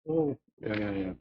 Oh, yeah.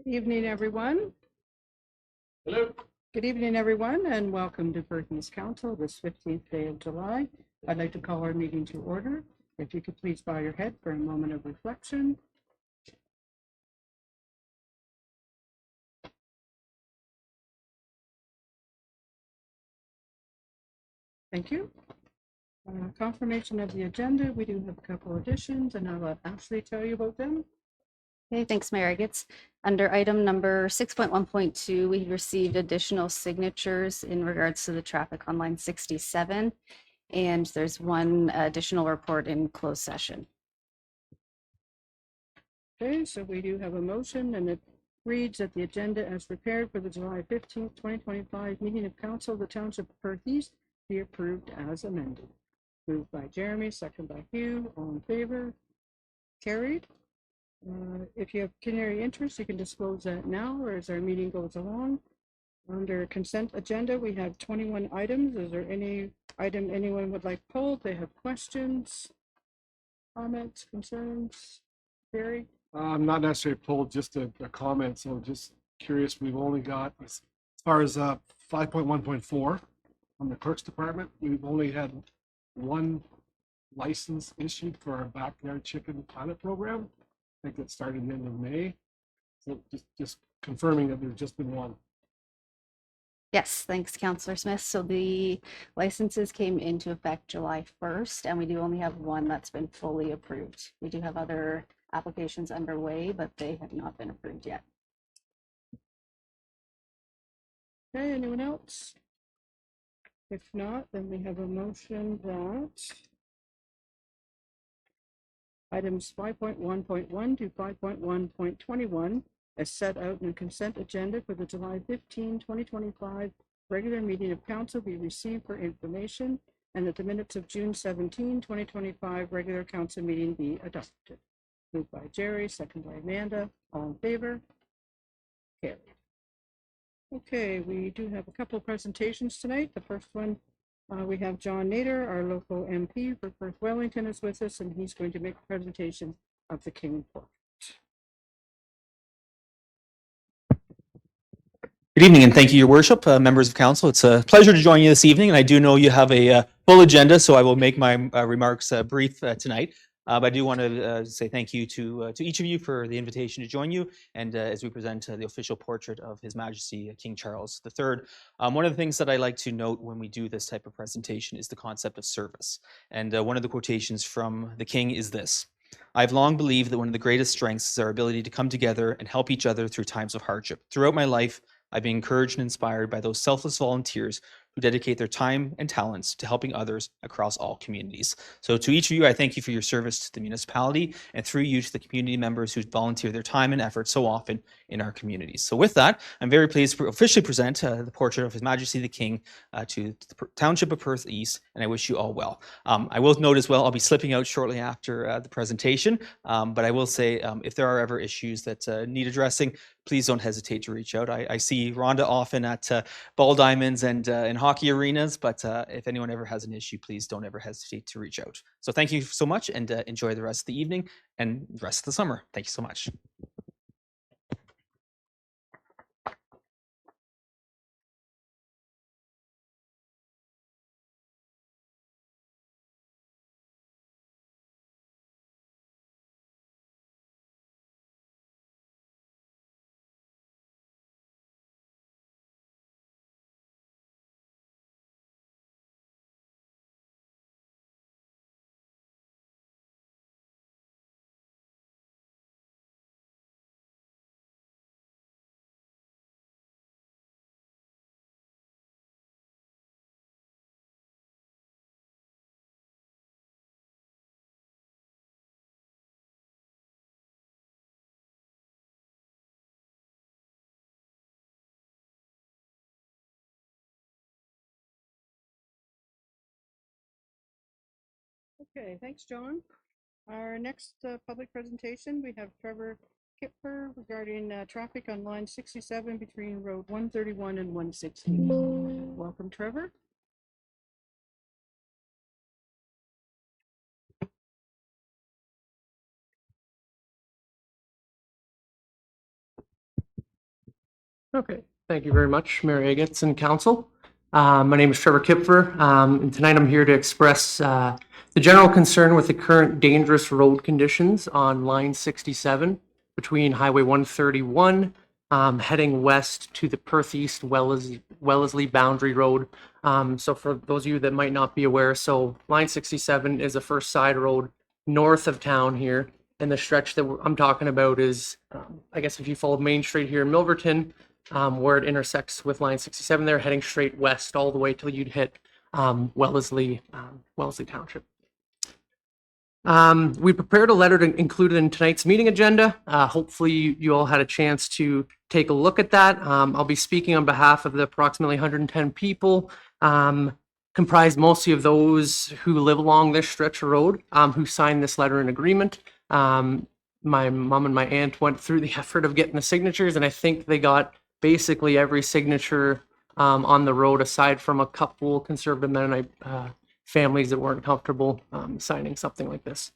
Good evening, everyone. Hello. Good evening, everyone, and welcome to Perkins Council this 15th day of July. I'd like to call our meeting to order. If you could please bow your head for a moment of reflection. Thank you. Confirmation of the agenda. We do have a couple additions, and I'll let Ashley tell you about them. Okay, thanks, Mayor Eggetz. Under item number 6.1.2, we received additional signatures in regards to the traffic on line 67. And there's one additional report in closed session. Okay, so we do have a motion, and it reads that the agenda as prepared for the July 15th, 2025 meeting of council of the Township of Perth East be approved as amended. Moved by Jeremy, second by Hugh. All in favor? Carried. If you have pecuniary interest, you can disclose that now or as our meeting goes along. Under consent agenda, we have 21 items. Is there any item anyone would like pulled? They have questions, comments, concerns? Barry? Not necessarily pulled, just a comment. So just curious, we've only got, as far as 5.1.4 from the clerk's department, we've only had one license issued for our backyard chicken pilot program. I think it started in the end of May. So just confirming that there's just been one. Yes, thanks, Councillor Smith. So the licenses came into effect July 1st, and we do only have one that's been fully approved. We do have other applications underway, but they have not been approved yet. Okay, anyone else? If not, then we have a motion that items 5.1.1 to 5.1.21 as set out in the consent agenda for the July 15, 2025 regular meeting of council be received for information, and that the minutes of June 17, 2025 regular council meeting be adopted. Moved by Jerry, second by Amanda. All in favor? Carried. Okay, we do have a couple of presentations tonight. The first one, we have John Nader, our local MP for Perth Wellington, is with us, and he's going to make a presentation of the King Portrait. Good evening, and thank you, Your Worship, members of council. It's a pleasure to join you this evening, and I do know you have a full agenda, so I will make my remarks brief tonight. But I do want to say thank you to each of you for the invitation to join you, and as we present the official portrait of His Majesty King Charles III. One of the things that I like to note when we do this type of presentation is the concept of service. And one of the quotations from the King is this: "I've long believed that one of the greatest strengths is our ability to come together and help each other through times of hardship. Throughout my life, I've been encouraged and inspired by those selfless volunteers who dedicate their time and talents to helping others across all communities." So to each of you, I thank you for your service to the municipality, and through you to the community members who volunteer their time and effort so often in our communities. So with that, I'm very pleased to officially present the portrait of His Majesty the King to the Township of Perth East, and I wish you all well. I will note as well, I'll be slipping out shortly after the presentation, but I will say if there are ever issues that need addressing, please don't hesitate to reach out. I see Rhonda often at ball diamonds and in hockey arenas, but if anyone ever has an issue, please don't ever hesitate to reach out. So thank you so much, and enjoy the rest of the evening and the rest of the summer. Thank you so much. Okay, thanks, John. Our next public presentation, we have Trevor Kipfer regarding traffic on line 67 between Road 131 and 160. Welcome, Trevor. Okay, thank you very much, Mayor Agates and Council. My name is Trevor Kipfer, and tonight I'm here to express the general concern with the current dangerous road conditions on line 67 between Highway 131 heading west to the Perth East Wellesley Boundary Road. So for those of you that might not be aware, so line 67 is a first side road north of town here, and the stretch that I'm talking about is, I guess if you follow Main Street here in Milverton, where it intersects with line 67 there, heading straight west all the way till you'd hit Wellesley Township. We prepared a letter to include in tonight's meeting agenda. Hopefully you all had a chance to take a look at that. I'll be speaking on behalf of the approximately 110 people, comprised mostly of those who live along this stretch of road, who signed this letter in agreement. My mom and my aunt went through the effort of getting the signatures, and I think they got basically every signature on the road, aside from a couple conservative Mennonite families that weren't comfortable signing something like this.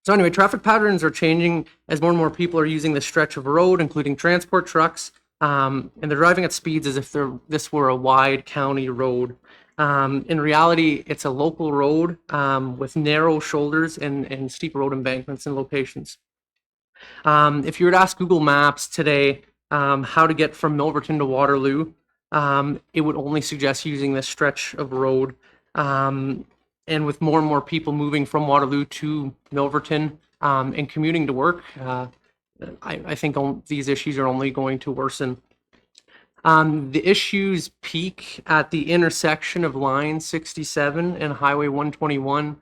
So anyway, traffic patterns are changing as more and more people are using this stretch of road, including transport trucks, and they're driving at speeds as if this were a wide county road. In reality, it's a local road with narrow shoulders and steep road embankments and locations. If you were to ask Google Maps today how to get from Milverton to Waterloo, it would only suggest using this stretch of road. And with more and more people moving from Waterloo to Milverton and commuting to work, I think these issues are only going to worsen. The issues peak at the intersection of Line 67 and Highway 121.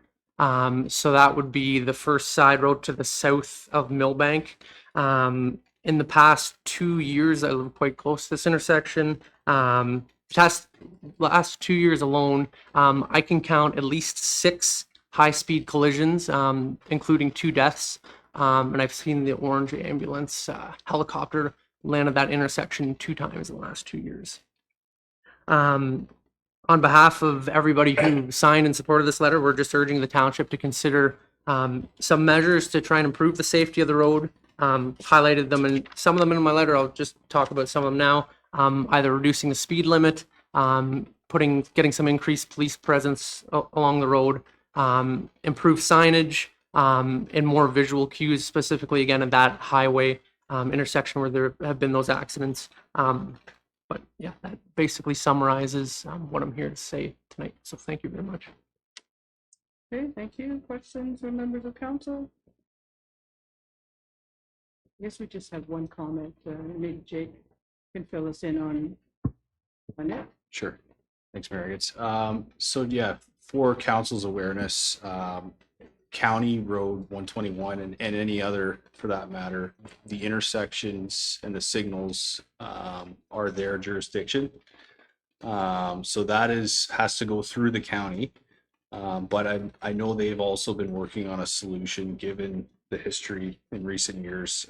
So that would be the first side road to the south of Millbank. In the past 2 years, I live quite close to this intersection. Last 2 years alone, I can count at least 6 high-speed collisions, including 2 deaths. And I've seen the orange ambulance helicopter land at that intersection 2 times in the last 2 years. On behalf of everybody who signed and supported this letter, we're just urging the township to consider some measures to try and improve the safety of the road. Highlighted them, and some of them in my letter. I'll just talk about some of them now. Either reducing the speed limit, getting some increased police presence along the road, improve signage, and more visual cues, specifically again at that highway intersection where there have been those accidents. But yeah, that basically summarizes what I'm here to say tonight. So thank you very much. Okay, thank you. Questions from members of council? I guess we just have one comment. Maybe Jake can fill us in on it. Sure. Thanks, Mary. So yeah, for council's awareness, County Road 121 and any other for that matter, the intersections and the signals are their jurisdiction. So that has to go through the county. But I know they've also been working on a solution given the history in recent years.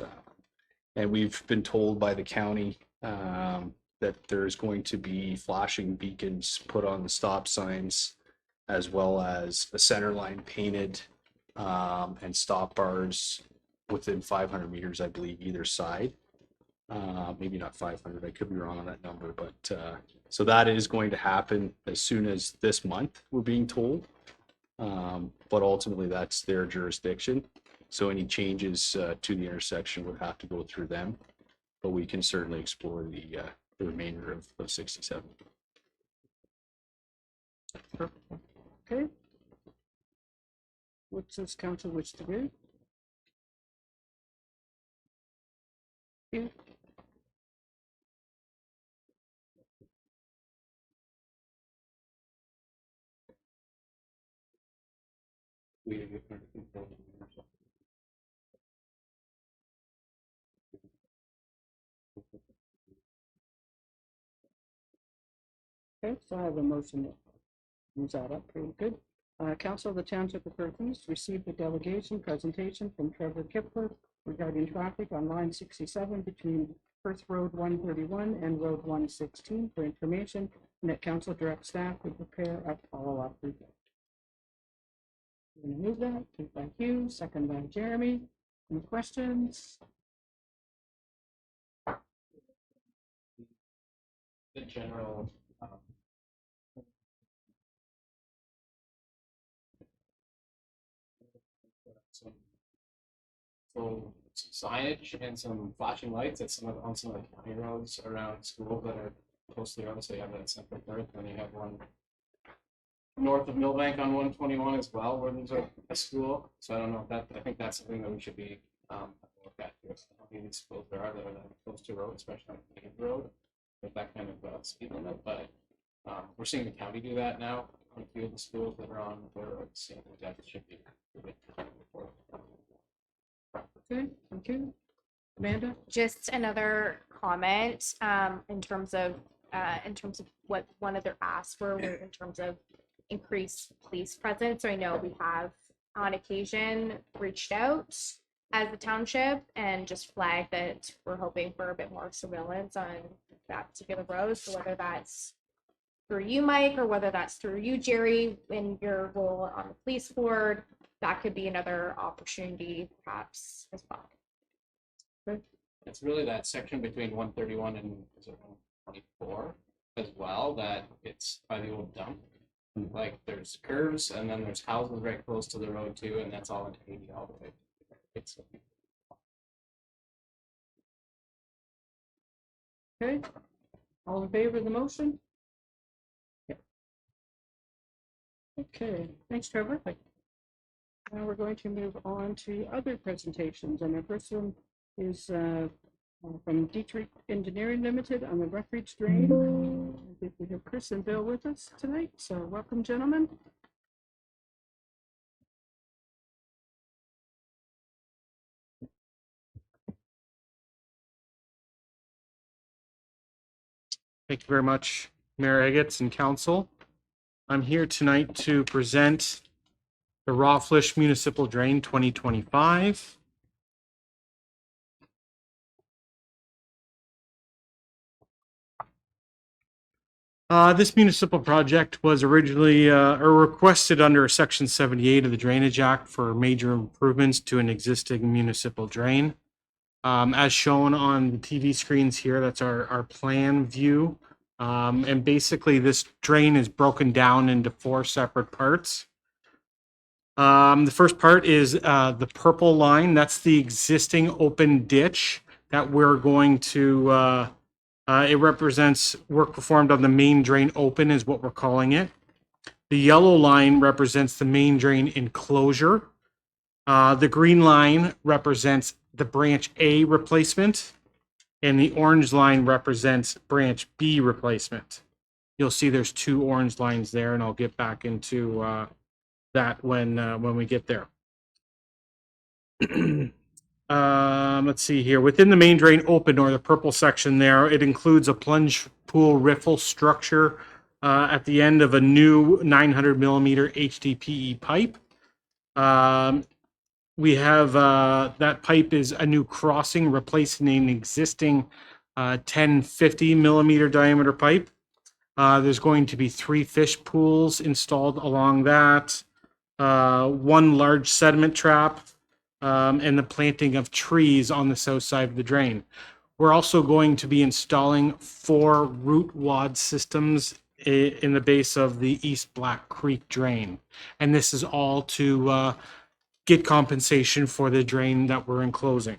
And we've been told by the county that there's going to be flashing beacons put on the stop signs, as well as a center line painted and stop bars within 500 meters, I believe, either side. Maybe not 500, I could be wrong on that number, but so that is going to happen as soon as this month, we're being told. But ultimately that's their jurisdiction. So any changes to the intersection would have to go through them, but we can certainly explore the remainder of 67. Okay. What does council wish to do? Yeah. Okay, so I have a motion that moves that up pretty good. Council of the Township of Perth East received a delegation presentation from Trevor Kipler regarding traffic on line 67 between Perth Road 131 and Road 116 for information, and that council directs staff to prepare a follow-up report. I'm going to move that. Thank you. Second by Jeremy. Any questions? The general some signage and some flashing lights at on some of the county roads around schools that are closely around. So you have that at Central Perth, and you have one north of Millbank on 121 as well, where there's a school. So I don't know if that. I think that's something that we should be look at. How many schools there are that are close to road, especially on the road, with that kind of speed limit. But we're seeing the county do that now a few of the schools that are on the roads, and that should be. Okay, thank you. Amanda? Just another comment in terms of what one of their asks were in terms of increased police presence. So I know we have on occasion reached out as a township and just flagged that we're hoping for a bit more surveillance on that particular road. So whether that's through you, Mike, or whether that's through you, Jerry, in your role on the police board, that could be another opportunity perhaps as well. It's really that section between 131 and is it 124 as well, that it's by the old dump. Like there's curves and then there's houses right close to the road too, and that's all into 80 all the way. It's Okay. All in favor of the motion? Okay, thanks, Trevor. Now we're going to move on to other presentations, and our first one is from Dietrich Engineering Limited on the Roughridge Drain. I think we have Chris and Bill with us tonight, so welcome, gentlemen. Thank you very much, Mayor Eggets and Council. I'm here tonight to present the Rawflish Municipal Drain 2025. This municipal project was originally requested under Section 78 of the Drainage Act for major improvements to an existing municipal drain. As shown on the TV screens here, that's our plan view. And basically this drain is broken down into 4 separate parts. The first part is the purple line. That's the existing open ditch that we're going to, it represents work performed on the main drain open is what we're calling it. The yellow line represents the main drain enclosure. The green line represents the branch A replacement, and the orange line represents branch B replacement. You'll see there's 2 orange lines there, and I'll get back into that when we get there. Let's see here. Within the main drain open, or the purple section there, it includes a plunge pool riffle structure at the end of a new 900 millimeter HDPE pipe. We have that pipe is a new crossing replacing an existing 1050 millimeter diameter pipe. There's going to be 3 fish pools installed along that, 1 large sediment trap, and the planting of trees on the south side of the drain. We're also going to be installing 4 root wad systems in the base of the East Black Creek drain. And this is all to get compensation for the drain that we're enclosing.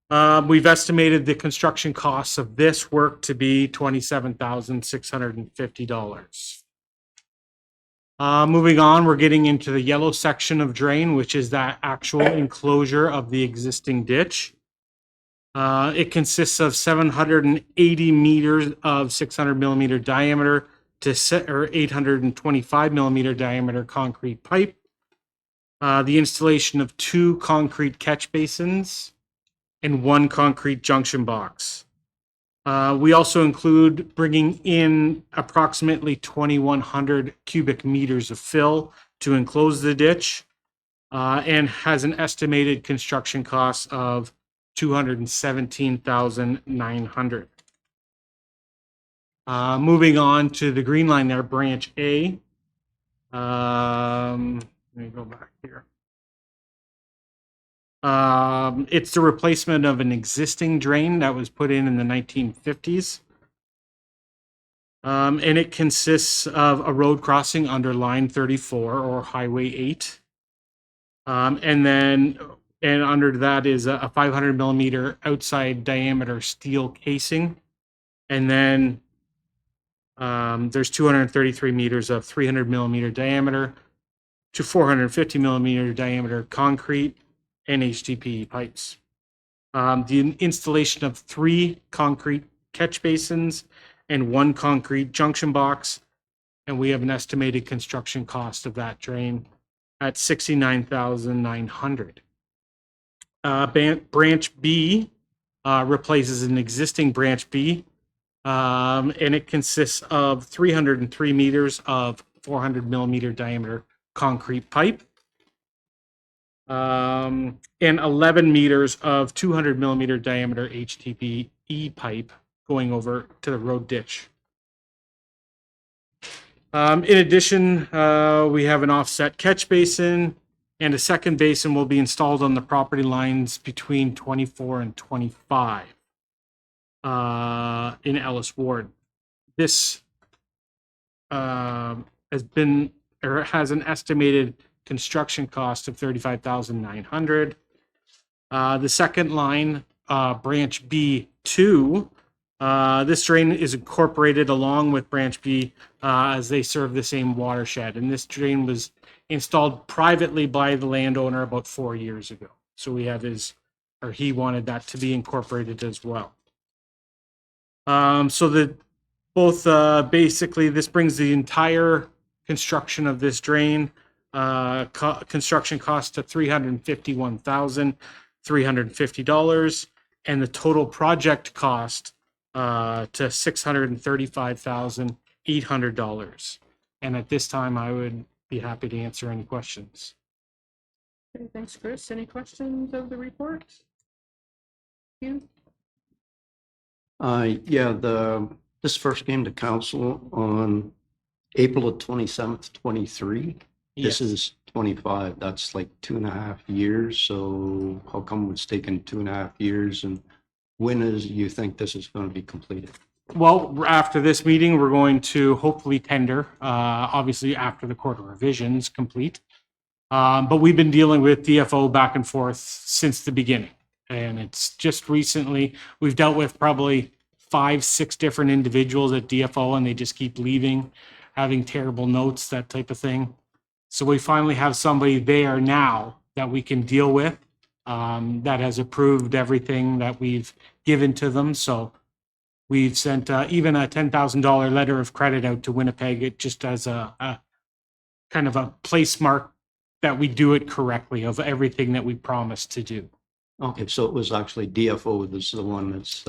We've estimated the construction costs of this work to be $27,650. Moving on, we're getting into the yellow section of drain, which is that actual enclosure of the existing ditch. It consists of 780 meters of 600 millimeter diameter or 825 millimeter diameter concrete pipe. The installation of 2 concrete catch basins and 1 concrete junction box. We also include bringing in approximately 2,100 cubic meters of fill to enclose the ditch, and has an estimated construction cost of $217,900. Moving on to the green line there, branch A. Let me go back here. It's the replacement of an existing drain that was put in the 1950s. And it consists of a road crossing under line 34 or Highway 8. And under that is a 500 millimeter outside diameter steel casing. And then there's 233 meters of 300 millimeter diameter to 450 millimeter diameter concrete and HDPE pipes. The installation of 3 concrete catch basins and 1 concrete junction box and we have an estimated construction cost of that drain at $69,900. Branch B replaces an existing branch B, and it consists of 303 meters of 400 millimeter diameter concrete pipe, and 11 meters of 200 millimeter diameter HDPE pipe going over to the road ditch. In addition, we have an offset catch basin, and a second basin will be installed on the property lines between 24 and 25 in Ellis Ward. This has been, or has an estimated construction cost of $35,900. The second line, branch B2, this drain is incorporated along with branch B as they serve the same watershed. And this drain was installed privately by the landowner about 4 years ago. So we have he wanted that to be incorporated as well. So that both basically this brings the entire construction of this drain construction cost to $351,350, and the total project cost to $635,800. And at this time, I would be happy to answer any questions. Okay, thanks, Chris. Any questions of the report? You? This first came to council on April of 27th, 23. This is 25. That's like 2.5 years. So how come it's taken 2.5 years? And when you think this is going to be completed? Well, after this meeting, we're going to hopefully tender, obviously after the court of revisions complete. But we've been dealing with DFO back and forth since the beginning. And it's just recently, we've dealt with probably 5-6 different individuals at DFO, and they just keep leaving, having terrible notes, that type of thing. So we finally have somebody there now that we can deal with, that has approved everything that we've given to them. So we've sent even a $10,000 letter of credit out to Winnipeg, just as a kind of a place mark that we do it correctly of everything that we promised to do. Okay, so it was actually DFO was the one that's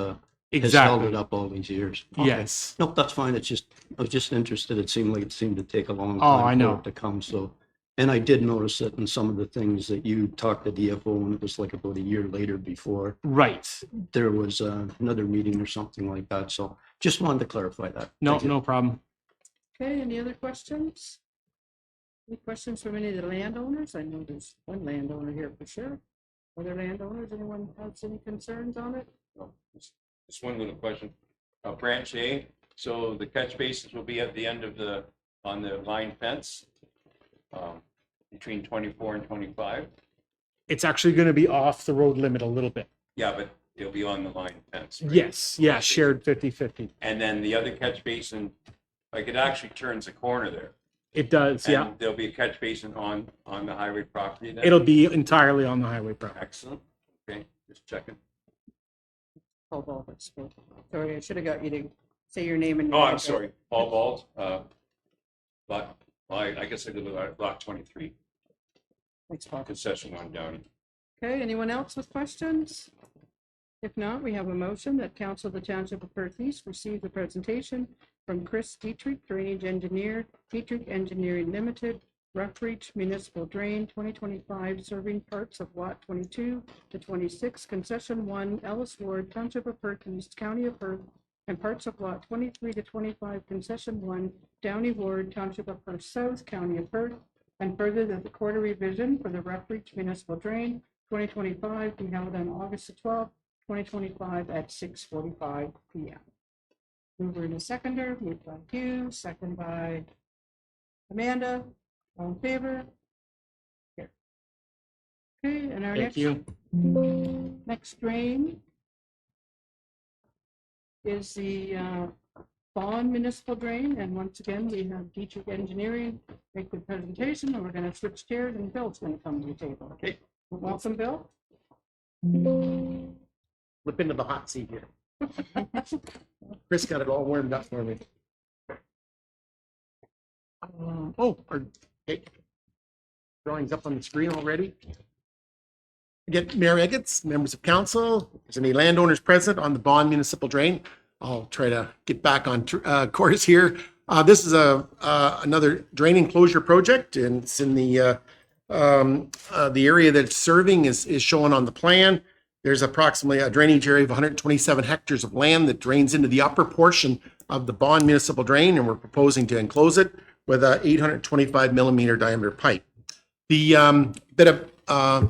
has held it up all these years. Okay. Yes. Nope, that's fine. It's just, I was just interested. It seemed to take a long Oh, time I for know. it to come. So, and I did notice it in some of the things that you talked to DFO, and it was like about a year later before Right. there was another meeting or something like that. So just wanted to clarify that. No, Thank you. no problem. Okay, any other questions? Any questions from any of the landowners? I know there's one landowner here for sure. Other landowners, anyone has any concerns on it? Just one little question. Branch A, so the catch basins will be at the end of on the line fence between 24 and 25. It's actually going to be off the road limit a little bit. Yeah, but it'll be on the line fence. Right? Yes. Yeah. Shared 50-50. And then the other catch basin, like it actually turns a corner there. It does. Yeah. And there'll be a catch basin on the highway property then? It'll be entirely on the highway property. Excellent. Okay, just checking. Paul Baldwin spoke. Sorry, I should have got you to say your name and. Oh, I'm sorry. Paul Bald. But I guess I live at block 23, Thanks, Paul. concession 1 Downey. Okay, anyone else with questions? If not, we have a motion that Council of the Township of Perth East receive the presentation from Chris Dietrich, Drainage Engineer, Dietrich Engineering Limited, Rough Reach Municipal Drain 2025, serving parts of Lot 22 to 26, Concession 1, Ellis Ward, Township of Perth East, County of Perth, and parts of Lot 23 to 25, Concession 1, Downey Ward, Township of Perth South, County of Perth, and further that the quarter revision for the Rough Reach Municipal Drain 2025 be held on August the 12th, 2025 at 6:45 p.m. Mover and a seconder, moved by Hugh, second by Amanda. All in favor? Here. Okay, and our Thank next, you. next drain is the Bond Municipal Drain. And once again, we have Dietrich Engineering make the presentation, and we're going to switch chairs, and Bill's going to come to the table. Okay. Welcome, Bill. Flip into the hot seat here. Chris got it all warmed up for me. Okay. Drawings up on the screen already. Again, Mayor Eggets, members of council, if there's any landowners present on the Bond Municipal Drain. I'll try to get back on course here. This is another drain enclosure project, and it's in the area that it's serving is shown on the plan. There's approximately a drainage area of 127 hectares of land that drains into the upper portion of the Bond Municipal Drain, and we're proposing to enclose it with a 825 millimeter diameter pipe. The bit of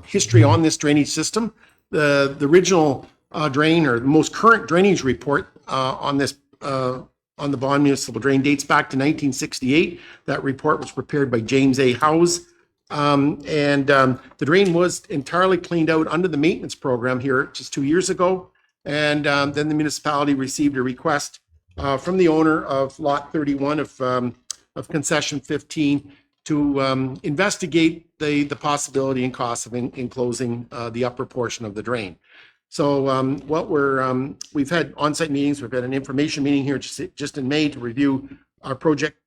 history on this drainage system, the original drain or the most current drainage report on this on the Bond Municipal Drain dates back to 1968. That report was prepared by James A. Howes. The drain was entirely cleaned out under the maintenance program here just 2 years ago. And then the municipality received a request from the owner of Lot 31 of Concession 15 to investigate the possibility and cost of enclosing the upper portion of the drain. So what we've had on-site meetings, we've had an information meeting here just in May to review our project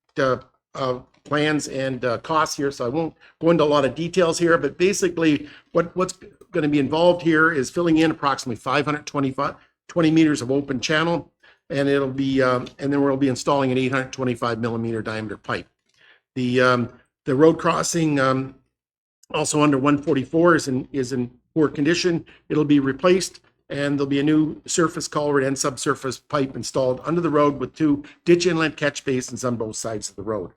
plans and costs here. So I won't go into a lot of details here, but basically what's going to be involved here is filling in approximately 520 meters of open channel, and it'll be and then we'll be installing an 825 millimeter diameter pipe. The road crossing also under 144 is in poor condition. It'll be replaced, and there'll be a new surface culvert and subsurface pipe installed under the road with 2 ditch inlet catch basins on both sides of the road.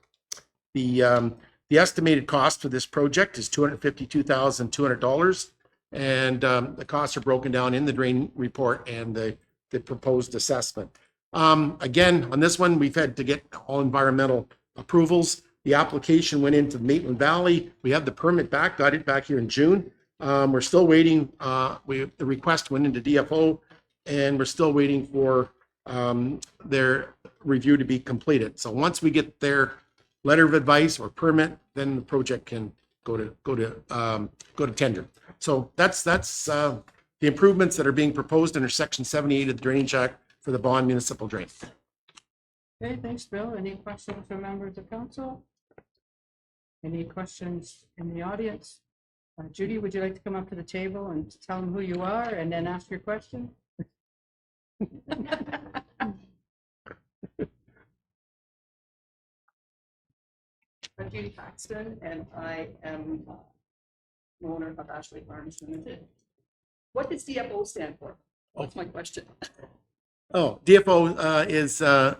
The estimated cost for this project is $252,200, and the costs are broken down in the drain report and the proposed assessment. Again, on this one, we've had to get all environmental approvals. The application went into Maitland Valley. We have the permit back, got it back here in June. We're still waiting. The request went into DFO, and we're still waiting for their review to be completed. So once we get their letter of advice or permit, then the project can go to tender. So that's the improvements that are being proposed under Section 78 of the Drainage Act for the Bond Municipal Drain. Okay, thanks, Bill. Any questions from members of council? Any questions in the audience? Judy, would you like to come up to the table and tell them who you are and then ask your question? I'm Judy Paxton, and I am owner of Ashley Farms Limited. What does DFO stand for? That's my question. Oh, DFO is the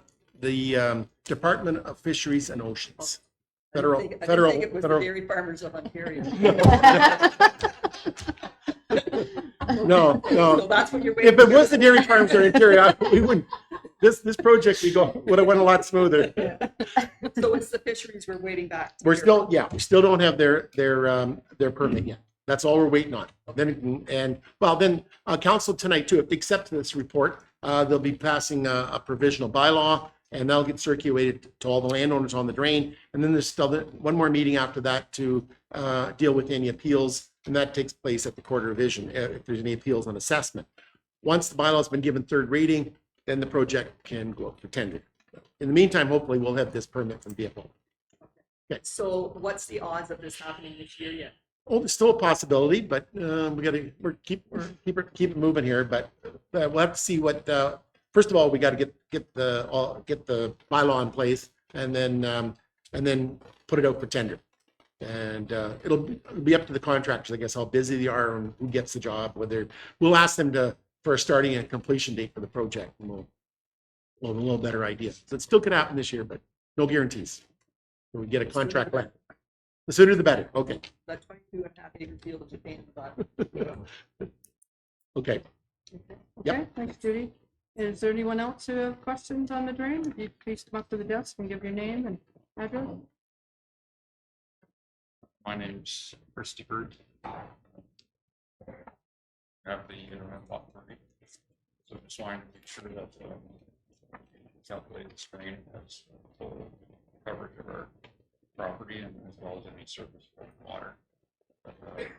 Department of Fisheries and Oceans. I didn't think it was federal. the Dairy Farmers of Ontario. No. So that's what you're waiting If it for. was the dairy farms or Ontario, we wouldn't. This project would have went a lot smoother. So it's the fisheries we're waiting back. to We hear. still don't have their permit yet. That's all we're waiting on. Then council tonight too, if they accept this report, they'll be passing a provisional bylaw, and that'll get circulated to all the landowners on the drain. And then there's still one more meeting after that to deal with any appeals, and that takes place at the Court of Revision if there's any appeals on assessment. Once the bylaw's been given third reading, then the project can go up for tender. In the meantime, hopefully we'll have this permit from DFO. So what's the odds of this happening this year yet? Oh, there's still a possibility, but we're keep it moving here. But we'll have to see what. First of all, we got to get the bylaw in place, and then put it out for tender. And it'll be up to the contractors, I guess, how busy they are and who gets the job. Whether we'll ask them for a starting and completion date for the project, and we'll have a little better idea. So it still could happen this year, but no guarantees. We get a contract back. The sooner the better. Okay. That 22.5 acre field that you painted about. Okay. Okay, thanks, Judy. Is there anyone else who have questions on the drain? If you please come up to the desk and give your name and address. My name's Christy Bird. I have the internet lot for me. So just wanting to make sure that calculated strain has full coverage of our property and as well as any surface flow water. But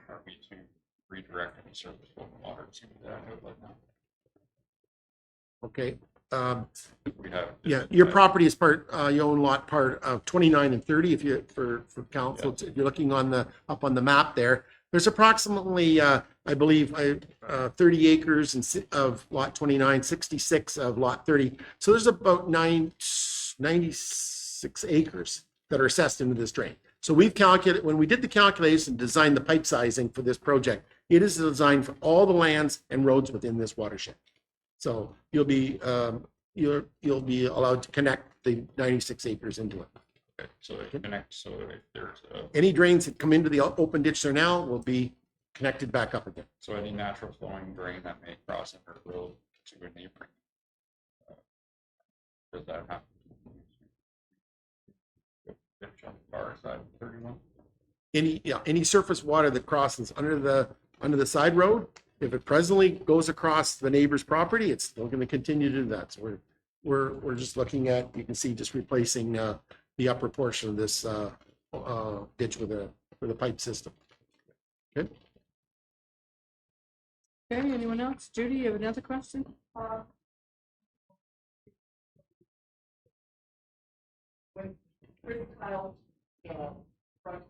are we to redirect any surface flow water to that outlet now? Okay. We have. Yeah, your property is part, you own lot part of 29 and 30, if you, for council, if you're looking on the, up on the map there. There's approximately, I believe, 30 acres of lot 29, 66 of lot 30. So there's about 96 acres that are assessed into this drain. So we've calculated, when we did the calculation, designed the pipe sizing for this project, it is designed for all the lands and roads within this watershed. So you'll be allowed to connect the 96 acres into it. Okay, so it connects, so if there's Any drains that come into the open ditch there now will be connected back up again. so any natural flowing drain that may cross under the road to a neighboring. Does that happen? Ditch on the far side of 31? Any surface water that crosses under the side road, if it presently goes across the neighbor's property, it's still going to continue to do that. So we're just looking at, you can see, just replacing the upper portion of this ditch with a pipe system. Good. Okay, anyone else? Judy, you have another question? When Chris filed, front.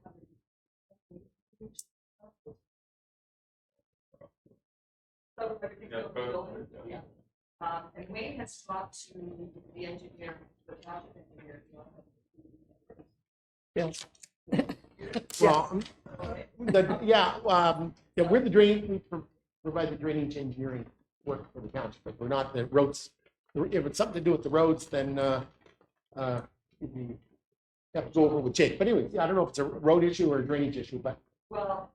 So everything Yeah, goes both. over, yeah. And Wayne has talked to the engineer, the project engineer. Yes. Well, we're the drain, we provide the drainage engineering work for the township, but we're not the roads. If it's something to do with the roads, then you have to go over with Jake. But anyway, I don't know if it's a road issue or a drainage issue, but Well,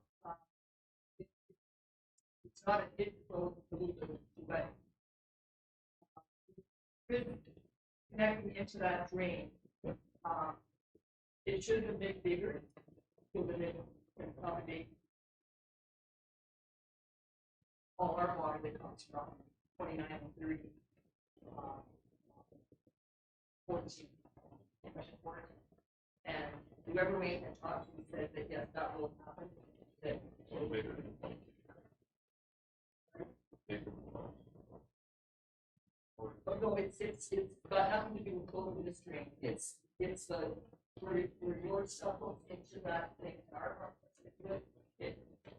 it's not a difficult solution, but with connecting into that drain, it should have been bigger so that it can accommodate all our water that comes from 29 and 30. 14. And whoever Wayne had talked to said that yes, that will happen. That no, it's got nothing to do with going to the stream. It's where your stuff goes into that thing.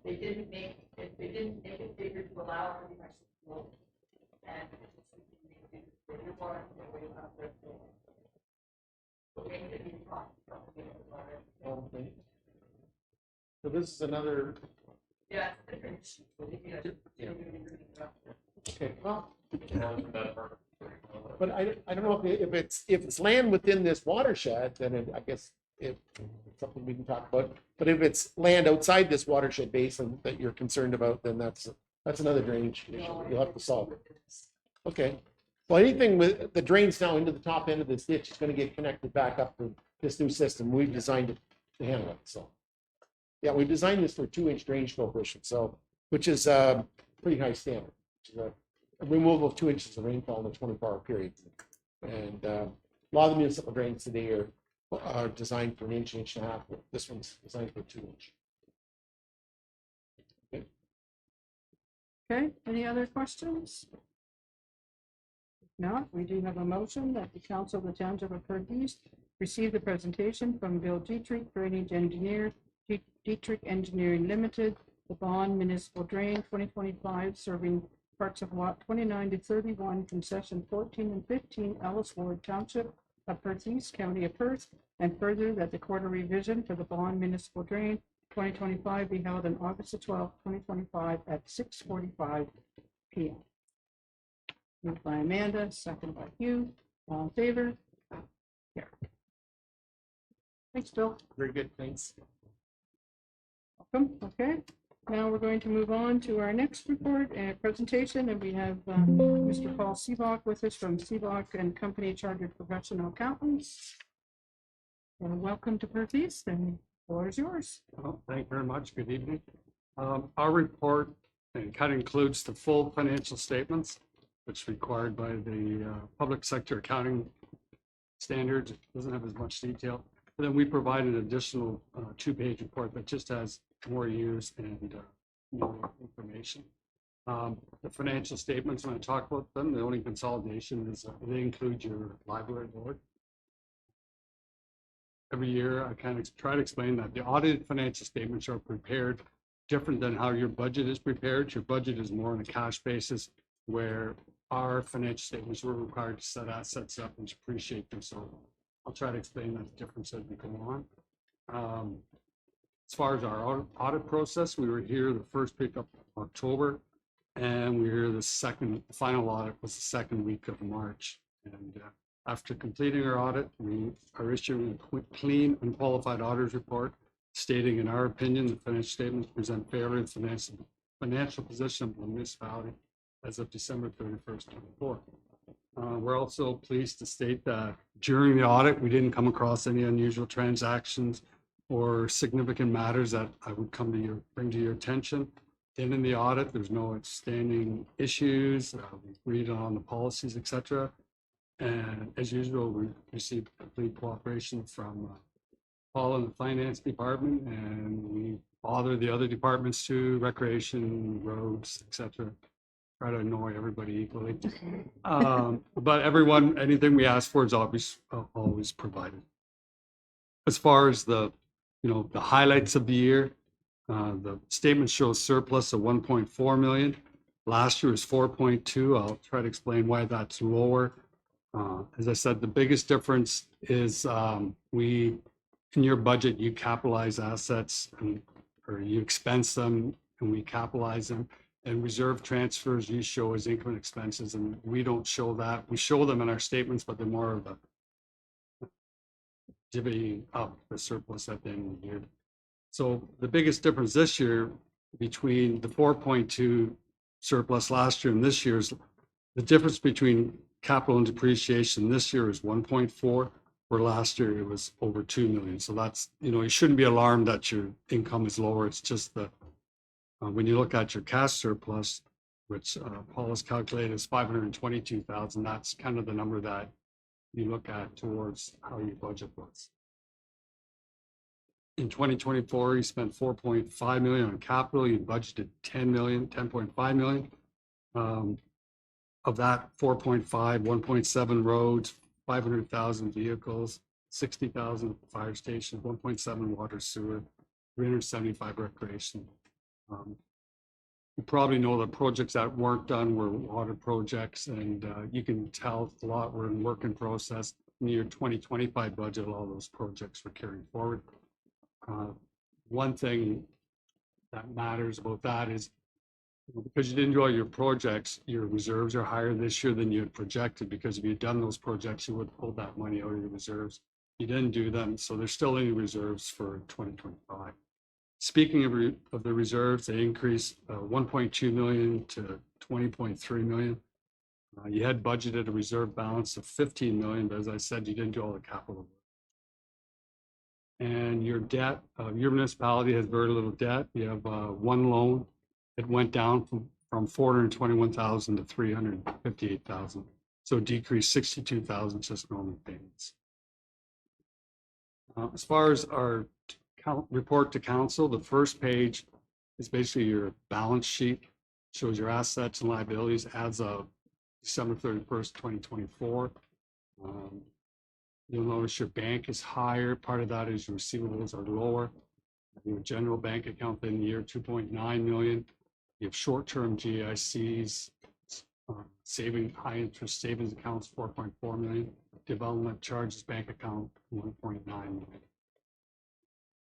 They didn't make it bigger to allow for the rest of the world. And your water way out there. so this is another. Yeah. Okay, well. But I don't know if it's land within this watershed, then I guess it's something we can talk about. But if it's land outside this watershed basin that you're concerned about, then that's another drainage issue you'll have to solve. Okay. Well, anything with the drains now into the top end of this ditch is going to get connected back up to this new system. We've designed it to handle it. So, yeah, we designed this for 2-inch drainage coefficient, so which is pretty high standard. Which is a removal of 2 inches of rainfall in a 24-hour period. And a lot of the municipal drains today are designed for 1 inch, 1.5 inches. This one's designed for 2 inch. Okay. Okay, any other questions? If not, we do have a motion that the council of the township of Perth East receive the presentation from Bill Dietrich, drainage engineer, Dietrich Engineering Limited, the Bond Municipal Drain 2025, serving parts of lot 29 to 31, concession 14 and 15, Ellis Ward Township of Perth East, County of Perth, and further that the quarter revision for the Bond Municipal Drain 2025 be held on August the 12th, 2025 at 6:45 p.m. Moved by Amanda, second by Hugh. All in favor? Here. Thanks, Bill. Very good. Thanks. Welcome. Okay. Now we're going to move on to our next report and presentation, and we have Mr. Paul Seebach with us from Seebach and Company Chartered Professional Accountants. Welcome to Perth East, and the floor is yours. Well, thank you very much. Good evening. Our report kind of includes the full financial statements, which is required by the public sector accounting standards. It doesn't have as much detail. And then we provide an additional 2-page report that just has more years and more information. The financial statements, when I talk about them, the only consolidation is they include your library board. Every year, I kind of try to explain that the audited financial statements are prepared different than how your budget is prepared. Your budget is more on a cash basis, where our financial statements were required to set assets up and depreciate them. So I'll try to explain that difference as we go on. As far as our audit process, we were here the first week of October, and we were here the final audit was the second week of March. And after completing our audit, we are issuing a clean, unqualified auditor's report stating, in our opinion, the financial statements present fairly the financial position of the municipality as of December 31st, 2024. We're also pleased to state that during the audit, we didn't come across any unusual transactions or significant matters that I would bring to your attention. And in the audit, there's no outstanding issues. We read on the policies, etc. And as usual, we received complete cooperation from Paul in the finance department, and we bother the other departments too, recreation, roads, etc. Try to annoy everybody equally. But everyone, anything we ask for is always provided. As far as the highlights of the year, the statement shows surplus of 1.4 million. Last year was 4.2. I'll try to explain why that's lower. As I said, the biggest difference is in your budget, you capitalize assets or you expense them and we capitalize them. And reserve transfers you show as income and expenses, and we don't show that. We show them in our statements, but they're more of a divvying up the surplus at the end of the year. So the biggest difference this year between the 4.2 surplus last year and this year is the difference between capital and depreciation this year is 1.4, where last year it was over 2 million. So that's, you shouldn't be alarmed that your income is lower. It's just the when you look at your cash surplus, which Paul has calculated as 522,000, that's kind of the number that you look at towards how your budget was. In 2024, you spent 4.5 million on capital. You budgeted 10.5 million. Of that 4.5, 1.7 roads, 500,000 vehicles, 60,000 fire stations, 1.7 water sewer, 375 recreation. You probably know the projects that weren't done were water projects, and you can tell a lot were in work in process. In the year 2025 budget, all those projects were carried forward. One thing that matters about that is because you didn't do all your projects, your reserves are higher this year than you had projected, because if you'd done those projects, you would have pulled that money out of your reserves. You didn't do them, so there's still any reserves for 2025. Speaking of the reserves, they increased 1.2 million to 20.3 million. You had budgeted a reserve balance of 15 million, but as I said, you didn't do all the capital. And your debt, your municipality has very little debt. You have one loan. It went down from 421,000 to 358,000. So it decreased 62,000 just normal payments. As far as our report to council, the first page is basically your balance sheet, shows your assets and liabilities as of December 31st, 2024. You'll notice your bank is higher. Part of that is your receivables are lower. Your general bank account in the year 2.9 million. You have short-term GICs, high interest savings accounts 4.4 million. Development charges bank account 1.9 million.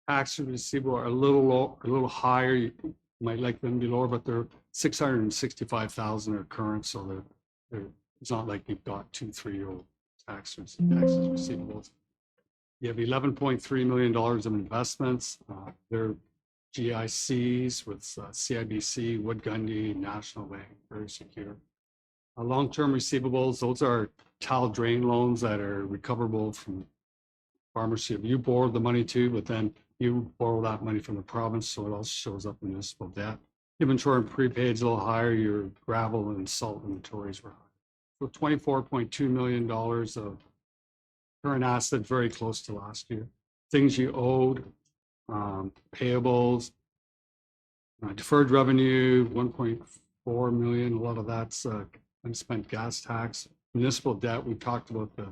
Tax receivable are a little higher. You might like them to be lower, but they're 665,000 are current, so it's not like you've got 2-3-year-old taxes receivables. You have $11.3 million of investments. They're GICs with CIBC, Wood Gundy, National Bank, very secure. Long-term receivables, those are tile drain loans that are recoverable from farmers. You borrowed the money too, but then you borrow that money from the province, so it also shows up in municipal debt. Inventory and prepaid is a little higher. Your gravel and salt inventories were high. So $24.2 million of current assets, very close to last year. Things you owed, payables, deferred revenue, 4 million. A lot of that's unspent gas tax. Municipal debt, we talked about the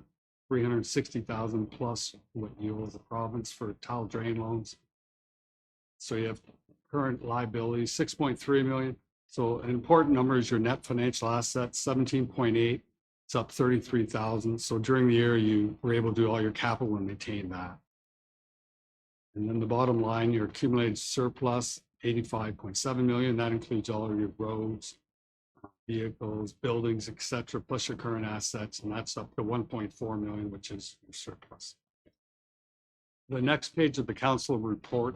360,000 plus what you owe the province for tile drain loans. So you have current liabilities, 6.3 million. So an important number is your net financial assets, 17.8. It's up 33,000. So during the year, you were able to do all your capital and maintain that. And then the bottom line, your accumulated surplus, 85.7 million. That includes all of your roads, vehicles, buildings, etc., plus your current assets, and that's up to 1.4 million, which is your surplus. The next page of the council report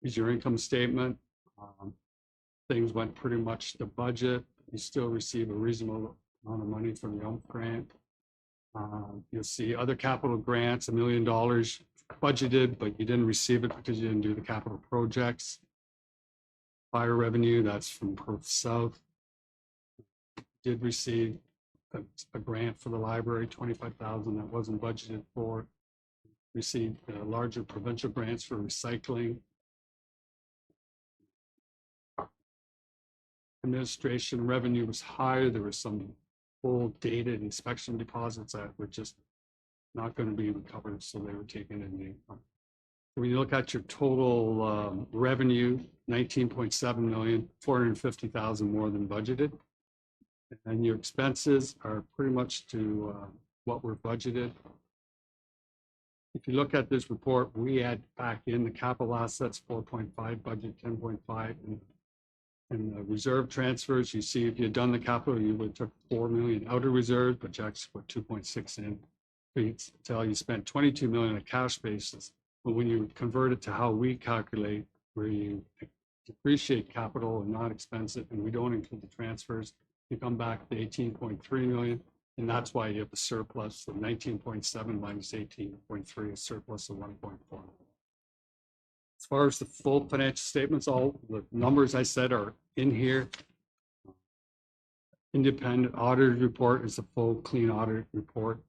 is your income statement. Things went pretty much to budget. You still receive a reasonable amount of money from the UMP grant. You'll see other capital grants, $1 million budgeted, but you didn't receive it because you didn't do the capital projects. Fire revenue, that's from Perth South. Did receive a grant for the library, 25,000 that wasn't budgeted for. Received larger provincial grants for recycling. Administration revenue was higher. There was some old dated inspection deposits that were just not going to be recovered, so they were taken in the income. When you look at your total revenue, 19.7 million, 450,000 more than budgeted. And your expenses are pretty much to what we're budgeted. If you look at this report, we add back in the capital assets, 4.5, budget 10.5, and the reserve transfers. You see, if you had done the capital, you would have took 4 million out of reserves, but you actually put 2.6 in. You tell you spent 22 million on a cash basis, but when you convert it to how we calculate, where you depreciate capital and not expense it, and we don't include the transfers, you come back to 18.3 million, and that's why you have the surplus of 19.7 minus 18.3, a surplus of 1.4. As far as the full financial statements, all the numbers I said are in here. Independent auditor report is a full, clean audit report.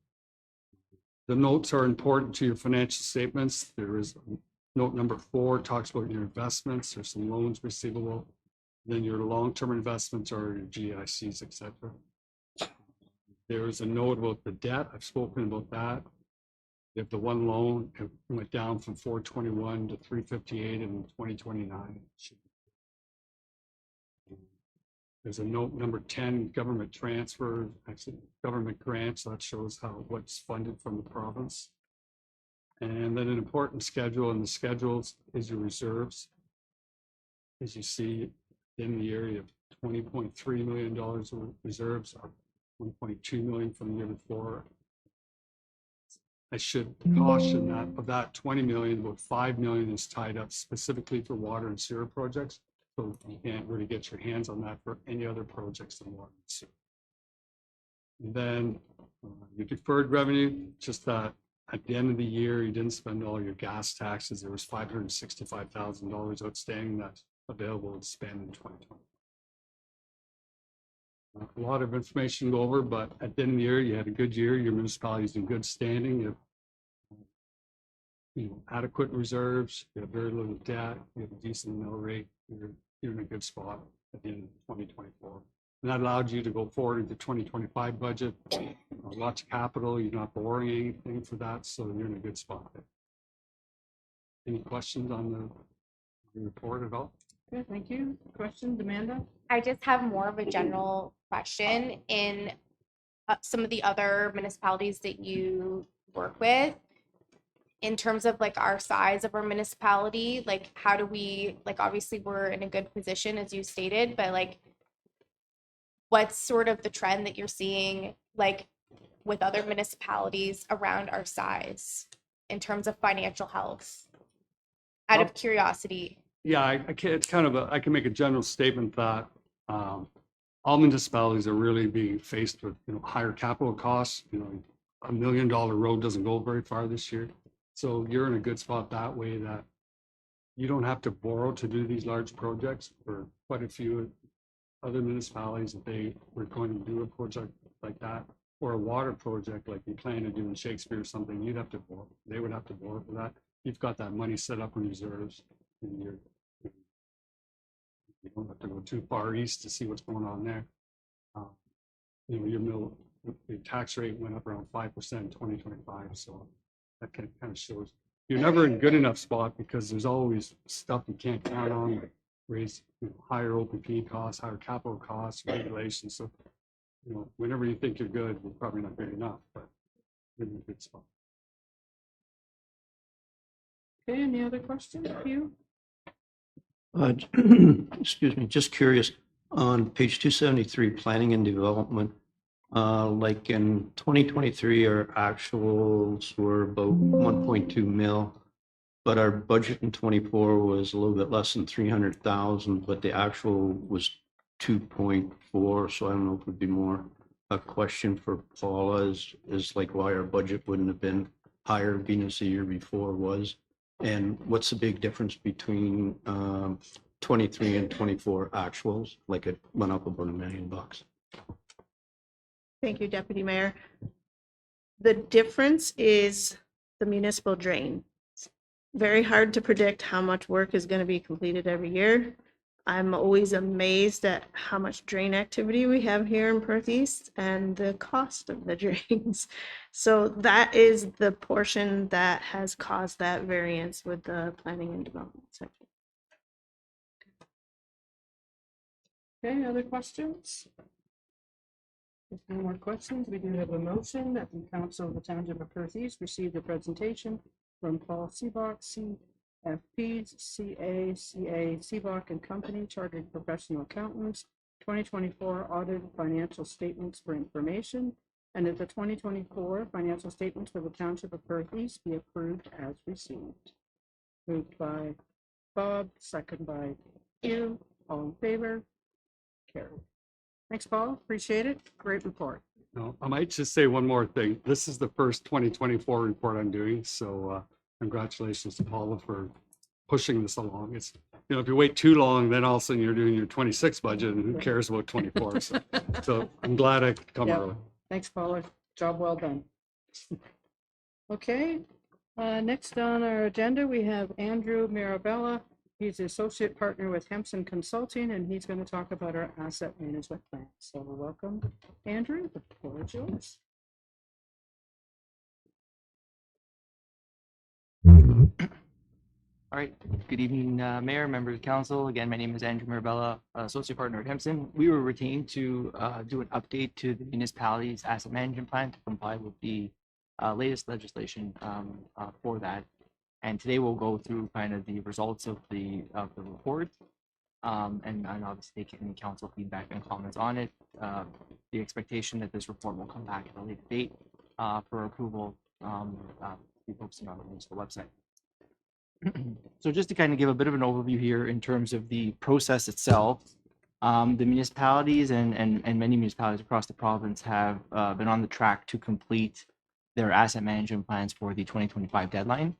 The notes are important to your financial statements. There is note number 4 talks about your investments. There's some loans receivable. Then your long-term investments are your GICs, etc. There is a note about the debt. I've spoken about that. If the one loan went down from 421 to 358 in 2029. There's a note number 10, government transfer, actually government grants. That shows how what's funded from the province. And then an important schedule in the schedules is your reserves. As you see, in the area of $20.3 million of reserves, up 1.2 million from the year before. I should caution that of that 20 million, about 5 million is tied up specifically for water and sewer projects. So you can't really get your hands on that for any other projects than water and sewer. And then your deferred revenue, just that at the end of the year, you didn't spend all your gas taxes. There was $565,000 outstanding that's available to spend in 2020. A lot of information to go over, but at the end of the year, you had a good year. Your municipality's in good standing. You have adequate reserves. You have very little debt. You have a decent mill rate. You're in a good spot at the end of 2024. And that allowed you to go forward into 2025 budget. Lots of capital. You're not borrowing anything for that, so you're in a good spot there. Any questions on the report at all? Okay, thank you. Questions, Amanda? I just have more of a general question in some of the other municipalities that you work with. In terms of like our size of our municipality, like how do we, like obviously we're in a good position as you stated, but like what's sort of the trend that you're seeing like with other municipalities around our size in terms of financial health? Out of curiosity. Yeah, I can make a general statement that all municipalities are really being faced with higher capital costs. $1 million road doesn't go very far this year, so you're in a good spot that way that you don't have to borrow to do these large projects. For quite a few other municipalities, if they were going to do a project like that or a water project like you plan to do in Shakespeare or something, you'd have to borrow. They would have to borrow for that. You've got that money set up in reserves in your You don't have to go too far east to see what's going on there. You know, your mill, the tax rate went up around 5% in 2025, so that kind of shows you're never in good enough spot because there's always stuff you can't count on, like raise higher OPP costs, higher capital costs, regulations. So, you know, whenever you think you're good, you're probably not good enough, but you're in a good spot. Okay, any other questions? You? Excuse me, just curious, on page 273, planning and development, like in 2023, our actuals were about 1.2 mil, but our budget in 24 was a little bit less than 300,000, but the actual was 2.4. So I don't know if it would be more a question for Paula is like why our budget wouldn't have been higher being as the year before was. And what's the big difference between 23 and 24 actuals? Like it went up about $1 million. Thank you, Deputy Mayor. The difference is the municipal drain. It's very hard to predict how much work is going to be completed every year. I'm always amazed at how much drain activity we have here in Perth East and the cost of the drains. So that is the portion that has caused that variance with the planning and development section. Okay, other questions? If no more questions, we do have a motion that the Council of the Township of Perth East received a presentation from Paul Seebach, CFPs, CA, Seebach and Company, Chartered Professional Accountants, 2024 audited financial statements for information, and that the 2024 financial statements for the Township of Perth East be approved as received. Moved by Bob, second by Hugh. All in favor? Carried. Thanks, Paul. Appreciate it. Great report. No, I might just say one more thing. This is the first 2024 report I'm doing, so congratulations to Paula for pushing this along. It's, you know, if you wait too long, then all of a sudden you're doing your 26 budget, and who cares about 24? So I'm glad I could come Yeah. early. Thanks, Paula. Job well done. Okay, next on our agenda, we have Andrew Mirabella. He's the associate partner with Hempson Consulting, and he's going to talk about our asset management plan. So welcome, Andrew. The floor is yours. All right. Good evening, Mayor, members of council. Again, my name is Andrew Mirabella, associate partner at Hempson. We were retained to do an update to the municipality's asset management plan to comply with the latest legislation for that. And today we'll go through kind of the results of the report, and obviously take any council feedback and comments on it. The expectation that this report will come back at a later date for approval. Be focusing on the municipal website. So just to kind of give a bit of an overview here in terms of the process itself, the municipalities and many municipalities across the province have been on the track to complete their asset management plans for the 2025 deadline.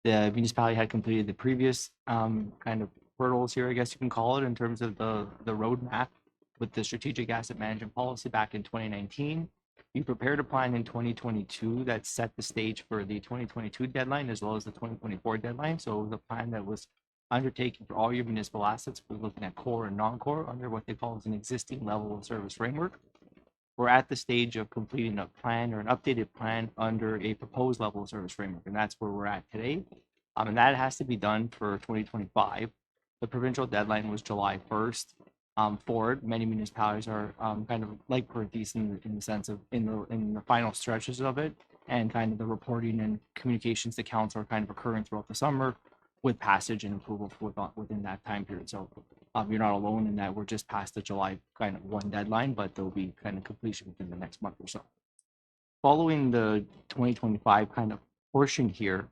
The municipality had completed the previous kind of hurdles here, I guess you can call it, in terms of the roadmap with the strategic asset management policy back in 2019. We prepared a plan in 2022 that set the stage for the 2022 deadline as well as the 2024 deadline. So it was a plan that was undertaken for all your municipal assets. We're looking at core and non-core under what they call as an existing level of service framework. We're at the stage of completing a plan or an updated plan under a proposed level of service framework, and that's where we're at today. And that has to be done for 2025. The provincial deadline was July 1st. Forward, many municipalities are kind of like Perth East in the sense of in the final stretches of it, and kind of the reporting and communications to council are kind of occurring throughout the summer with passage and approval within that time period. So you're not alone in that we're just past the July kind of 1 deadline, but there'll be kind of completion within the next month or so. Following the 2025 kind of portion here,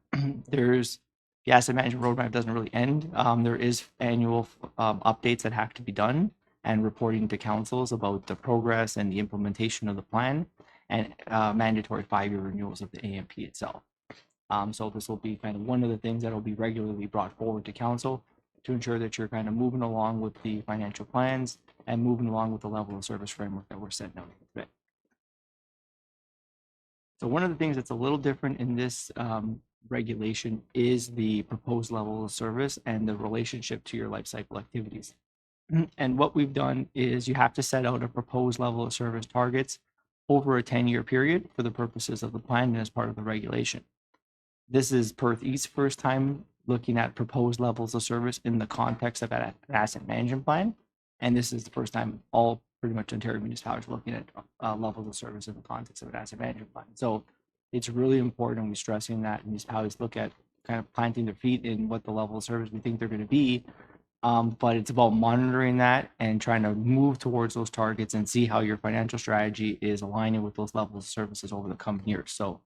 there's the asset management roadmap doesn't really end. There is annual updates that have to be done and reporting to councils about the progress and the implementation of the plan, and mandatory 5-year renewals of the AMP itself. So this will be kind of one of the things that will be regularly brought forward to council to ensure that you're kind of moving along with the financial plans and moving along with the level of service framework that we're setting out today. So one of the things that's a little different in this regulation is the proposed level of service and the relationship to your life cycle activities. And what we've done is you have to set out a proposed level of service targets over a 10-year period for the purposes of the plan and as part of the regulation. This is Perth East's first time looking at proposed levels of service in the context of an asset management plan. And this is the first time all pretty much Ontario municipalities are looking at levels of service in the context of an asset management plan. So it's really important, we're stressing that municipalities look at kind of planting their feet in what the level of service we think they're going to be. But it's about monitoring that and trying to move towards those targets and see how your financial strategy is aligning with those levels of services over the coming years. So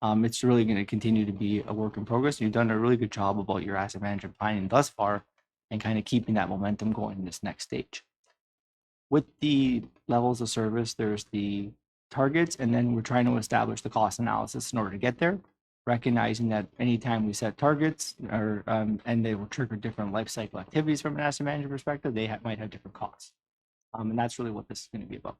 it's really going to continue to be a work in progress. You've done a really good job about your asset management planning thus far and kind of keeping that momentum going in this next stage. With the levels of service, there's the targets, and then we're trying to establish the cost analysis in order to get there, recognizing that anytime we set targets or and they will trigger different life cycle activities from an asset management perspective, they might have different costs. And that's really what this is going to be about.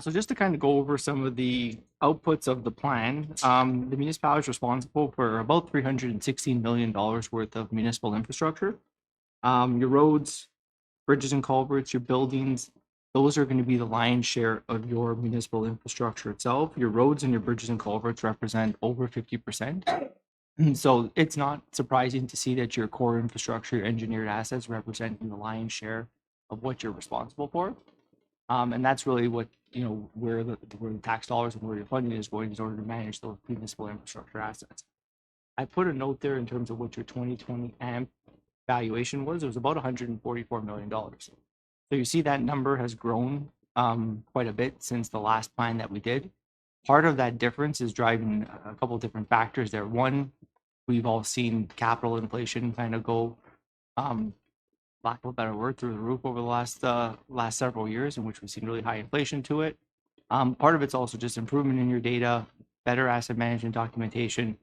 So just to kind of go over some of the outputs of the plan, the municipality is responsible for about $316 million worth of municipal infrastructure. Your roads, bridges and culverts, your buildings, those are going to be the lion's share of your municipal infrastructure itself. Your roads and your bridges and culverts represent over 50%. So it's not surprising to see that your core infrastructure, your engineered assets represent the lion's share of what you're responsible for. And that's really what, where the tax dollars and where your funding is going in order to manage those municipal infrastructure assets. I put a note there in terms of what your 2020 AMP valuation was. It was about $144 million. So you see that number has grown quite a bit since the last plan that we did. Part of that difference is driving a couple of different factors there. One, we've all seen capital inflation kind of go, lack of a better word, through the roof over the last several years, in which we've seen really high inflation to it. Part of it's also just improvement in your data, better asset management documentation.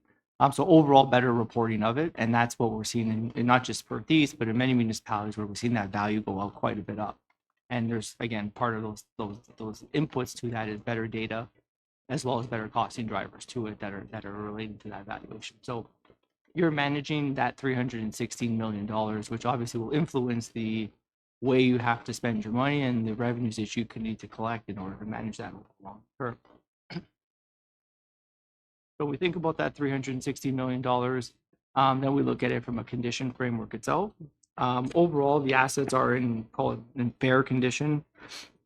So overall better reporting of it. And that's what we're seeing in not just Perth East, but in many municipalities where we've seen that value go out quite a bit up. And there's, again, part of those inputs to that is better data, as well as better costing drivers to it that are related to that valuation. So you're managing that $316 million, which obviously will influence the way you have to spend your money and the revenues that you can need to collect in order to manage that over the long term. So we think about that $360 million, then we look at it from a condition framework itself. Overall, the assets are in fair condition.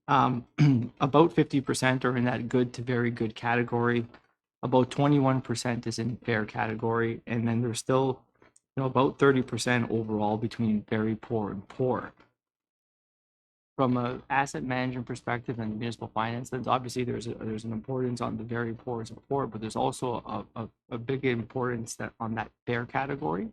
About 50% are in that good to very good category. About 21% is in fair category, and then there's still about 30% overall between very poor and poor. From an asset management perspective and municipal finance, then obviously there's an importance on the very poor and poor, but there's also a big importance on that fair category,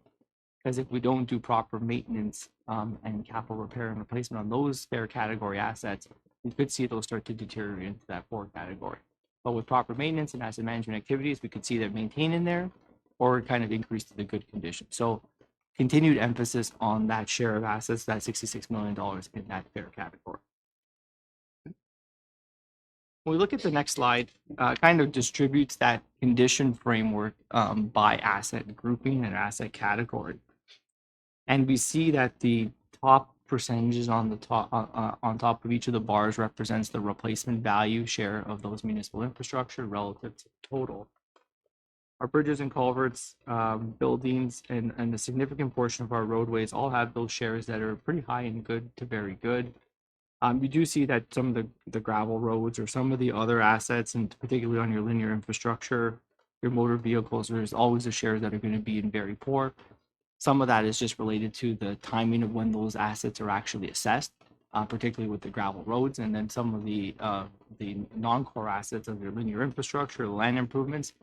because if we don't do proper maintenance and capital repair and replacement on those fair category assets, we could see those start to deteriorate into that poor category. But with proper maintenance and asset management activities, we could see that maintain in there or kind of increase to the good condition. So continued emphasis on that share of assets, that $66 million in that fair category. When we look at the next slide, kind of distributes that condition framework by asset grouping and asset category. And we see that the top percentages on the top on top of each of the bars represents the replacement value share of those municipal infrastructure relative to the total. Our bridges and culverts, buildings, and a significant portion of our roadways all have those shares that are pretty high and good to very good. You do see that some of the gravel roads or some of the other assets, and particularly on your linear infrastructure, your motor vehicles, there's always the shares that are going to be in very poor. Some of that is just related to the timing of when those assets are actually assessed, particularly with the gravel roads, and then some of the non-core assets of your linear infrastructure, the land improvements.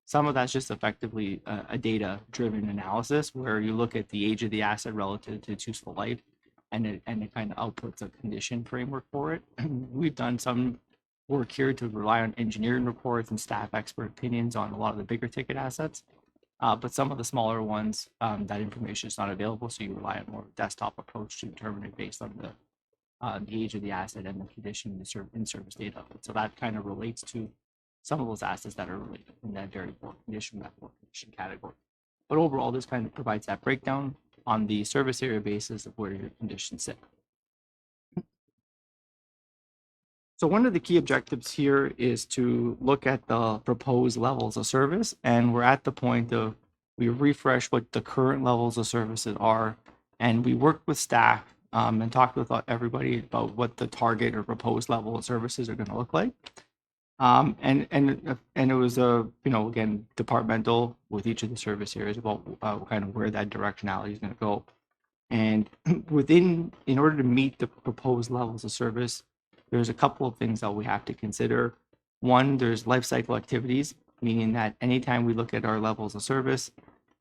Some of that's just effectively a data-driven analysis where you look at the age of the asset relative to its useful life, and it kind of outputs a condition framework for it. We've done some work here to rely on engineering reports and staff expert opinions on a lot of the bigger ticket assets. But some of the smaller ones, that information is not available, so you rely on more desktop approach to determine it based on the age of the asset and the condition in service data. So that kind of relates to some of those assets that are related in that very poor condition, that poor condition category. But overall, this kind of provides that breakdown. on the service area basis of where your conditions sit. So one of the key objectives here is to look at the proposed levels of service, and we're at the point of we refresh what the current levels of services are, and we worked with staff and talked with everybody about what the target or proposed level of services are going to look like. And it was again departmental with each of the service areas about kind of where that directionality is going to go. And in order to meet the proposed levels of service, there's a couple of things that we have to consider. One, there's life cycle activities, meaning that anytime we look at our levels of service,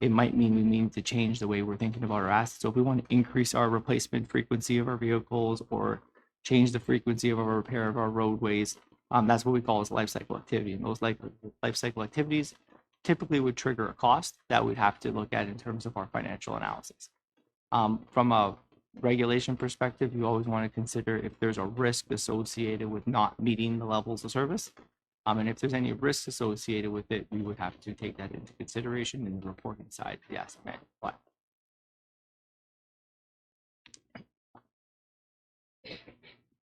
it might mean we need to change the way we're thinking about our assets. So if we want to increase our replacement frequency of our vehicles or change the frequency of our repair of our roadways, that's what we call as life cycle activity. And those life cycle activities typically would trigger a cost that we'd have to look at in terms of our financial analysis. From a regulation perspective, you always want to consider if there's a risk associated with not meeting the levels of service. And if there's any risks associated with it, we would have to take that into consideration in the reporting side of the asset management plan.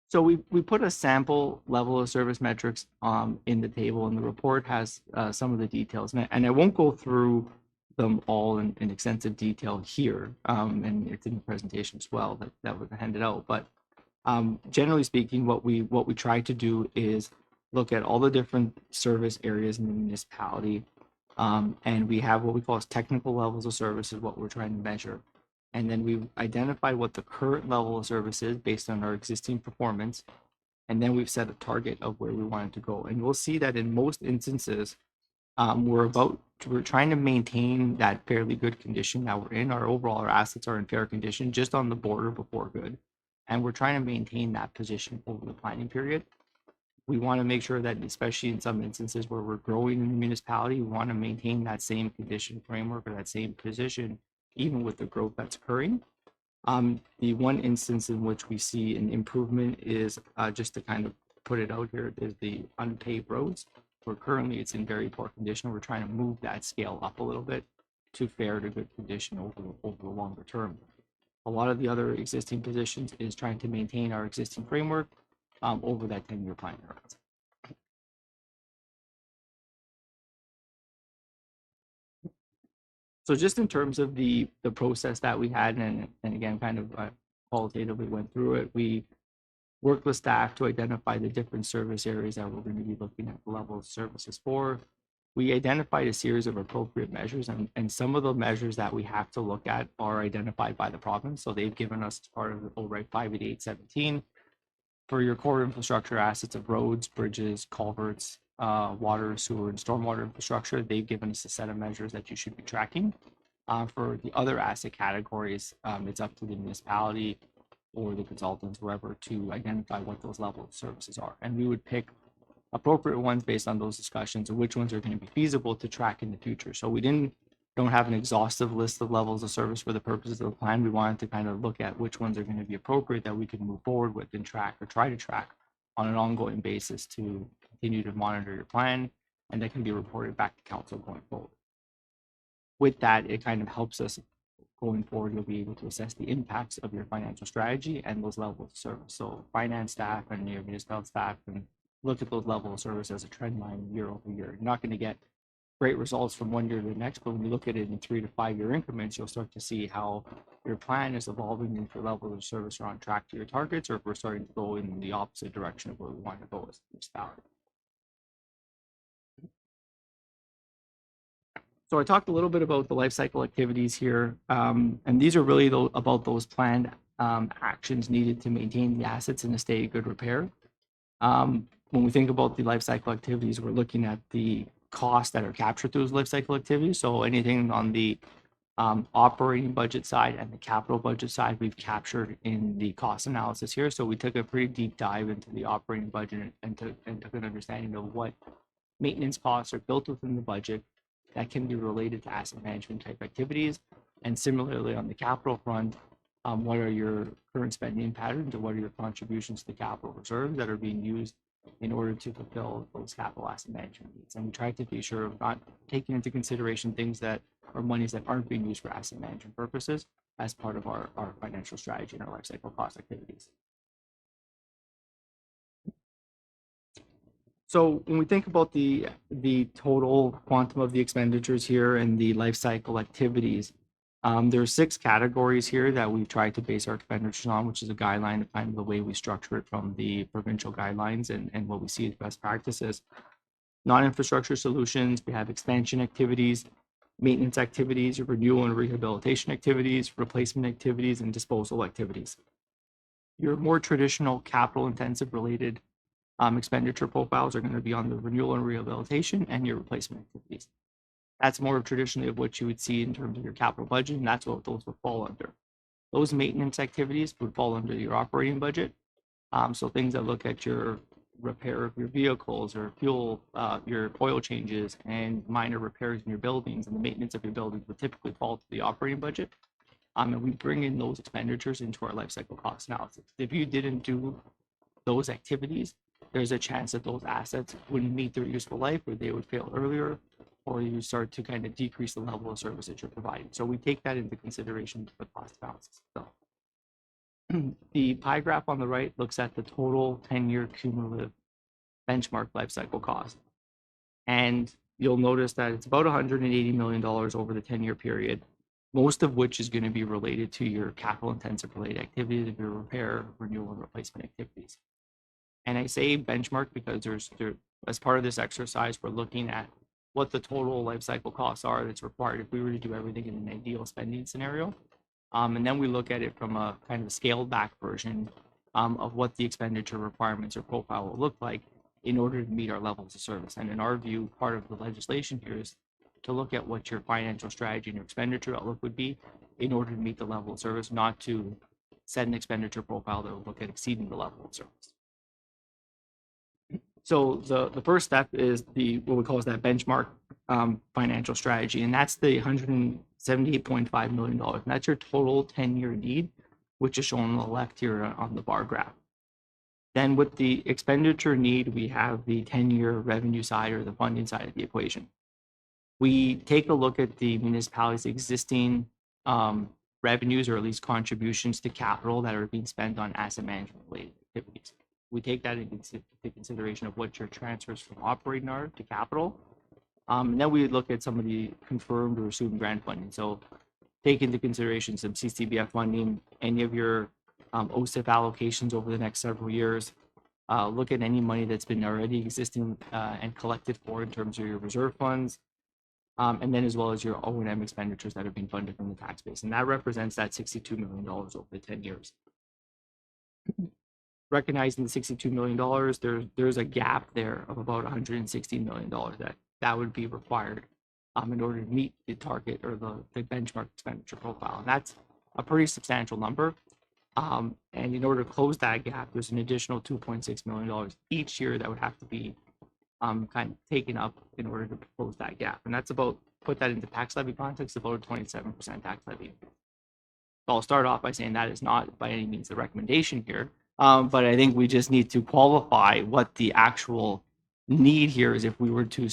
So we put a sample level of service metrics in the table, and the report has some of the details. And I won't go through them all in extensive detail here, and it's in the presentation as well that was handed out. But generally speaking, what we try to do is look at all the different service areas in the municipality, and we have what we call as technical levels of service is what we're trying to measure. And then we identify what the current level of service is based on our existing performance, and then we've set a target of where we want it to go. And we'll see that in most instances, we're trying to maintain that fairly good condition that we're in. Our assets are in fair condition, just on the border before good, and we're trying to maintain that position over the planning period. We want to make sure that, especially in some instances where we're growing in the municipality, we want to maintain that same condition framework or that same position, even with the growth that's occurring. The one instance in which we see an improvement is just to kind of put it out here, is the unpaved roads, where currently it's in very poor condition. We're trying to move that scale up a little bit to fair to good condition over the longer term. A lot of the other existing positions is trying to maintain our existing framework over that 10-year plan horizon. So just in terms of the process that we had, and again, kind of qualitatively went through it, we worked with staff to identify the different service areas that we're going to be looking at the level of services for. We identified a series of appropriate measures, and some of the measures that we have to look at are identified by the province. So they've given us, as part of the OREG 58817, for your core infrastructure assets of roads, bridges, culverts, water, sewer, and stormwater infrastructure, they've given us a set of measures that you should be tracking. For the other asset categories, it's up to the municipality or the consultants, wherever, to identify what those levels of services are. And we would pick appropriate ones based on those discussions, and which ones are going to be feasible to track in the future. So we don't have an exhaustive list of levels of service for the purposes of the plan. We wanted to kind of look at which ones are going to be appropriate that we can move forward with and track, or try to track on an ongoing basis, to continue to monitor your plan, and that can be reported back to council going forward. With that, it kind of helps us going forward. You'll be able to assess the impacts of your financial strategy and those levels of service. So finance staff and your municipal staff can look at those levels of service as a trend line year over year. You're not going to get great results from one year to the next, but when you look at it in 3 to 5 year increments, you'll start to see how your plan is evolving, and if your levels of service are on track to your targets, or if we're starting to go in the opposite direction of where we want to go as a municipality. So I talked a little bit about the life cycle activities here, and these are really about those planned actions needed to maintain the assets in a state of good repair. When we think about the life cycle activities, we're looking at the costs that are captured through those life cycle activities. So anything on the operating budget side and the capital budget side, we've captured in the cost analysis here. So we took a pretty deep dive into the operating budget and took an understanding of what maintenance costs are built within the budget that can be related to asset management type activities. And similarly on the capital front, what are your current spending patterns, or what are your contributions to the capital reserves that are being used in order to fulfill those capital asset management needs. And we try to be sure of not taking into consideration things that are monies that aren't being used for asset management purposes, as part of our financial strategy and our life cycle cost activities. So when we think about the total quantum of the expenditures here and the life cycle activities, there are 6 categories here that we've tried to base our expenditures on, which is a guideline of kind of the way we structure it from the provincial guidelines and what we see as best practices. Non-infrastructure solutions, we have expansion activities, maintenance activities, renewal and rehabilitation activities, replacement activities, and disposal activities. Your more traditional capital intensive related expenditure profiles are going to be on the renewal and rehabilitation and your replacement activities. That's more traditionally of what you would see in terms of your capital budget, and that's what those would fall under. Those maintenance activities would fall under your operating budget. So things that look at your repair of your vehicles or fuel, your oil changes and minor repairs in your buildings and the maintenance of your buildings would typically fall to the operating budget. And we bring in those expenditures into our life cycle cost analysis. If you didn't do those activities, there's a chance that those assets wouldn't meet their useful life or they would fail earlier, or you start to kind of decrease the level of service that you're providing. So we take that into consideration for cost analysis. So the pie graph on the right looks at the total 10-year cumulative benchmark life cycle cost. And you'll notice that it's about $180 million over the 10-year period, most of which is going to be related to your capital intensive related activities of your repair, renewal, and replacement activities. And I say benchmark because as part of this exercise, we're looking at what the total life cycle costs are that's required if we were to do everything in an ideal spending scenario. And then we look at it from a kind of a scaled back version of what the expenditure requirements or profile will look like in order to meet our levels of service. And in our view, part of the legislation here is to look at what your financial strategy and your expenditure outlook would be in order to meet the level of service, not to set an expenditure profile that will look at exceeding the level of service. So the first step is what we call that benchmark financial strategy, and that's the $178.5 million. And that's your total 10-year need, which is shown on the left here on the bar graph. Then with the expenditure need, we have the 10-year revenue side or the funding side of the equation. We take a look at the municipality's existing revenues or at least contributions to capital that are being spent on asset management related activities. We take that into consideration of what your transfers from operating are to capital. And then we look at some of the confirmed or assumed grant funding. So take into consideration some CCBF funding, any of your OSIP allocations over the next several years. Look at any money that's been already existing and collected for in terms of your reserve funds. And then as well as your O&M expenditures that are being funded from the tax base. And that represents that $62 million over the 10 years. Recognizing the $62 million, there's a gap there of about $160 million that would be required in order to meet the target or the benchmark expenditure profile. And that's a pretty substantial number. And in order to close that gap, there's an additional $2.6 million each year that would have to be kind of taken up in order to close that gap. And that's about, put that into tax levy context, about a 27% tax levy. So I'll start off by saying that is not by any means the recommendation here. But I think we just need to qualify what the actual need here is. If we were to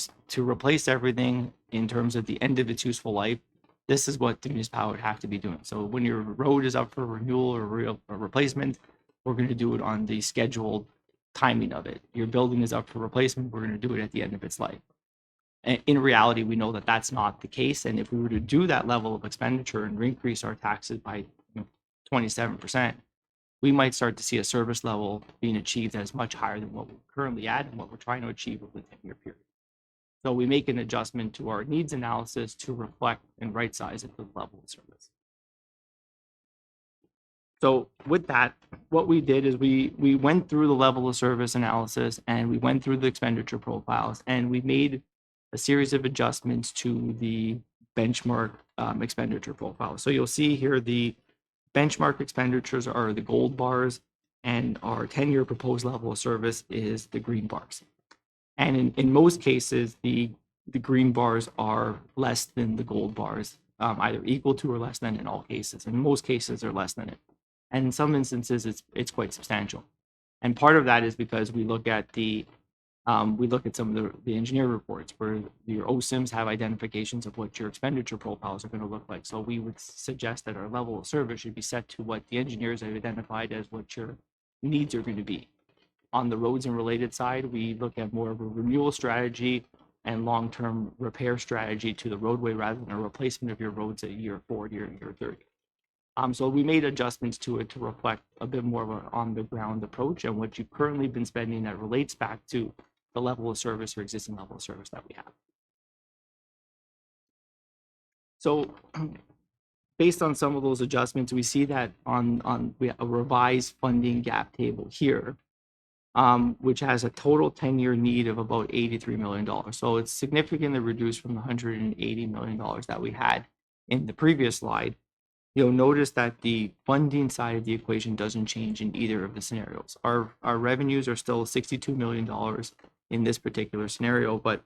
replace everything in terms of the end of its useful life, this is what the municipality would have to be doing. So when your road is up for renewal or replacement, we're going to do it on the scheduled timing of it. Your building is up for replacement, we're going to do it at the end of its life. And in reality, we know that that's not the case. And if we were to do that level of expenditure and increase our taxes by 27%, we might start to see a service level being achieved that is much higher than what we're currently at and what we're trying to achieve over the 10-year period. So we make an adjustment to our needs analysis to reflect and right size it to the level of service. So with that, what we did is we went through the level of service analysis and we went through the expenditure profiles and we made a series of adjustments to the benchmark expenditure profile. So you'll see here the benchmark expenditures are the gold bars and our 10-year proposed level of service is the green bars. And in most cases, the green bars are less than the gold bars, either equal to or less than in all cases. In most cases, they're less than it. And in some instances, it's quite substantial. And part of that is because we look at the We look at some of the engineer reports where your OSIMs have identifications of what your expenditure profiles are going to look like. So we would suggest that our level of service should be set to what the engineers have identified as what your needs are going to be. On the roads and related side, we look at more of a renewal strategy and long-term repair strategy to the roadway rather than a replacement of your roads at year 40 or year 30. So we made adjustments to it to reflect a bit more of an on-the-ground approach and what you've currently been spending that relates back to the level of service or existing level of service that we have. So based on some of those adjustments, we see that we have a revised funding gap table here, which has a total 10-year need of about $83 million. So it's significantly reduced from the $180 million that we had in the previous slide. You'll notice that the funding side of the equation doesn't change in either of the scenarios. Our revenues are still $62 million in this particular scenario, but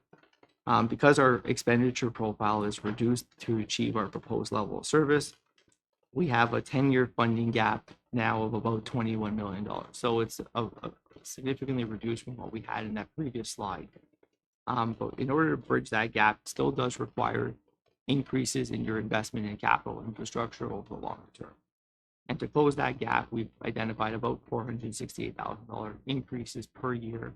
because our expenditure profile is reduced to achieve our proposed level of service, we have a 10-year funding gap now of about $21 million. So it's significantly reduced from what we had in that previous slide. But in order to bridge that gap, it still does require increases in your investment in capital infrastructure over the longer term. And to close that gap, we've identified about $468,000 increases per year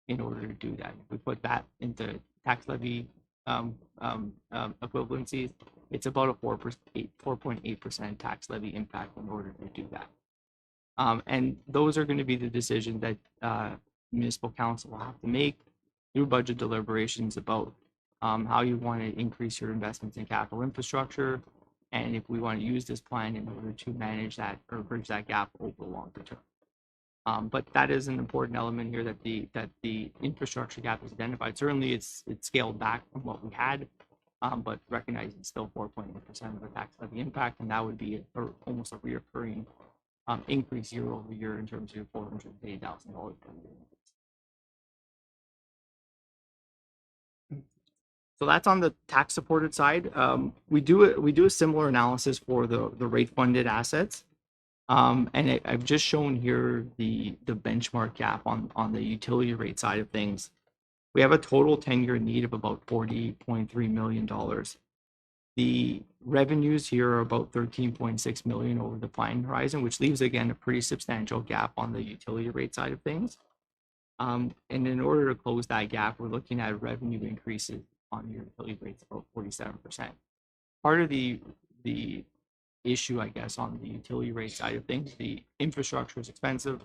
in order to do that. If we put that into tax levy equivalencies, it's about a 4.8% tax levy impact in order to do that. And those are going to be the decisions that municipal council will have to make through budget deliberations about how you want to increase your investments in capital infrastructure, and if we want to use this plan in order to manage that or bridge that gap over the longer term. But that is an important element here that the infrastructure gap is identified. Certainly, it's scaled back from what we had, but recognizing still 4.8% of the tax levy impact, and that would be almost a reoccurring increase year over year in terms of your $480,000 per year. So that's on the tax supported side. We do a similar analysis for the rate funded assets. And I've just shown here the benchmark gap on the utility rate side of things. We have a total 10-year need of about $40.3 million. The revenues here are about $13.6 million over the planning horizon, which leaves again a pretty substantial gap on the utility rate side of things. And in order to close that gap, we're looking at revenue increases on your utility rates about 47%. Part of the issue, I guess, on the utility rate side of things, the infrastructure is expensive,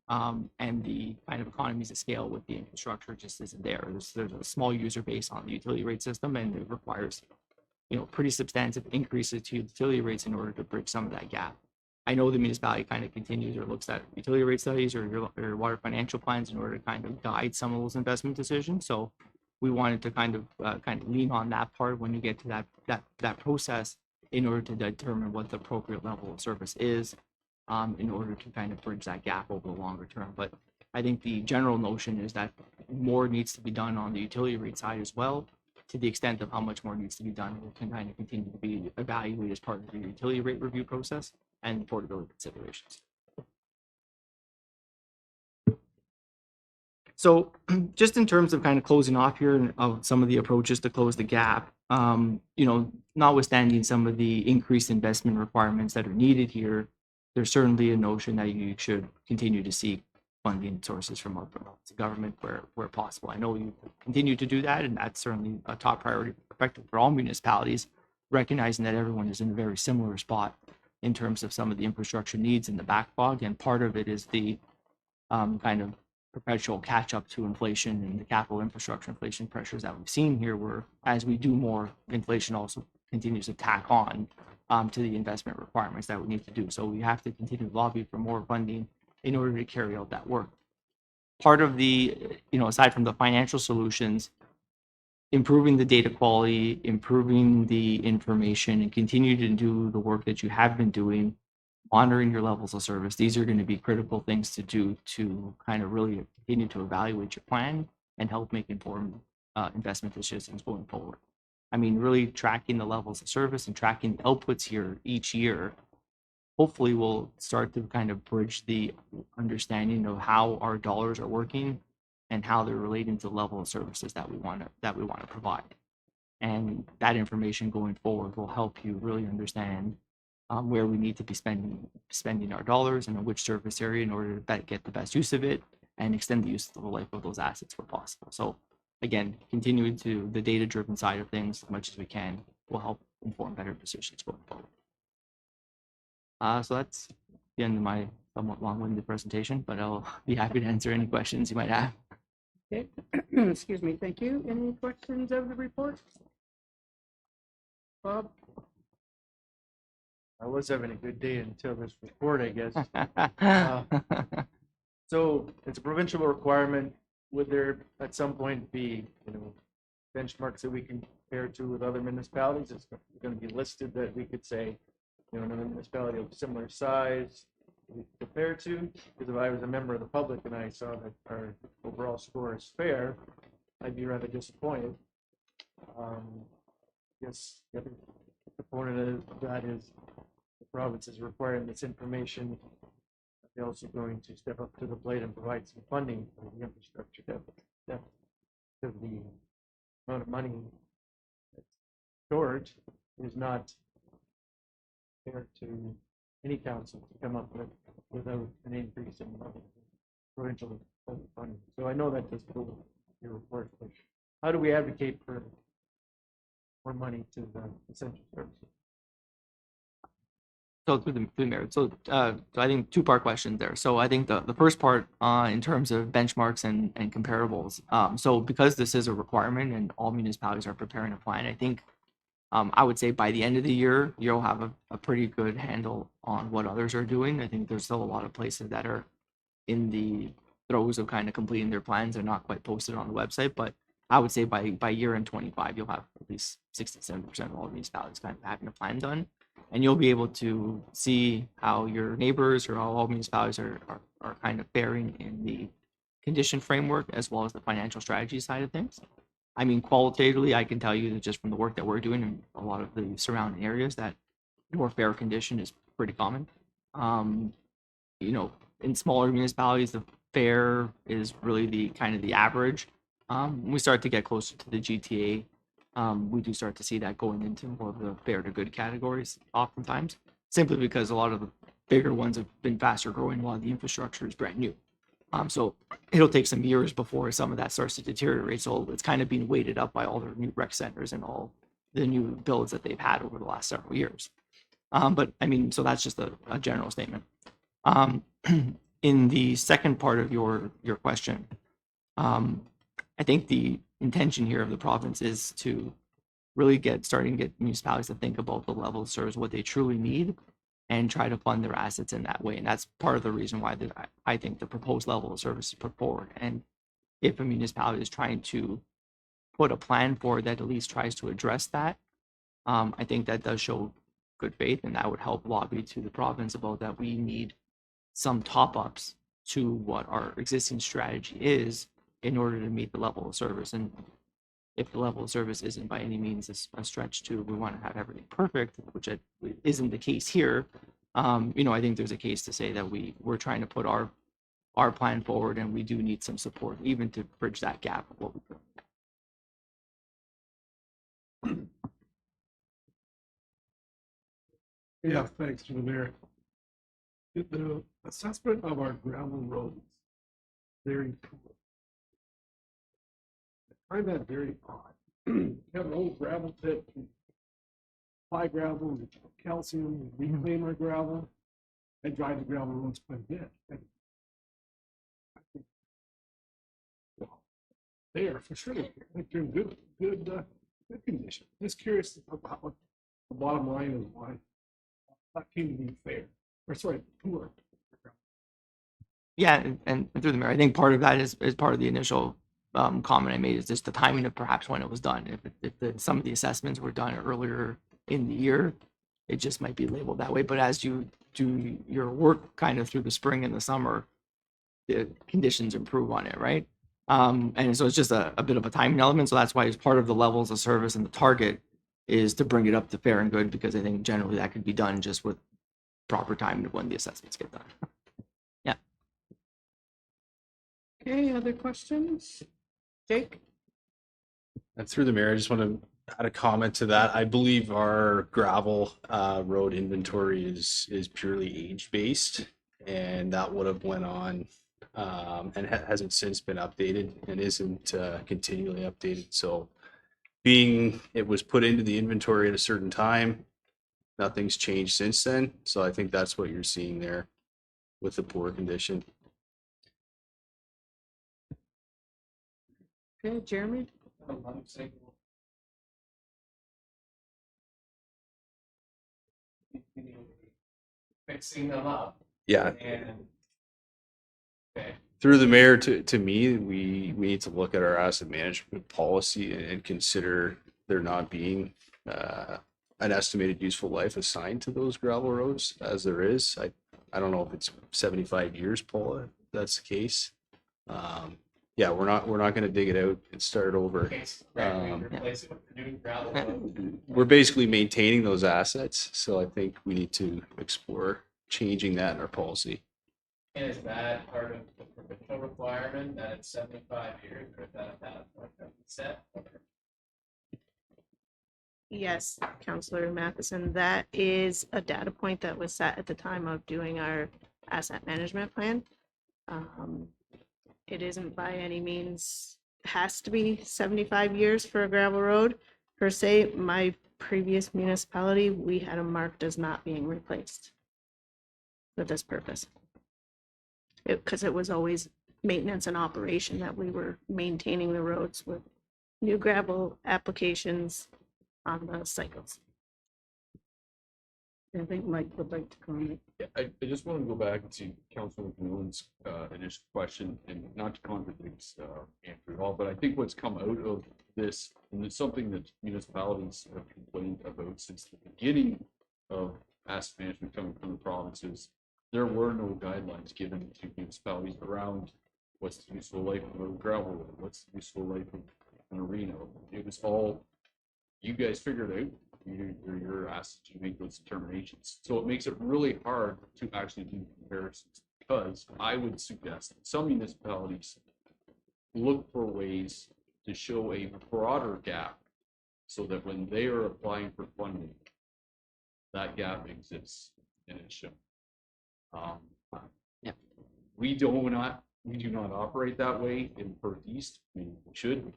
and the kind of economies of scale with the infrastructure just isn't there. There's a small user base on the utility rate system, and it requires, pretty substantive increases to utility rates in order to bridge some of that gap. I know the municipality kind of continues or looks at utility rate studies or your water financial plans in order to kind of guide some of those investment decisions. So we wanted to kind of lean on that part when you get to that process in order to determine what the appropriate level of service is, in order to kind of bridge that gap over the longer term. But I think the general notion is that more needs to be done on the utility rate side as well. To the extent of how much more needs to be done, we can kind of continue to be evaluated as part of the utility rate review process and affordability considerations. So just in terms of kind of closing off here of some of the approaches to close the gap, notwithstanding some of the increased investment requirements that are needed here, there's certainly a notion that you should continue to seek funding sources from other government where possible. I know you continue to do that, and that's certainly a top priority perspective for all municipalities, recognizing that everyone is in a very similar spot in terms of some of the infrastructure needs in the backlog, and part of it is the kind of perpetual catch up to inflation and the capital infrastructure inflation pressures that we've seen here, where as we do more, inflation also continues to tack on to the investment requirements that we need to do. So we have to continue to lobby for more funding in order to carry out that work. Part of the, aside from the financial solutions, improving the data quality, improving the information, and continue to do the work that you have been doing, monitoring your levels of service. These are going to be critical things to do to kind of really continue to evaluate your plan and help make informed investment decisions going forward. I mean, really tracking the levels of service and tracking the outputs here each year, hopefully will start to kind of bridge the understanding of how our dollars are working and how they're relating to the level of services that we want to provide. And that information going forward will help you really understand where we need to be spending our dollars and in which service area in order to get the best use of it and extend the use of the life of those assets where possible. So again, continuing to the data-driven side of things as much as we can will help inform better decisions going forward. So that's the end of my somewhat long-winded presentation, but I'll be happy to answer any questions you might have. Okay, excuse me, thank you. Any questions of the report? Bob? I was having a good day until this report, I guess. So it's a provincial requirement. Would there at some point be, benchmarks that we can compare to with other municipalities? It's going to be listed that we could say, another municipality of similar size we could compare to. Because if I was a member of the public and I saw that our overall score is fair, I'd be rather disappointed. Yes, the other component of that is the province is requiring this information. They're also going to step up to the plate and provide some funding for the infrastructure deficit. Because the amount of money that's stored is not fair to any council to come up with without an increase in provincial funding. So I know that does go with your report, but how do we advocate for more money to the essential services? So through the mayor. So I think two-part question there. So I think the first part in terms of benchmarks and comparables. So because this is a requirement and all municipalities are preparing a plan, I think I would say by the end of the year, you'll have a pretty good handle on what others are doing. I think there's still a lot of places that are in the throes of kind of completing their plans. They're not quite posted on the website, but I would say by year end 25, you'll have at least 60-70% of all municipalities kind of having a plan done. And you'll be able to see how your neighbors or how all municipalities are kind of faring in the condition framework as well as the financial strategy side of things. I mean, qualitatively, I can tell you that just from the work that we're doing in a lot of the surrounding areas that your fair condition is pretty common. In smaller municipalities, the fair is really the kind of the average. When we start to get closer to the GTA, we do start to see that going into more of the fair to good categories oftentimes, simply because a lot of the bigger ones have been faster growing while the infrastructure is brand new. So it'll take some years before some of that starts to deteriorate. So it's kind of being weighted up by all the new rec centers and all the new builds that they've had over the last several years. But I mean, so that's just a general statement. In the second part of your question, I think the intention here of the province is to really get municipalities to think about the level of service, what they truly need, and try to fund their assets in that way. And that's part of the reason why I think the proposed level of service is put forward. And if a municipality is trying to put a plan forward that at least tries to address that, I think that does show good faith, and that would help lobby to the province about that we need some top-ups to what our existing strategy is in order to meet the level of service. And if the level of service isn't by any means a stretch to we want to have everything perfect, which isn't the case here, I think there's a case to say that we're trying to put our plan forward, and we do need some support even to bridge that gap of what we currently have. Yeah, thanks to the mayor. The assessment of our gravel roads very poor. I find that very odd. You have an old gravel pit, apply gravel, calcium, reclaim our gravel, and drive the gravel roads quite a bit. And I think, well, they are for sure. I think they're in good condition. Just curious about what the bottom line is, why that came to be fair. Or sorry, poor. Yeah, and through the mayor, I think part of that is part of the initial comment I made is just the timing of perhaps when it was done. If some of the assessments were done earlier in the year, it just might be labeled that way. But as you do your work kind of through the spring and the summer, the conditions improve on it, right? And so it's just a bit of a timing element. So that's why it's part of the levels of service and the target is to bring it up to fair and good, because I think generally that could be done just with proper timing of when the assessments get done. Yeah. Okay, other questions? Jake? And through the mayor, I just want to add a comment to that. I believe our gravel road inventory is purely age based, and that would have went on and hasn't since been updated and isn't continually updated. So, being it was put into the inventory at a certain time, nothing's changed since then. So I think that's what you're seeing there with the poor condition. Okay, Jeremy? Fixing them up. Yeah. And. Okay. Through the mayor, to me, we need to look at our asset management policy and consider there not being an estimated useful life assigned to those gravel roads as there is. I don't know if it's 75 years, Paul, if that's the case. Yeah, we're not going to dig it out and start over. Replace it with the new gravel road. We're basically maintaining those assets, so I think we need to explore changing that in our policy. And is that part of the provincial requirement that it's 75 years or is that set? Yes, Councillor Matheson, that is a data point that was set at the time of doing our asset management plan. It isn't by any means has to be 75 years for a gravel road per se. My previous municipality, we had them marked as not being replaced for this purpose. Because it was always maintenance and operation that we were maintaining the roads with new gravel applications on the cycles. I think Mike would like to comment. Yeah, I just want to go back to Councilor McMillan's initial question, and not to contradict Andrew at all, but I think what's come out of this, and it's something that municipalities have complained about since the beginning of asset management coming from the provinces, there were no guidelines given to municipalities around what's the useful life of a gravel road, what's the useful life of an arena. It was all, you guys figured out, you're asked to make those determinations. So it makes it really hard to actually do comparisons, because I would suggest that some municipalities look for ways to show a broader gap so that when they are applying for funding, that gap exists and it's shown. We do not operate that way in Perth East. We should,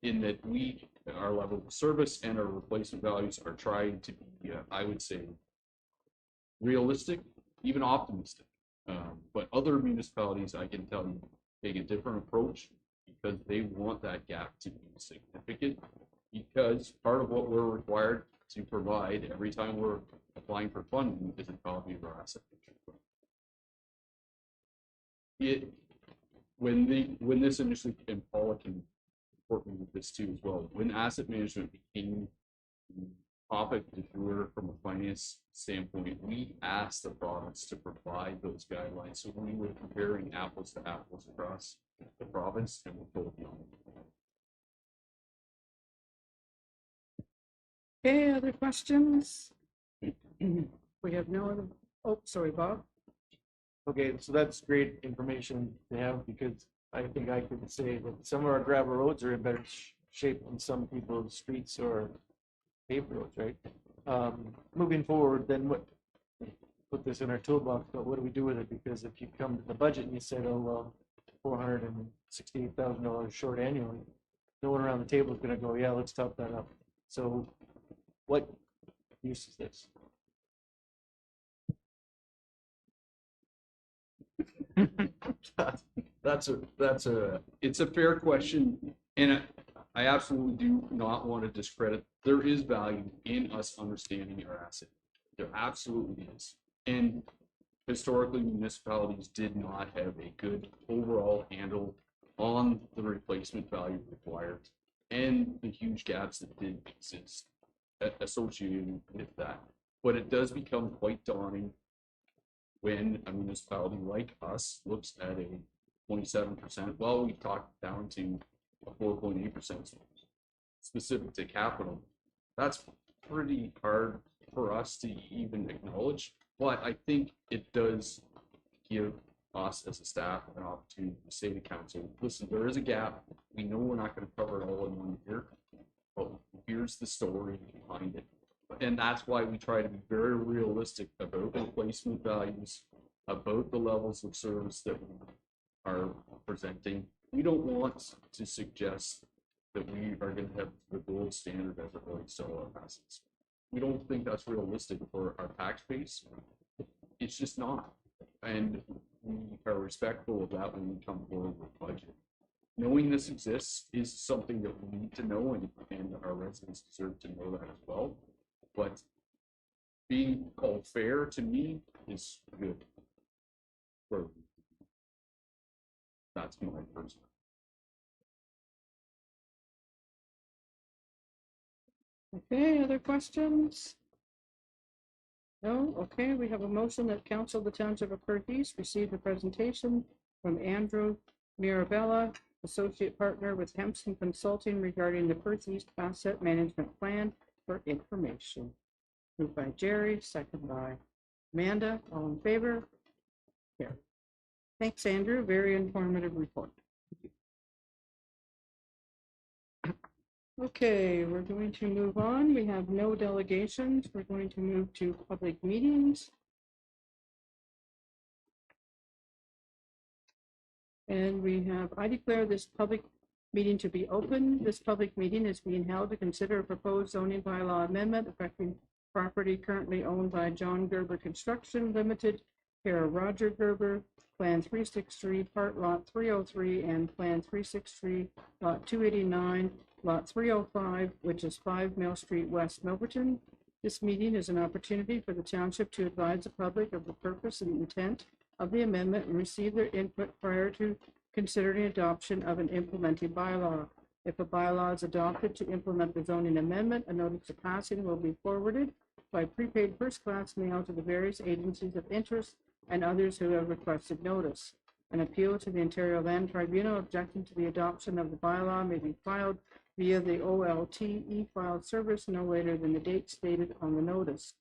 in that our level of service and our replacement values are trying to be, I would say, realistic, even optimistic. But other municipalities, I can tell you, take a different approach because they want that gap to be significant, because part of what we're required to provide every time we're applying for funding is a copy of our asset management plan. When this initially, and Paula can support me with this too as well, when asset management became the topic du jour from a finance standpoint, we asked the province to provide those guidelines, so we were comparing apples to apples across the province, and we're both young. Okay, other questions? We have no other, oh, sorry, Bob. Okay, so that's great information to have, because I think I could say that some of our gravel roads are in better shape than some people's streets or paved roads, right? Moving forward, then what, put this in our toolbox, but what do we do with it? Because if you come to the budget and you said, oh, well, $468,000 short annually, no one around the table is gonna go, yeah, let's top that up. So what use is this? It's a fair question, and I absolutely do not want to discredit. There is value in us understanding our asset. There absolutely is. And historically, municipalities did not have a good overall handle on the replacement value required and the huge gaps that did exist associated with that. But it does become quite daunting when a municipality like us looks at a 27%, well, we talked down to a 4.8% specific to capital. That's pretty hard for us to even acknowledge, but I think it does give us as a staff an opportunity to say to council, listen, there is a gap. We know we're not going to cover it all in 1 year, but here's the story behind it. And that's why we try to be very realistic about replacement values, about the levels of service that we are presenting. We don't want to suggest that we are going to have the gold standard as it relates to all our assets. We don't think that's realistic for our tax base. It's just not. And we are respectful of that when we come forward with budget. Knowing this exists is something that we need to know, and our residents deserve to know that as well. But being called fair to me is good. That's my personal. Okay, other questions? No? Okay, we have a motion that Council of the Township of Perth East received a presentation from Andrew Mirabella, Associate Partner with Hempson Consulting regarding the Perth East Asset Management Plan for information. Moved by Jerry, second by Amanda. All in favor? Yeah. Thanks, Andrew. Very informative report. Okay, we're going to move on. We have no delegations. We're going to move to public meetings. And I declare this public meeting to be open. This public meeting is being held to consider a proposed zoning bylaw amendment affecting property currently owned by John Gerber Construction Limited, care of Roger Gerber, Plan 363, Part Lot 303, and Plan 363, Lot 289, Lot 305, which is 5 Mill Street West, Milverton. This meeting is an opportunity for the township to advise the public of the purpose and intent of the amendment and receive their input prior to considering adoption of an implementing bylaw. If a bylaw is adopted to implement the zoning amendment, a notice of passing will be forwarded by prepaid first-class mail to the various agencies of interest and others who have requested notice. An appeal to the Ontario Land Tribunal objecting to the adoption of the bylaw may be filed via the OLT e-file service no later than the date stated on the notice.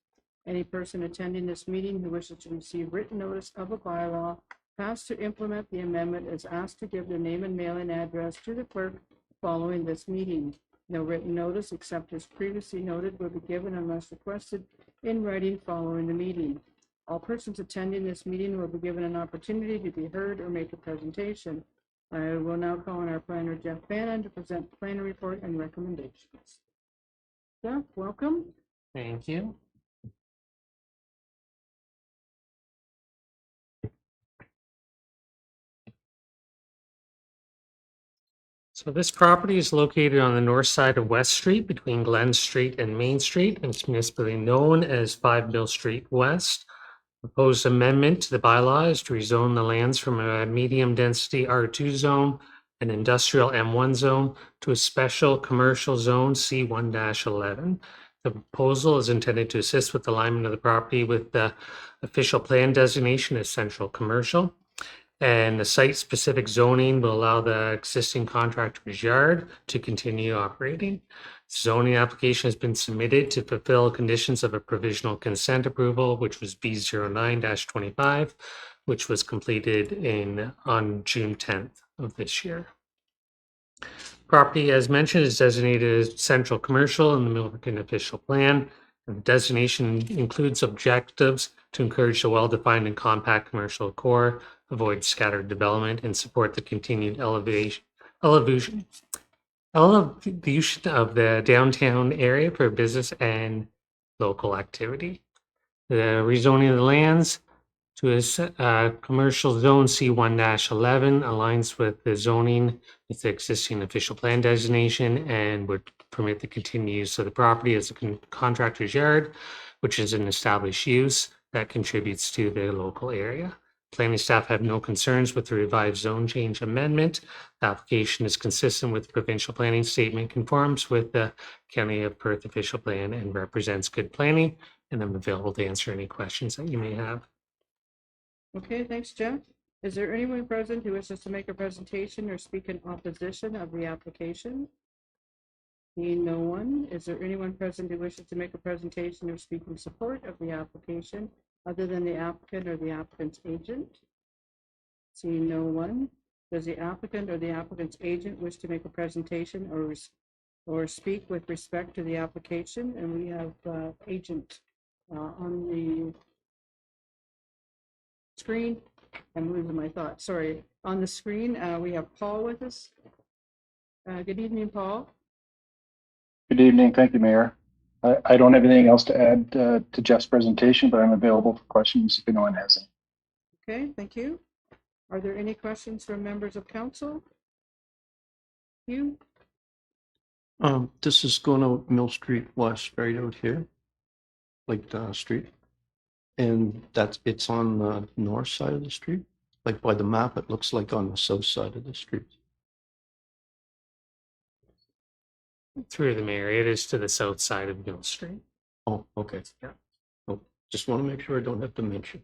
Any person attending this meeting who wishes to receive written notice of a bylaw passed to implement the amendment is asked to give their name and mailing address to the clerk following this meeting. No written notice, except as previously noted, will be given unless requested in writing following the meeting. All persons attending this meeting will be given an opportunity to be heard or make a presentation. I will now call on our planner, Jeff Bannon, to present the planner report and recommendations. Jeff, welcome. Thank you. So this property is located on the north side of West Street between Glen Street and Main Street, and it's municipally known as 5 Mill Street West. Proposed amendment to the bylaw is to rezone the lands from a medium density R2 zone, an industrial M1 zone, to a special commercial zone C1-11. The proposal is intended to assist with the alignment of the property with the official plan designation as central commercial. And the site-specific zoning will allow the existing contractor's yard to continue operating. Zoning application has been submitted to fulfill conditions of a provisional consent approval, which was B09-25, which was completed on June 10th of this year. Property, as mentioned, is designated as central commercial in the Milverton official plan. And the designation includes objectives to encourage a well-defined and compact commercial core, avoid scattered development, and support the continued elevation of the downtown area for business and local activity. The rezoning of the lands to a commercial zone C1-11 aligns with the zoning with the existing official plan designation and would permit the continued use of the property as a contractor's yard, which is an established use that contributes to the local area. Planning staff have no concerns with the revised zone change amendment. The application is consistent with the provincial planning statement, conforms with the County of Perth official plan, and represents good planning. And I'm available to answer any questions that you may have. Okay, thanks, Jeff. Is there anyone present who wishes to make a presentation or speak in opposition of the application? Seeing no one, is there anyone present who wishes to make a presentation or speak in support of the application other than the applicant or the applicant's agent? Seeing no one, does the applicant or the applicant's agent wish to make a presentation or speak with respect to the application? And we have agent on the screen. I'm losing my thought, sorry. On the screen, we have Paul with us. Good evening, Paul. Good evening. Thank you, Mayor. I don't have anything else to add to Jeff's presentation, but I'm available for questions if anyone has any. Okay, thank you. Are there any questions from members of council? You? This is going out Mill Street West, right out here, like the street. And it's on the north side of the street. Like by the map, it looks like on the south side of the street. Through the mayor, it is to the south side of Mill Street. Oh, okay. Yeah. Oh, just want to make sure I don't have to mention.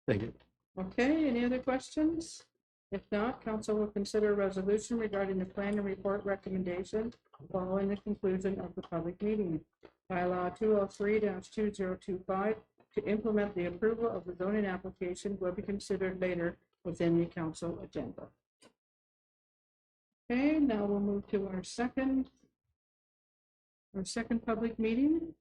Thank you. Okay, any other questions? If not, council will consider a resolution regarding the plan and report recommendation following the conclusion of the public meeting. Bylaw 203-2025 to implement the approval of the zoning application will be considered later within the council agenda. Okay, now we'll move to our second public meeting.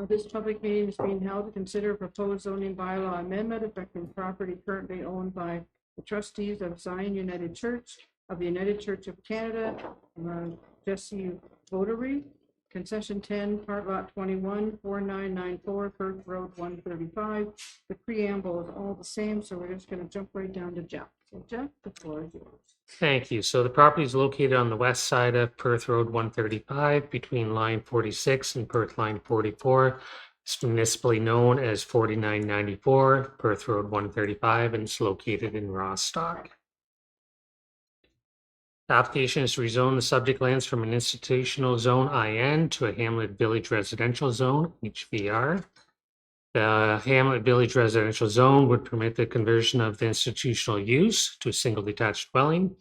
This public meeting is being held to consider a proposed zoning bylaw amendment affecting property currently owned by the trustees of Zion United Church of the United Church of Canada, Jesse Votary, Concession 10, Part Lot 21, 4994, Perth Road 135. The preamble is all the same, so we're just going to jump right down to Jeff. So Jeff, the floor is yours. Thank you. So the property is located on the west side of Perth Road 135 between line 46 and Perth line 44. It's municipally known as 4994 Perth Road 135, and it's located in Rostock. The application is to rezone the subject lands from an institutional zone IN to a Hamlet Village Residential Zone, HVR. The Hamlet Village Residential Zone would permit the conversion of the institutional use to a single detached dwelling.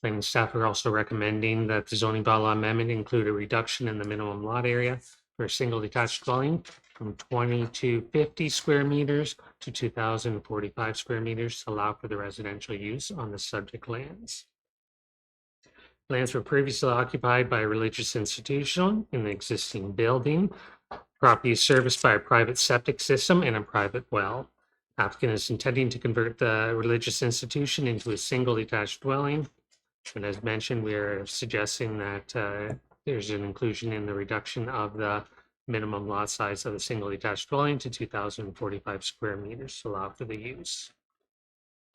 Planning staff are also recommending that the zoning bylaw amendment include a reduction in the minimum lot area for a single detached dwelling from 20 to 50 square meters to 2,045 square meters to allow for the residential use on the subject lands. Lands were previously occupied by a religious institution in the existing building. Property is serviced by a private septic system and a private well. Applicant is intending to convert the religious institution into a single detached dwelling. And as mentioned, we are suggesting that there's an inclusion in the reduction of the minimum lot size of the single detached dwelling to 2,045 square meters to allow for the use.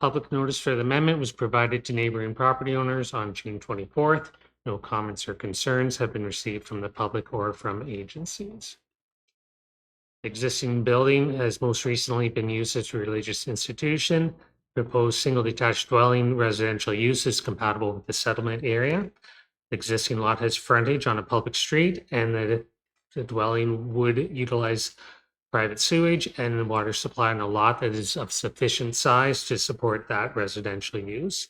Public notice for the amendment was provided to neighboring property owners on June 24th. No comments or concerns have been received from the public or from agencies. The existing building has most recently been used as a religious institution. Proposed single detached dwelling residential use is compatible with the settlement area. The existing lot has frontage on a public street, and the dwelling would utilize private sewage and water supply on a lot that is of sufficient size to support that residential use.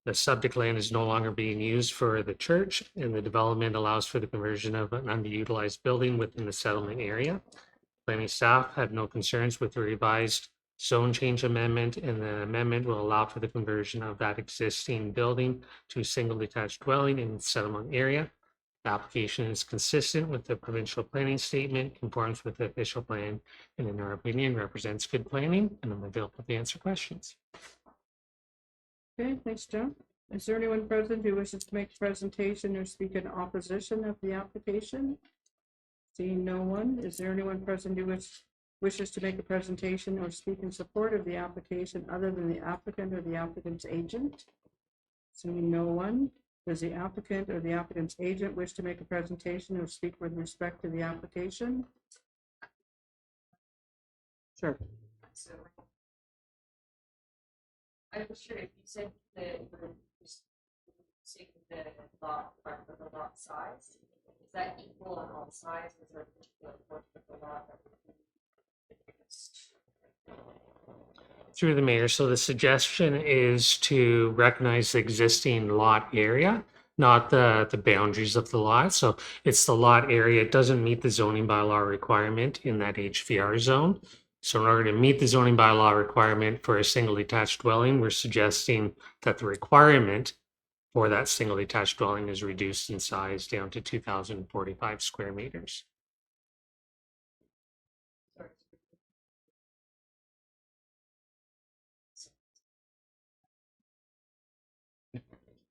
The subject land is no longer being used for the church, and the development allows for the conversion of an underutilized building within the settlement area. Planning staff had no concerns with the revised zone change amendment, and the amendment will allow for the conversion of that existing building to a single detached dwelling in the settlement area. The application is consistent with the provincial planning statement, conforms with the official plan, and in our opinion, represents good planning, and I'm available to answer questions. Okay, thanks, Jeff. Is there anyone present who wishes to make a presentation or speak in opposition of the application? Seeing no one, is there anyone present who wishes to make a presentation or speak in support of the application other than the applicant or the applicant's agent? Seeing no one, does the applicant or the applicant's agent wish to make a presentation or speak with respect to the application? Sure. So I was sure if you said that you're seeing the lot, part of the lot size, is that equal on all sides? Is there a particular portion of the lot that would be the biggest? Through the mayor, so the suggestion is to recognize the existing lot area, not the boundaries of the lot. So it's the lot area. It doesn't meet the zoning bylaw requirement in that HVR zone. So in order to meet the zoning bylaw requirement for a single detached dwelling, we're suggesting that the requirement for that single detached dwelling is reduced in size down to 2,045 square meters.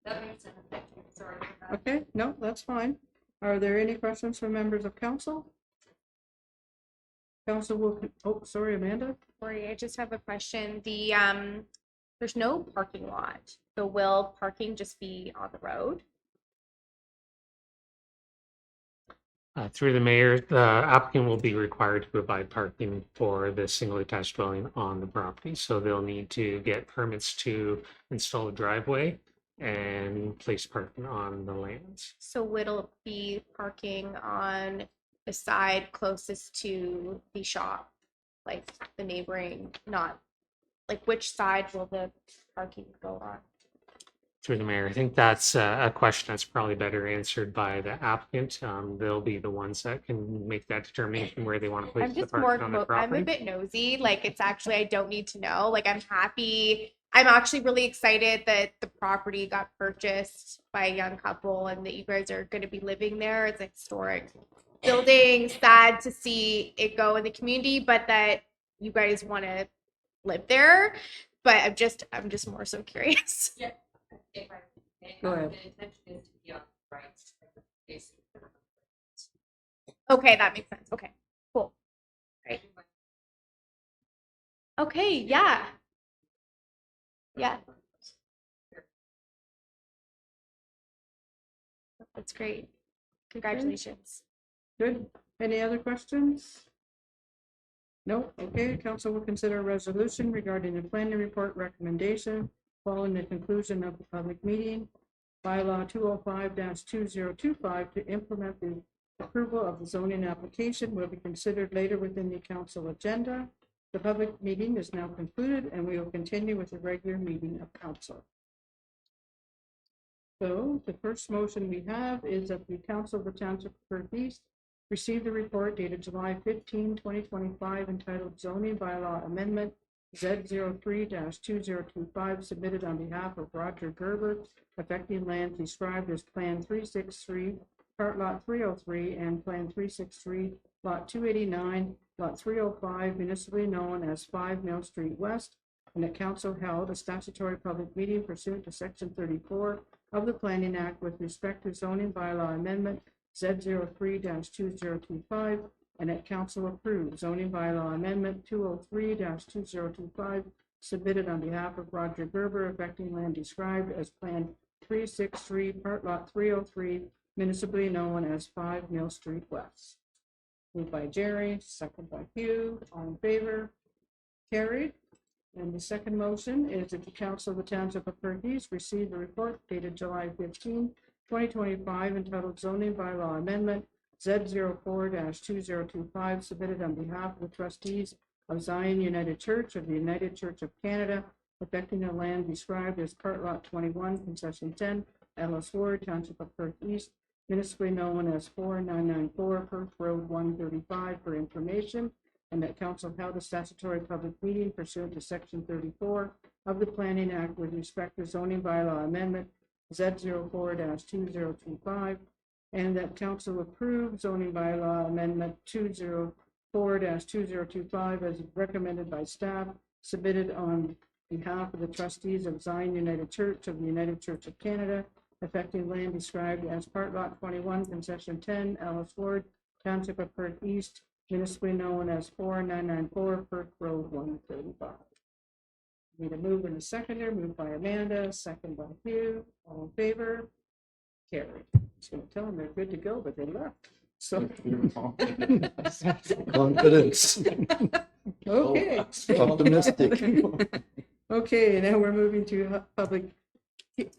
That makes sense. Thank you. Sorry. about that. Okay, no, that's fine. Are there any questions from members of council? Council will, oh, sorry, Amanda? Sorry, I just have a question. There's no parking lot. So will parking just be on the road? Through the mayor, the applicant will be required to provide parking for the single attached dwelling on the property. So they'll need to get permits to install a driveway and place parking on the lands. So will it be parking on the side closest to the shop? Like the neighboring, not, like which side will the parking go on? Through the mayor, I think that's a question that's probably better answered by the applicant. They'll be the ones that can make that determination where they want to place I'm the just more, parking on the I'm a property. bit nosy. Like it's actually, I don't need to know. Like I'm happy. I'm actually really excited that the property got purchased by a young couple and that you guys are going to be living there. It's a historic building. Sad to see it go in the community, but that you guys want to live there. But I'm just more so curious. Yeah. If I may, Go ahead. The intention is to be on the right. Basically. Okay, that makes sense. Okay, cool. Right. Okay, yeah. Yeah. That's great. Congratulations. Good. Any other questions? No? Okay, council will consider a resolution regarding the planning report recommendation following the conclusion of the public meeting. Bylaw 205-2025 to implement the approval of the zoning application will be considered later within the council agenda. The public meeting is now concluded and we will continue with the regular meeting of council. So the first motion we have is that the council of the township of Perth East received the report dated July 15, 2025 entitled zoning bylaw amendment Z03-2025 submitted on behalf of Roger Gerber affecting land described as Plan 363, Part Lot 303 and Plan 363, Lot 289, Lot 305, municipally known as 5 Mill Street West, and the council held a statutory public meeting pursuant to Section 34 of the Planning Act with respect to zoning bylaw amendment Z03-2025, and that council approved zoning bylaw amendment 203-2025 submitted on behalf of Roger Gerber affecting land described as Plan 363, Part Lot 303, municipally known as 5 Mill Street West. Moved by Jerry, second by Hugh, all in favor, carried. And the second motion is that the council of the township of Perth East receive the report dated July 15, 2025 entitled zoning bylaw amendment Z04-2025 submitted on behalf of the trustees of Zion United Church of the United Church of Canada affecting the land described as Part Lot 21, Concession 10, Ellis Ward, Township of Perth East, municipally known as 4994 Perth Road 135 for information, and that council held a statutory public meeting pursuant to Section 34 of the Planning Act with respect to zoning bylaw amendment Z04-2025, and that council approved zoning bylaw amendment 204-2025 as recommended by staff, submitted on behalf of the trustees of Zion United Church of the United Church of Canada, affecting land described as Part Lot 21, Concession 10, Ellis Ward, Township of Perth East, municipally known as 4994 Perth Road 135. Need a move and a seconder, moved by Amanda, second by Hugh, all in favor, carried. I was gonna tell them they're good to go, but they left, so. Confidence. Okay. Optimistic. Okay, now we're moving to public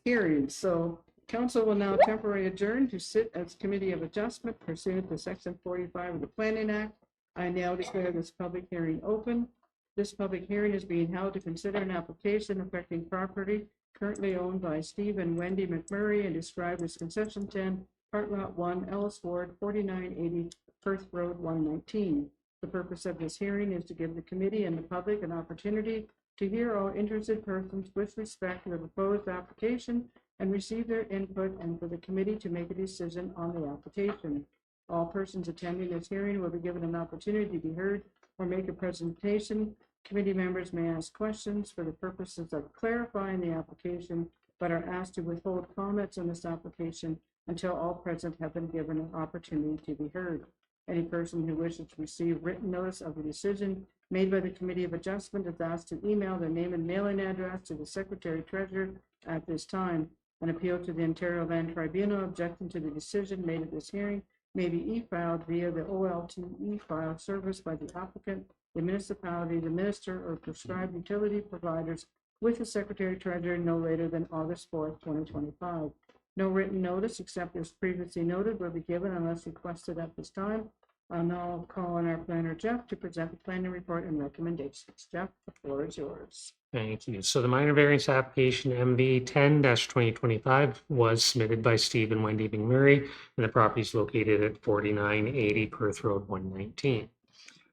hearings. So council will now temporarily adjourn to sit as committee of adjustment pursuant to Section 45 of the Planning Act. I now declare this public hearing open. This public hearing is being held to consider an application affecting property currently owned by Steve and Wendy McMurray and described as Concession 10, Part Lot 1, Ellis Ward, 4980 Perth Road 119. The purpose of this hearing is to give the committee and the public an opportunity to hear all interested persons with respect to the proposed application and receive their input, and for the committee to make a decision on the application. All persons attending this hearing will be given an opportunity to be heard or make a presentation. Committee members may ask questions for the purposes of clarifying the application, but are asked to withhold comments on this application until all present have been given an opportunity to be heard. Any person who wishes to receive written notice of the decision made by the Committee of Adjustment is asked to email their name and mailing address to the Secretary Treasurer at this time. An appeal to the Ontario Land Tribunal objecting to the decision made at this hearing may be e-filed via the OLT e-file service by the applicant, the municipality, the minister, or prescribed utility providers with the Secretary Treasurer no later than August 4th, 2025. No written notice, except as previously noted, will be given unless requested at this time. I'll now call on our planner, Jeff, to present the planning report and recommendations. Jeff, the floor is yours. Thank you. So the minor variance application MV 10-2025 was submitted by Steve and Wendy McMurray, and the property is located at 4980 Perth Road 119.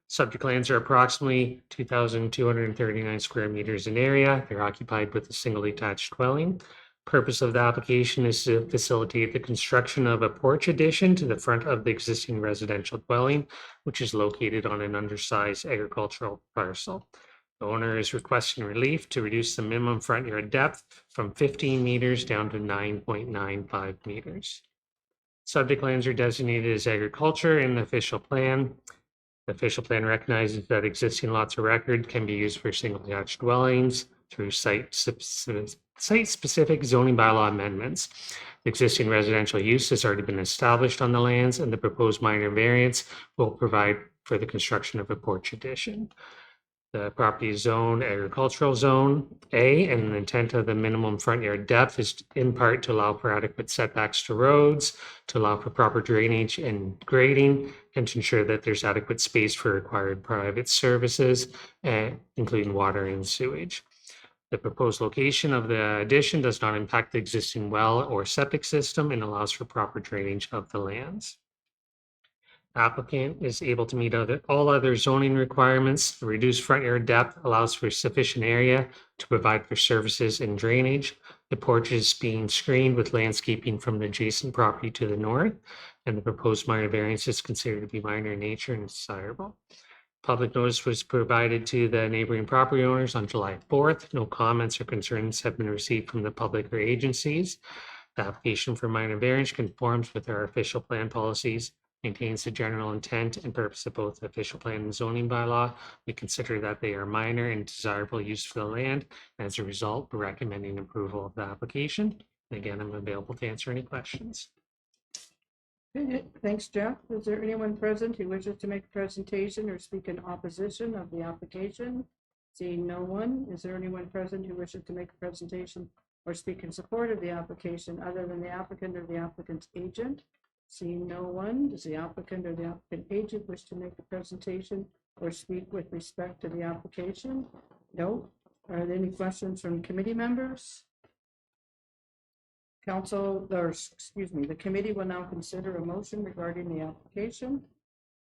Subject lands are approximately 2,239 square meters in area. They're occupied with a single detached dwelling. Purpose of the application is to facilitate the construction of a porch addition to the front of the existing residential dwelling, which is located on an undersized agricultural parcel. The owner is requesting relief to reduce the minimum front yard depth from 15 meters down to 9.95 meters. Subject lands are designated as agriculture in the official plan. The official plan recognizes that existing lots of record can be used for single detached dwellings through site-specific zoning bylaw amendments. The existing residential use has already been established on the lands, and the proposed minor variance will provide for the construction of a porch addition. The property is zoned agricultural zone A, and the intent of the minimum front yard depth is in part to allow for adequate setbacks to roads, to allow for proper drainage and grading, and to ensure that there's adequate space for required private services, including water and sewage. The proposed location of the addition does not impact the existing well or septic system and allows for proper drainage of the lands. Applicant is able to meet all other zoning requirements. The reduced front yard depth allows for sufficient area to provide for services and drainage. The porch is being screened with landscaping from the adjacent property to the north, and the proposed minor variance is considered to be minor in nature and desirable. Public notice was provided to the neighboring property owners on July 4th. No comments or concerns have been received from the public or agencies. The application for minor variance conforms with our official plan policies, maintains the general intent and purpose of both the official plan and zoning bylaw. We consider that they are minor and desirable use for the land. As a result, we're recommending approval of the application. And again, I'm available to answer any questions. Okay, thanks, Jeff. Is there anyone present who wishes to make a presentation or speak in opposition of the application? Seeing no one, is there anyone present who wishes to make a presentation or speak in support of the application other than the applicant or the applicant's agent? Seeing no one, does the applicant or the applicant agent wish to make a presentation or speak with respect to the application? No. Are there any questions from committee members? The committee will now consider a motion regarding the application.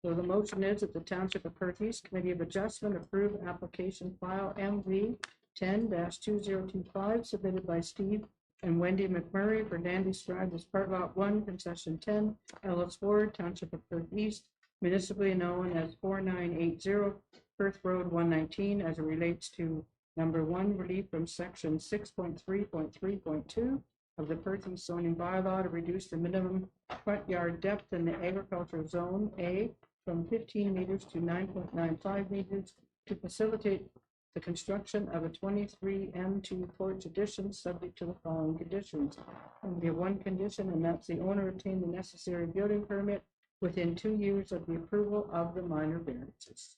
So the motion is that the Township of Perth East Committee of Adjustment approve application file MV 10-2025 submitted by Steve and Wendy McMurray for Dandy's Drive as Part Lot 1, Concession 10, Ellis Ward, Township of Perth East, municipally known as 4980 Perth Road 119, as it relates to number 1, relief from section 6.3.3.2 of the Perth East zoning bylaw to reduce the minimum front yard depth in the agricultural zone A from 15 meters to 9.95 meters to facilitate the construction of a 23 M2 porch addition subject to the following conditions. And we have one condition, and that's the owner obtain the necessary building permit within 2 years of the approval of the minor variances.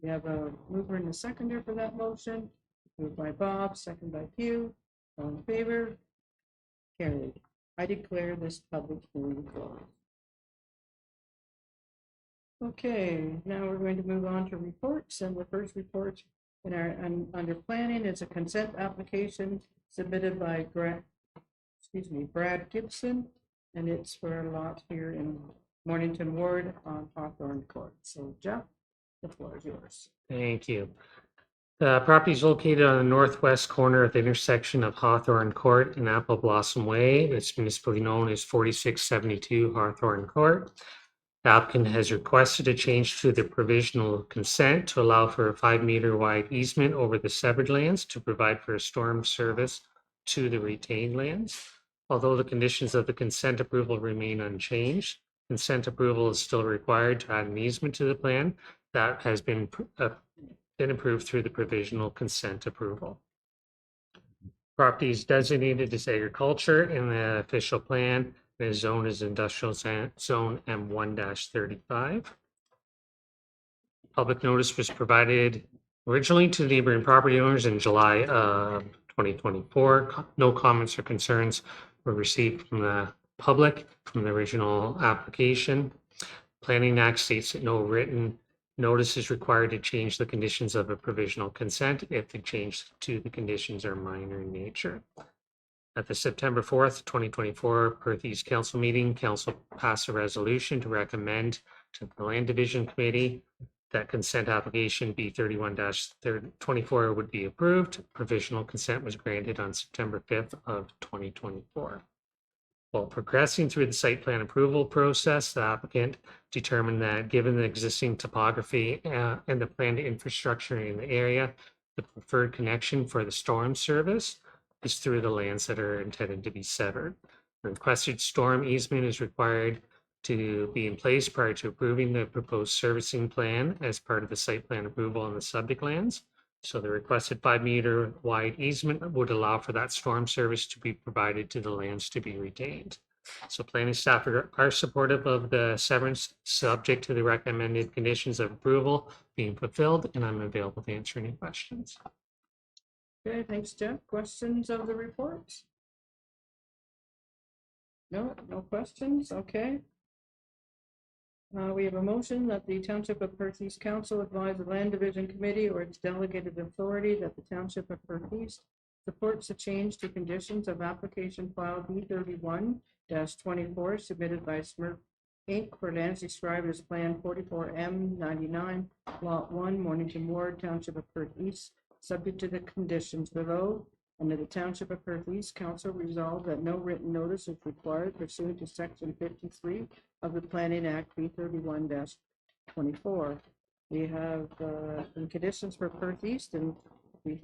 We have a mover and a seconder for that motion. Moved by Bob, second by Hugh. All in favor? Carried. I declare this public hearing closed. Okay, now we're going to move on to reports, and the first report in our under planning is a consent application submitted by Brad Gibson, and it's for a lot here in Mornington Ward on Hawthorne Court. So Jeff, The floor is yours. Thank you. The property is located on the northwest corner of the intersection of Hawthorne Court and Apple Blossom Way. It's municipally known as 4672 Hawthorne Court. The applicant has requested a change to the provisional consent to allow for a 5-meter wide easement over the severed lands to provide for a storm service to the retained lands. Although the conditions of the consent approval remain unchanged, consent approval is still required to add an easement to the plan that has been approved through the provisional consent approval. Property is designated as agriculture in the official plan. The zone is industrial zone M1-35. Public notice was provided originally to the neighboring property owners in July of 2024. No comments or concerns were received from the public from the original application. Planning Act states that no written notice is required to change the conditions of a provisional consent if the change to the conditions are minor in nature. At the September 4th, 2024 Perth East Council meeting, Council passed a resolution to recommend to the Land Division Committee that consent application B31-24 would be approved. Provisional consent was granted on September 5th of 2024. While progressing through the site plan approval process, the applicant determined that given the existing topography and the planned infrastructure in the area, the preferred connection for the storm service is through the lands that are intended to be severed. The requested storm easement is required to be in place prior to approving the proposed servicing plan as part of the site plan approval on the subject lands. So the requested 5-meter wide easement would allow for that storm service to be provided to the lands to be retained. So planning staff are supportive of the severance subject to the recommended conditions of approval being fulfilled, and I'm available to answer any questions. Okay, thanks, Jeff. Questions of the report? No, no questions. Okay. We have a motion that the Township of Perth East Council advise the Land Division Committee or its delegated authority that the Township of Perth East supports the change to conditions of application file B31-24 submitted by Smurf Inc. for lands described as Plan 44M99, Lot 1, Mornington Ward, Township of Perth East, subject to the conditions below. Under the Township of Perth East Council resolved that no written notice is required pursuant to Section 53 of the Planning Act B31-24. We have some conditions for Perth East, and we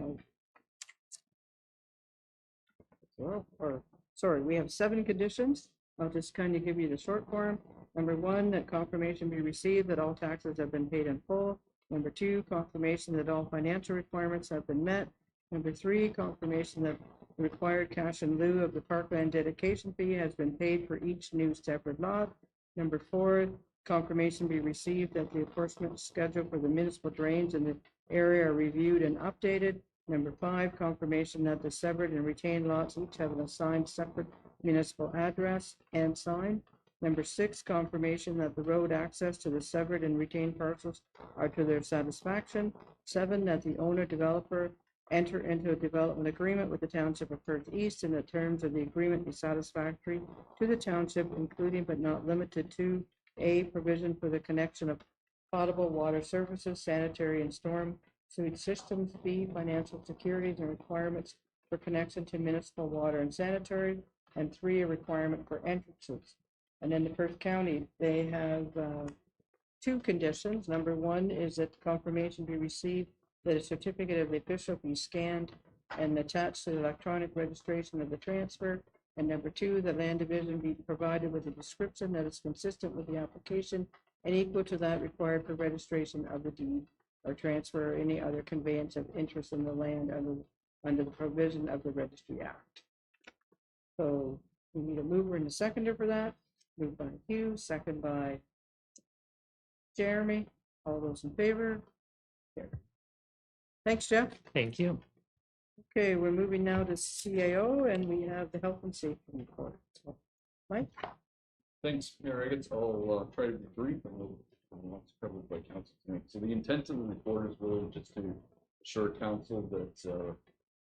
have 7 conditions. I'll just kind of give you the short form. Number 1, that confirmation be received that all taxes have been paid in full. Number 2, confirmation that all financial requirements have been met. Number 3, confirmation that the required cash in lieu of the parkland dedication fee has been paid for each new separate lot. Number 4, confirmation be received that the enforcement schedule for the municipal drains in the area are reviewed and updated. Number 5, confirmation that the severed and retained lots each have an assigned separate municipal address and sign. Number 6, confirmation that the road access to the severed and retained parcels are to their satisfaction. 7, that the owner developer enter into a development agreement with the Township of Perth East and the terms of the agreement be satisfactory to the township, including but not limited to A, provision for the connection of potable water services, sanitary and storm sewage systems, B, financial securities and requirements for connection to municipal water and sanitary, and 3, a requirement for entrances. And in the Perth County, they have 2 conditions. Number 1 is that confirmation be received that a certificate of the official be scanned and attached to the electronic registration of the transfer. And number 2, the Land Division be provided with a description that is consistent with the application and equal to that required for registration of the deed or transfer or any other conveyance of interest in the land under the provision of the Registry Act. So we need a mover and a seconder for that. Moved by Hugh, second by Jeremy. All those in favor? Carried. Thanks, Jeff. Thank you. Okay, we're moving now to CAO, and we have the health and safety report. So, Mike? Thanks, Mayor Eggets. I'll try to be brief and what's covered by council tonight. So the intent of the report is really just to assure council that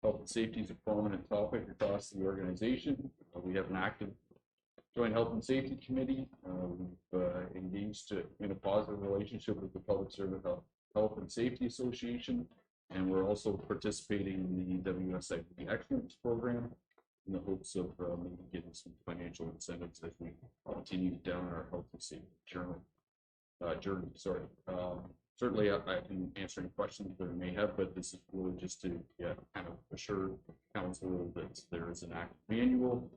health and safety is a prominent topic across the organization. We have an active Joint Health and Safety Committee. We've engaged in a positive relationship with the Public Service Health and Safety Association, and we're also participating in the WSIP Excellence Program in the hopes of maybe getting some financial incentives as we continue down our health and safety journey. Certainly, I can answer any questions that I may have, but this is really just to kind of assure council that there is an active manual.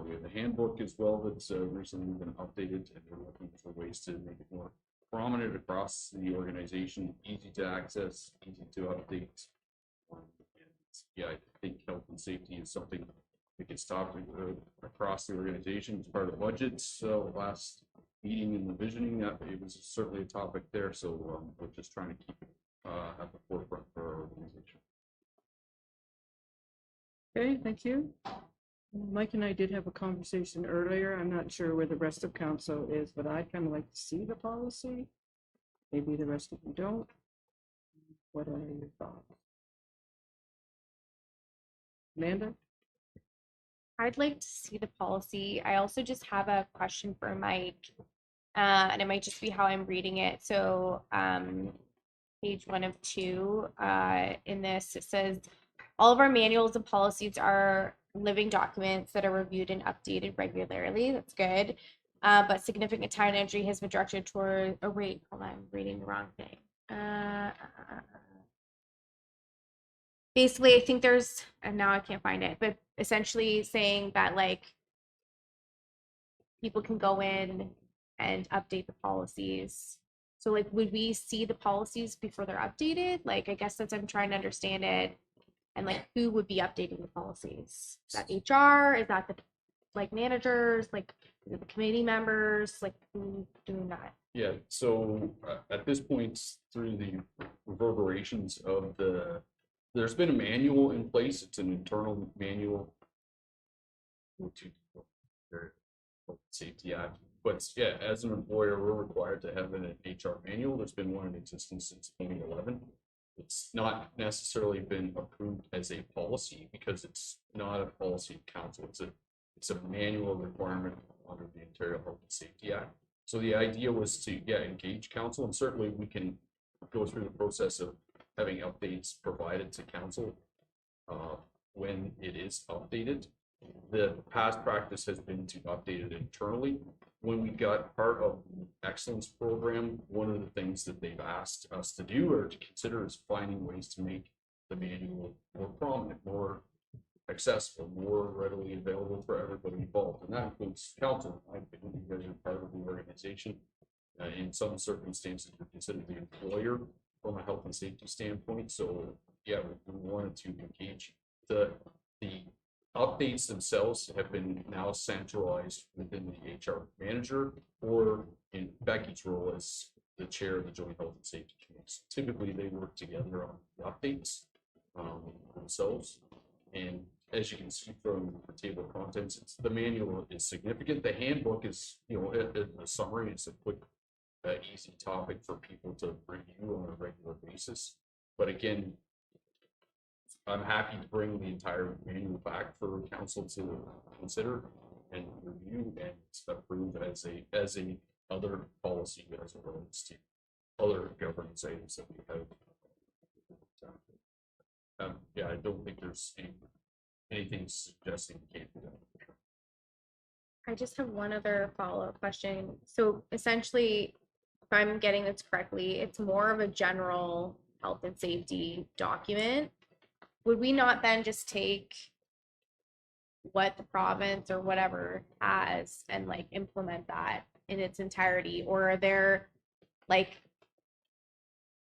We have a handbook as well that's recently been updated, and we're looking for ways to make it more prominent across the organization, easy to access, easy to update. I think health and safety is something that gets talked across the organization as part of the budget. So last meeting and the visioning, it was certainly a topic there. So we're just trying to keep it at the forefront for our organization. Okay, thank you. Mike and I did have a conversation earlier. I'm not sure where the rest of council is, but I'd kind of like to see the policy. Maybe the rest of you don't. What are your thoughts? Amanda? I'd like to see the policy. I also just have a question for Mike, and it might just be how I'm reading it. So page 1 of 2 in this, it says, all of our manuals and policies are living documents that are reviewed and updated regularly. That's good. But significant time and energy has been directed toward, oh wait, hold on, I'm reading the wrong thing. Basically, I think there's, and now I can't find it, but essentially saying that like people can go in and update the policies. So like, would we see the policies before they're updated? Like, I guess that's, I'm trying to understand it. And like, who would be updating the policies? Is that HR? Is that the like managers? Like the committee members? Like who doing that? Yeah, so at this point, through the reverberations of there's been a manual in place. It's an internal manual to Safety Act. But yeah, as an employer, we're required to have an HR manual. There's been one in existence since 2011. It's not necessarily been approved as a policy because it's not a policy of council. It's a manual requirement under the Ontario Health and Safety Act. So the idea was to engage council, and certainly we can go through the process of having updates provided to council when it is updated. The past practice has been to update it internally. When we got part of the excellence program, one of the things that they've asked us to do or to consider is finding ways to make the manual more prominent, more accessible, more readily available for everybody involved. And that includes council. I think you guys are part of the organization. In some circumstances, you're considered the employer from a health and safety standpoint. So yeah, we wanted to engage. The updates themselves have been now centralized within the HR manager or in Becky's role as the chair of the Joint Health and Safety Committee. So typically they work together on the updates themselves. And as you can see from the table of contents, the manual is significant. The handbook is, a summary. It's a quick, easy topic for people to review on a regular basis. But again, I'm happy to bring the entire manual back for council to consider and review and approve as a other policy as it relates to other governance items that we have. I don't think there's anything suggesting we can't do that. I just have one other follow-up question. So essentially, if I'm getting this correctly, it's more of a general health and safety document. Would we not then just take what the province or whatever has and like implement that in its entirety? Or are there like,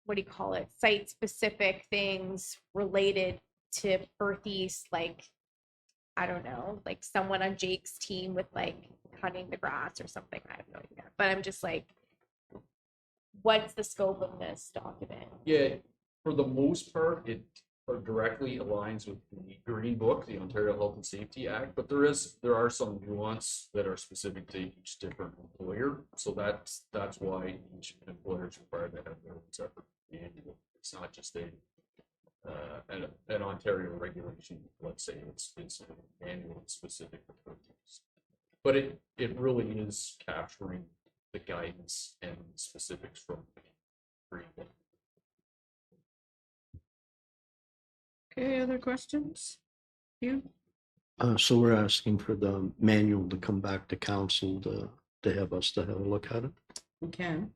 what do you call it, site specific things related to Perth East, like, I don't know, like someone on Jake's team with like cutting the grass or something? I have no idea. But I'm just like, what's the scope of this document? Yeah, for the most part, it directly aligns with the Green Book, the Ontario Health and Safety Act, but there are some nuance that are specific to each different employer. So that's why each employer is required to have their own separate manual. It's not just an Ontario regulation. Let's say it's a manual specific for things. But it really is capturing the guidance and specifics from Green Book. Okay, other questions? You? So we're asking for the manual to come back to council to have us to have a look at it? We can.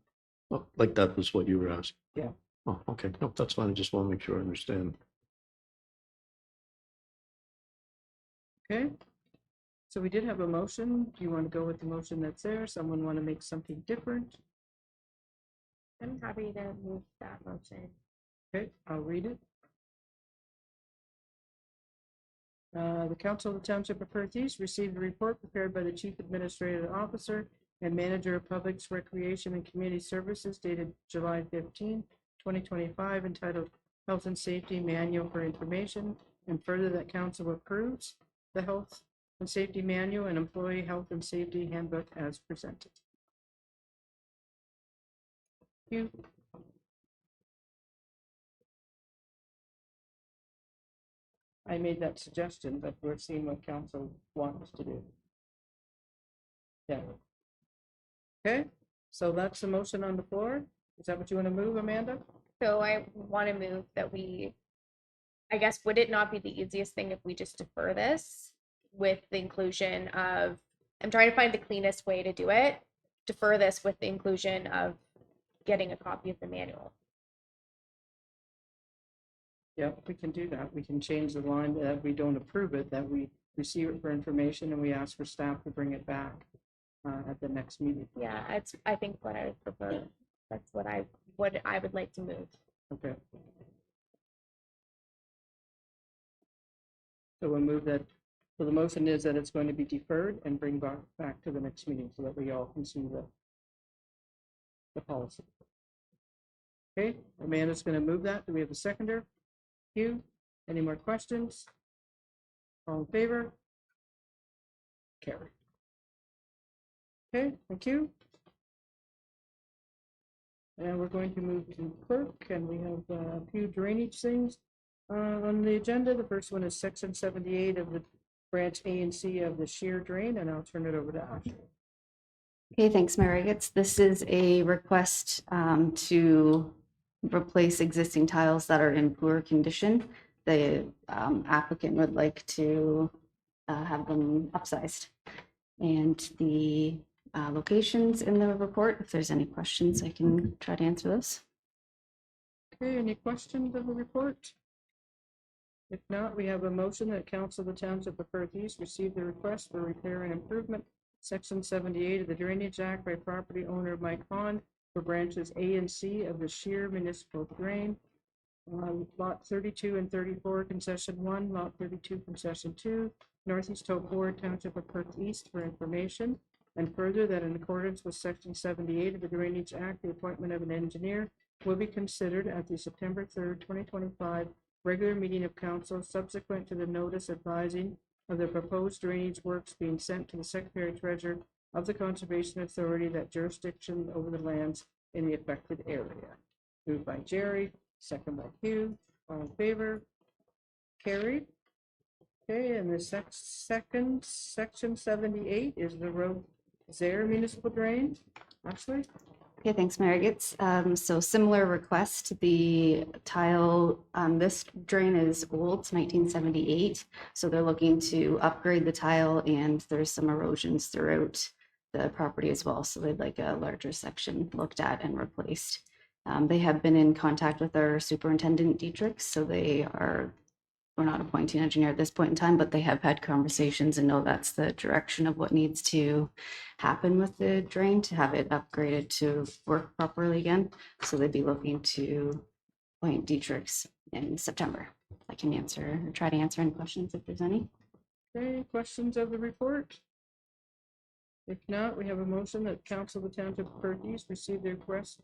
Oh, like that was what you were asking? Yeah. Oh, okay. No, that's fine. I just want to make sure I understand. Okay. So we did have a motion. Do you want to go with the motion that's there? Someone want to make something different? I'm happy to move that motion. Okay, I'll read it. The Council of the Township of Perth East received a report prepared by the Chief Administrative Officer and Manager of Public Recreation and Community Services dated July 15, 2025, entitled Health and Safety Manual for Information, and further that Council approves the Health and Safety Manual and Employee Health and Safety Handbook as presented. You. I made that suggestion, but we're seeing what council wants to do. Yeah. Okay, so that's the motion on the floor. Is that what you want to move, Amanda? So I want to move that I guess, would it not be the easiest thing if we just defer this with the inclusion of, I'm trying to find the cleanest way to do it, defer this with the inclusion of getting a copy of the manual. Yeah, we can do that. We can change the line that we don't approve it, that we receive it for information and we ask for staff to bring it back at the next meeting. Yeah, it's, I think what I would prefer. That's what I would like to move. Okay. So we'll move that, so the motion is that it's going to be deferred and bring back to the next meeting so that we all can see the policy. Okay, Amanda's going to move that. Do we have a seconder? Hugh, any more questions? All in favor? Carry. Okay, thank you. And we're going to move to clerk, and we have a few drainage things on the agenda. The first one is section 78 of the branch A and C of the shear drain, and I'll turn it over to Ashley. Okay, thanks, Mary Riggets. This is a request to replace existing tiles that are in poor condition. The applicant would like to have them upsized. And the locations in the report, if there's any questions, I can try to answer those. Okay, any questions of the report? If not, we have a motion that Council of the Township of Perth East receive the request for repair and improvement, section 78 of the Drainage Act by property owner Mike Hahn for branches A and C of the shear municipal drain. Lot 32 and 34, concession 1, lot 32, concession 2, Northeast Hope Ward, Township of Perth East for information. And further, that in accordance with section 78 of the Drainage Act, the appointment of an engineer will be considered at the September 3rd, 2025 regular meeting of council subsequent to the notice advising of the proposed drainage works being sent to the Secretary Treasurer of the Conservation Authority that jurisdiction over the lands in the affected area. Moved by Jerry, second by Hugh. All in favor? Carried. Okay, and the second, section 78 is the Road Zaire Municipal Drain. Ashley? Okay, thanks, Mary Riggets. So similar request, the tile on this drain is old, it's 1978. So they're looking to upgrade the tile and there's some erosions throughout the property as well. So they'd like a larger section looked at and replaced. They have been in contact with our superintendent Dietrich, so we're not appointing an engineer at this point in time, but they have had conversations and know that's the direction of what needs to happen with the drain to have it upgraded to work properly again. So they'd be looking to appoint Dietrich's in September. I can answer or try to answer any questions if there's any. Okay, questions of the report? If not, we have a motion that Council of the Township of Perth East receive the request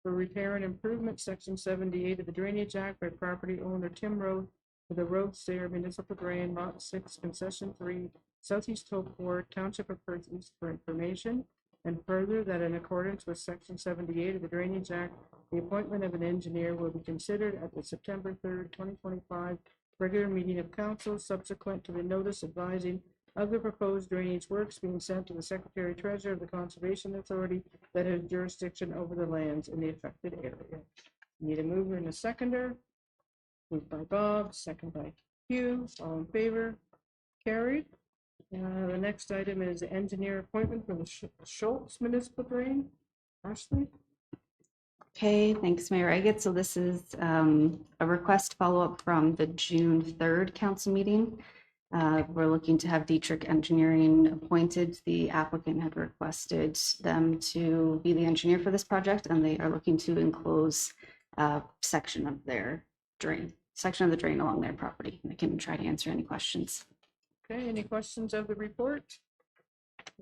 for repair and improvement, section 78 of the Drainage Act by property owner Tim Road for the Road Zaire Municipal Drain, Lot 6, Concession 3, Southeast Hope Ward, Township of Perth East for information. And further, that in accordance with section 78 of the Drainage Act, the appointment of an engineer will be considered at the September 3rd, 2025 regular meeting of council subsequent to the notice advising of the proposed drainage works being sent to the Secretary Treasurer of the Conservation Authority that has jurisdiction over the lands in the affected area. Need a mover and a seconder. Moved by Bob, second by Hugh. All in favor? Carried. The next item is engineer appointment for the Schultz Municipal Drain. Ashley? Okay, thanks, Mayor Agat. So this is a request follow-up from the June 3rd council meeting. We're looking to have Dietrich Engineering appointed. The applicant had requested them to be the engineer for this project, and they are looking to enclose a section of the drain along their property. I can try to answer any questions. Okay, any questions of the report?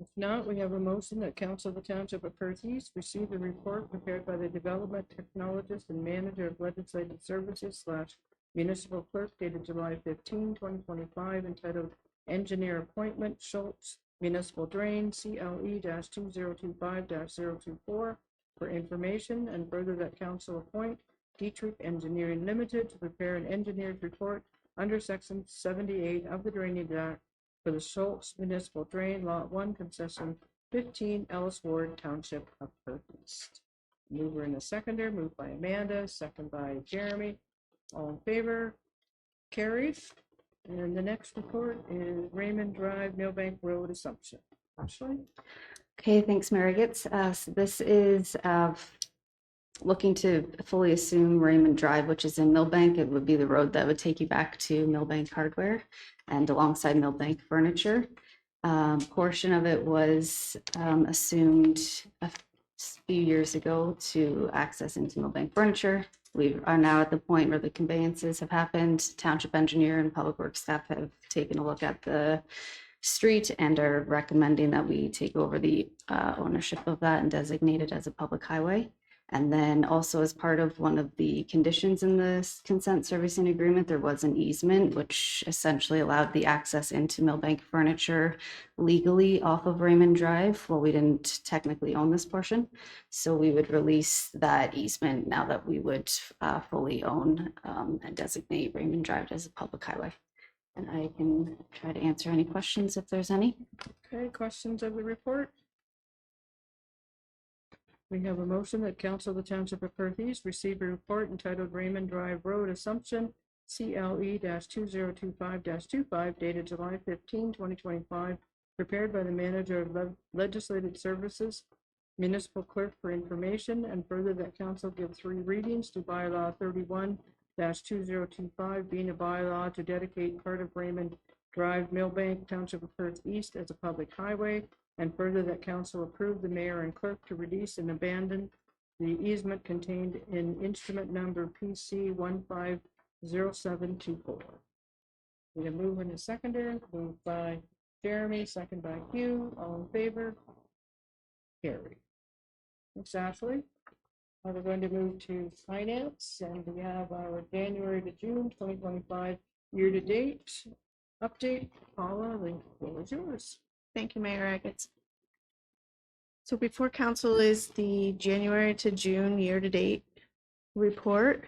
If not, we have a motion that Council of the Township of Perth East receive the report prepared by the Development Technologist and Manager of Legislative Services / Municipal Clerk dated July 15, 2025, entitled Engineer Appointment Schultz Municipal Drain CLE-2025-024 for information, and further that Council appoint Dietrich Engineering Limited to prepare an engineer's report under Section 78 of the Drainage Act for the Schultz Municipal Drain, Lot 1, Concession 15, Ellis Ward, Township of Perth East. Mover and a seconder, moved by Amanda, second by Jeremy. All in favor? Carried. And the next report is Raymond Drive, Millbank Road Assumption. Ashley? Okay, thanks, Mayor Agat. So this is looking to fully assume Raymond Drive, which is in Millbank. It would be the road that would take you back to Millbank Hardware and alongside Millbank Furniture. Portion of it was assumed a few years ago to access into Millbank Furniture. We are now at the point where the conveyances have happened. Township engineer and public works staff have taken a look at the street and are recommending that we take over the ownership of that and designate it as a public highway. And then also as part of one of the conditions in this consent servicing agreement, there was an easement, which essentially allowed the access into Millbank Furniture legally off of Raymond Drive. Well, we didn't technically own this portion. So we would release that easement now that we would fully own and designate Raymond Drive as a public highway. And I can try to answer any questions if there's any. Okay, questions of the report? We have a motion that Council of the Township of Perth East receive a report entitled Raymond Drive Road Assumption CLE-2025-25 dated July 15, 2025, prepared by the Manager of Legislative Services, Municipal Clerk for information, and further that Council give 3 readings to bylaw 31-2025, being a bylaw to dedicate part of Raymond Drive, Millbank, Township of Perth East as a public highway, and further that Council approve the mayor and clerk to release and abandon the easement contained in instrument number PC 150724. Need a move and a seconder, moved by Jeremy, second by Hugh. All in favor? Carry. Thanks, Ashley. Now we're going to move to finance, and we have our January to June 2025 year-to-date update. Paula, the floor is yours. Thank you, Mayor Agat. So before council is the January to June year-to-date report.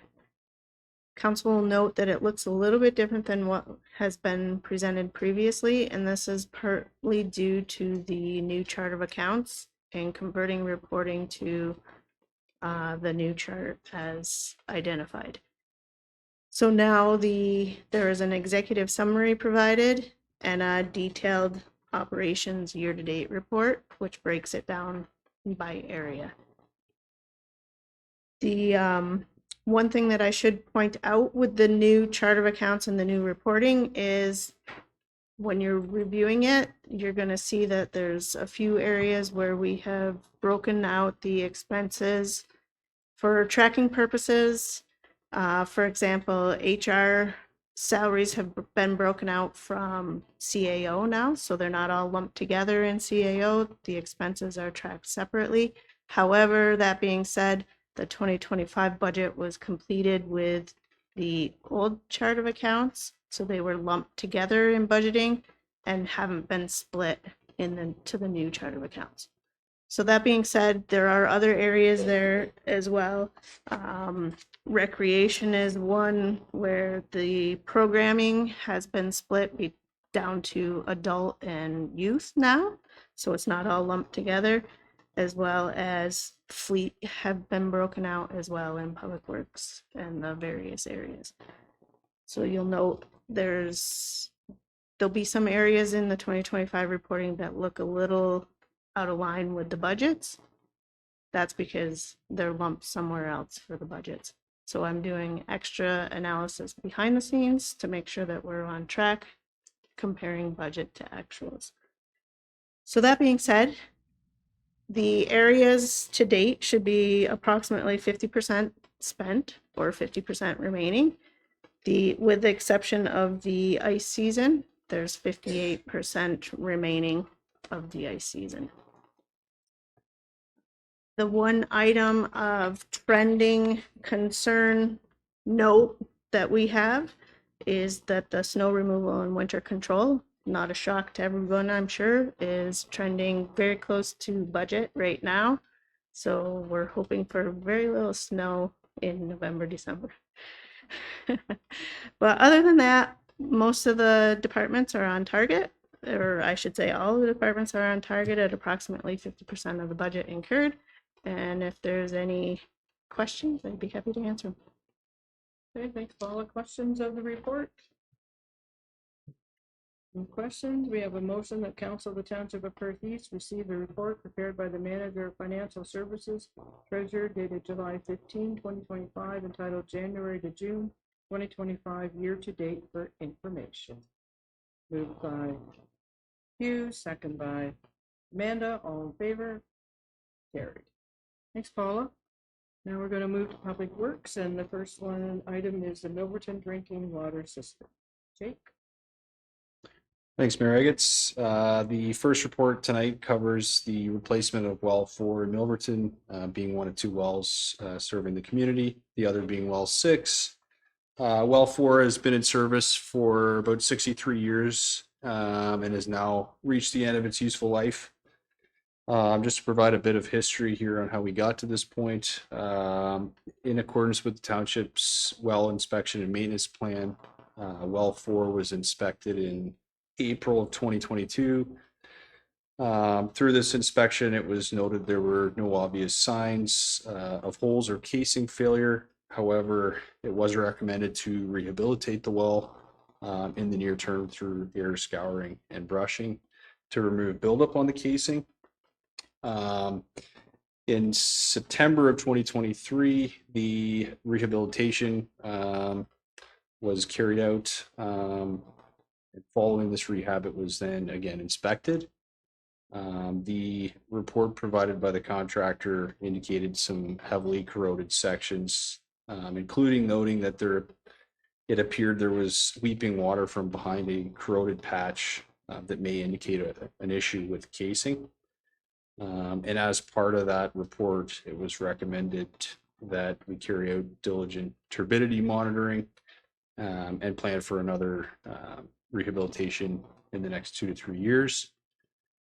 Council will note that it looks a little bit different than what has been presented previously, and this is partly due to the new chart of accounts and converting reporting to the new chart as identified. So now there is an executive summary provided and a detailed operations year-to-date report, which breaks it down by area. The one thing that I should point out with the new chart of accounts and the new reporting is when you're reviewing it, you're going to see that there's a few areas where we have broken out the expenses for tracking purposes. For example, HR salaries have been broken out from CAO now, so they're not all lumped together in CAO. The expenses are tracked separately. However, that being said, the 2025 budget was completed with the old chart of accounts, so they were lumped together in budgeting and haven't been split to the new chart of accounts. So that being said, there are other areas there as well. Recreation is one where the programming has been split down to adult and youth now. So it's not all lumped together, as well as fleet have been broken out as well in Public Works and the various areas. So you'll note there'll be some areas in the 2025 reporting that look a little out of line with the budgets. That's because they're lumped somewhere else for the budgets. So I'm doing extra analysis behind the scenes to make sure that we're on track, comparing budget to actuals. So that being said, the areas to date should be approximately 50% spent or 50% remaining. With the exception of the ice season, there's 58% remaining of the ice season. The one item of trending concern note that we have is that the snow removal and winter control, not a shock to everyone, I'm sure, is trending very close to budget right now. So we're hoping for very little snow in November, December. But other than that, most of the departments are on target, or I should say all of the departments are on target at approximately 50% of the budget incurred. And if there's any questions, I'd be happy to answer them. Okay, thanks for all the questions of the report. Any questions? We have a motion that Council of the Township of Perth East receive a report prepared by the Manager of Financial Services Treasurer dated July 15, 2025, entitled January to June 2025 year-to-date for information. Moved by Hugh, second by Amanda, all in favor? Carried. Thanks, Paula. Now we're going to move to Public Works, and the first item is the Milverton Drinking Water System. Jake? Thanks, Mayor Agates. The first report tonight covers the replacement of well 4 in Milverton, being one of 2 wells serving the community, the other being well 6. Well 4 has been in service for about 63 years and has now reached the end of its useful life. Just to provide a bit of history here on how we got to this point. In accordance with the township's well inspection and maintenance plan, well 4 was inspected in April of 2022. Through this inspection, it was noted there were no obvious signs of holes or casing failure. However, it was recommended to rehabilitate the well in the near term through air scouring and brushing to remove buildup on the casing. In September of 2023, the rehabilitation was carried out. And following this rehab, it was then again inspected. The report provided by the contractor indicated some heavily corroded sections, including noting that it appeared there was weeping water from behind a corroded patch that may indicate an issue with casing. And as part of that report, it was recommended that we carry out diligent turbidity monitoring and plan for another rehabilitation in the next 2 to 3 years.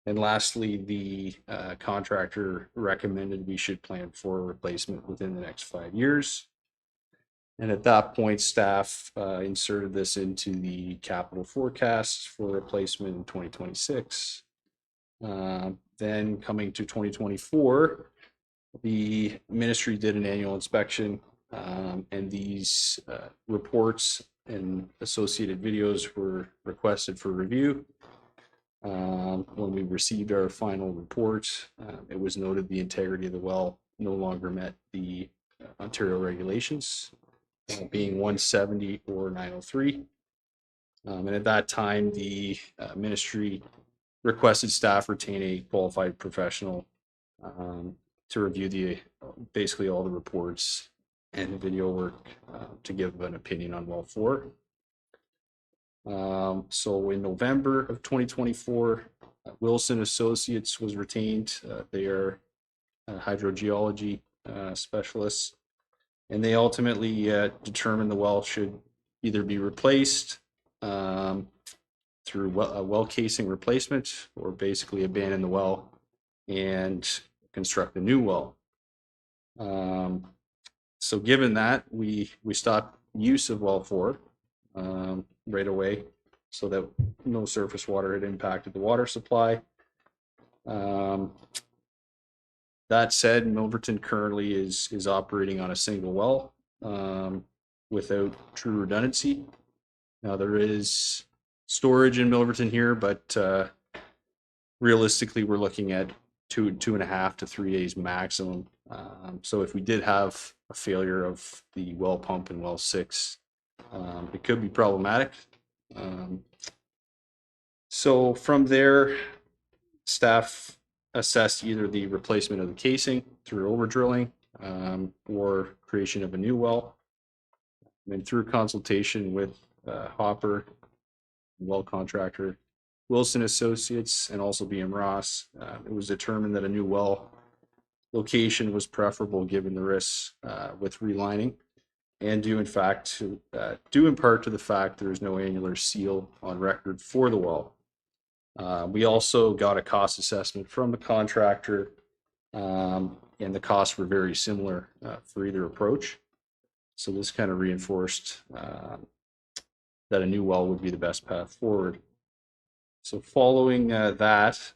And lastly, the contractor recommended we should plan for a replacement within the next 5 years. And at that point, staff inserted this into the capital forecast for replacement in 2026. Then coming to 2024, the ministry did an annual inspection, and these reports and associated videos were requested for review. When we received our final report, it was noted the integrity of the well no longer met the Ontario regulations, being 170 or 903. And at that time, the ministry requested staff retain a qualified professional to review basically all the reports and the video work to give an opinion on well 4. So in November of 2024, Wilson Associates was retained. They are hydrogeology specialists, and they ultimately determined the well should either be replaced through a well casing replacement, or basically abandon the well and construct a new well. So given that, we stopped use of well 4 right away. so that no surface water had impacted the water supply. That said, Milverton currently is operating on a single well without true redundancy. Now there is storage in Milverton here, but realistically, we're looking at 2.5 to 3 days maximum. So if we did have a failure of the well pump in well 6, it could be problematic. So from there, staff assessed either the replacement of the casing through over drilling or creation of a new well. And through consultation with Hopper, well contractor, Wilson Associates, and also BM Ross, it was determined that a new well location was preferable given the risks with relining, and due in part to the fact there is no annular seal on record for the well. We also got a cost assessment from the contractor, and the costs were very similar for either approach. So this kind of reinforced that a new well would be the best path forward. So following that,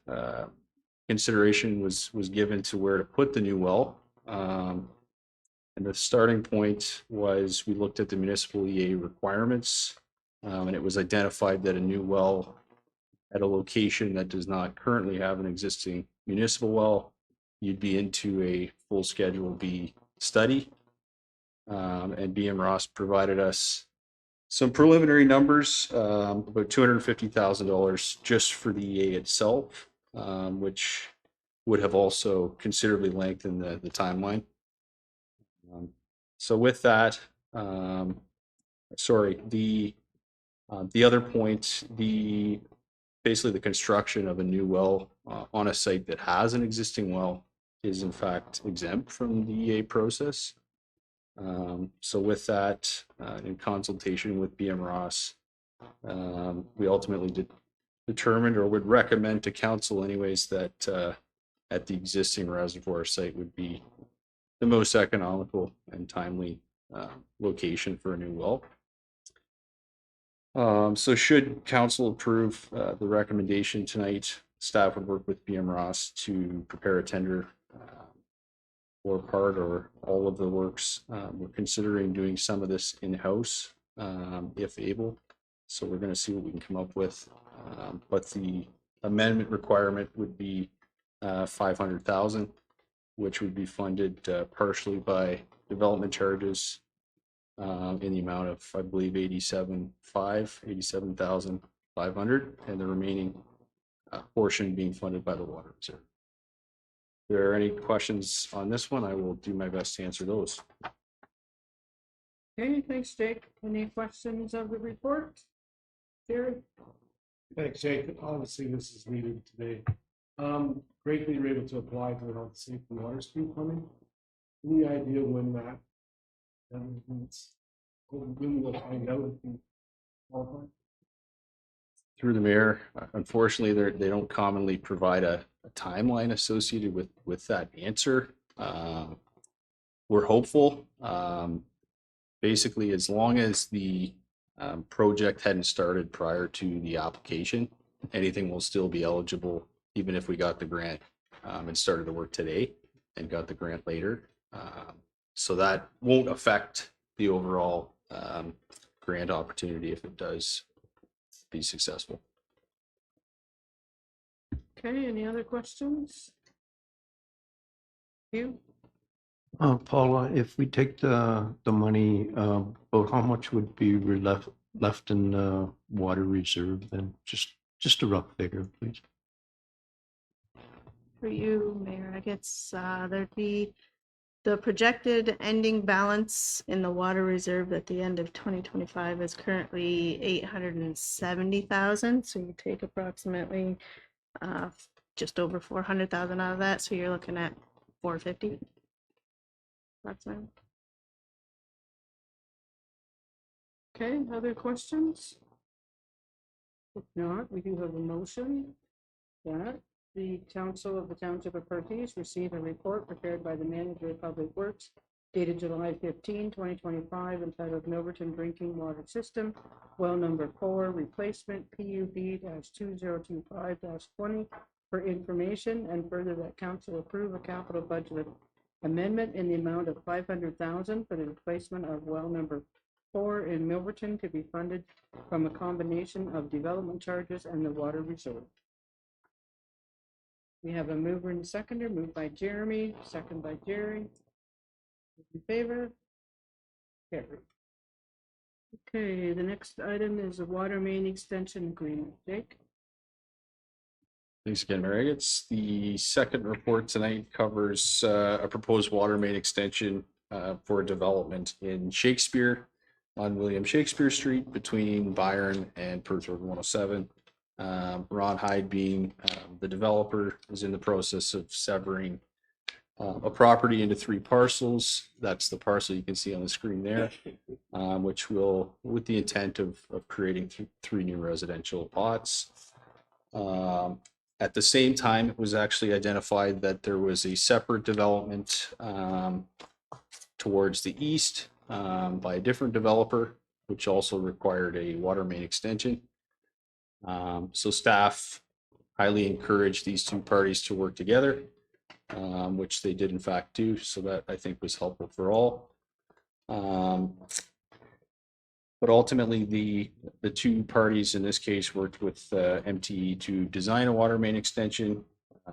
consideration was given to where to put the new well. And the starting point was we looked at the municipal EA requirements, and it was identified that a new well at a location that does not currently have an existing municipal well, you'd be into a full Schedule B study. And BM Ross provided us some preliminary numbers, about $250,000 just for the EA itself, which would have also considerably lengthened the timeline. So with that, sorry, the other point, basically the construction of a new well on a site that has an existing well is in fact exempt from the EA process. So with that, in consultation with BM Ross, we ultimately determined, or would recommend to council anyways, that at the existing reservoir site would be the most economical and timely location for a new well. So should council approve the recommendation tonight, staff would work with BM Ross to prepare a tender for part or all of the works. We're considering doing some of this in-house if able. So we're going to see what we can come up with. But the amendment requirement would be $500,000, which would be funded partially by development charges in the amount of, I believe, $87,500, and the remaining portion being funded by the water reserve. If there are any questions on this one, I will do my best to answer those. Okay, thanks, Jake. Any questions of the report? Jerry? Thanks, Jake. Obviously, this is needed today. Great that you're able to apply for the health, safety, and water stream funding. Any idea when that means? When we'll find out if we qualify? Through the mayor, unfortunately, they don't commonly provide a timeline associated with that answer. We're hopeful. Basically, as long as the project hadn't started prior to the application, anything will still be eligible, even if we got the grant and started the work today and got the grant later. So that won't affect the overall grant opportunity if it does be successful. Okay, any other questions? You? Paula, if we take the money, about how much would be left in the water reserve then? Just a rough figure, please. For you, Mayor, I guess there'd be the projected ending balance in the water reserve at the end of 2025 is currently 870,000. So you take approximately just over 400,000 out of that. So you're looking at 450. Approximately. Okay, other questions? If not, we do have a motion that the council of the Township of Perkins receive a report prepared by the manager of Public Works dated July 15, 2025, entitled Milverton Drinking Water System, well number 4, replacement PUB-2025-20 for information, and further that council approve a capital budget amendment in the amount of $500,000 for the replacement of well number 4 in Milverton to be funded from a combination of development charges and the water reserve. We have a mover and seconder, moved by Jeremy, second by Jerry. In favor? Carried. Okay, the next item is a water main extension agreement. Jake? Thanks again, Mary. It's the second report tonight covers a proposed water main extension for development in Shakespeare on William Shakespeare Street between Byron and Perth Road 107. Ron Hyde, being the developer, is in the process of severing a property into 3 parcels. That's the parcel you can see on the screen there, which will, with the intent of creating 3 new residential lots. At the same time, it was actually identified that there was a separate development towards the east by a different developer, which also required a water main extension. So staff highly encouraged these 2 parties to work together, which they did in fact do. So that, I think, was helpful for all. But ultimately, the 2 parties in this case worked with MTE to design a water main extension,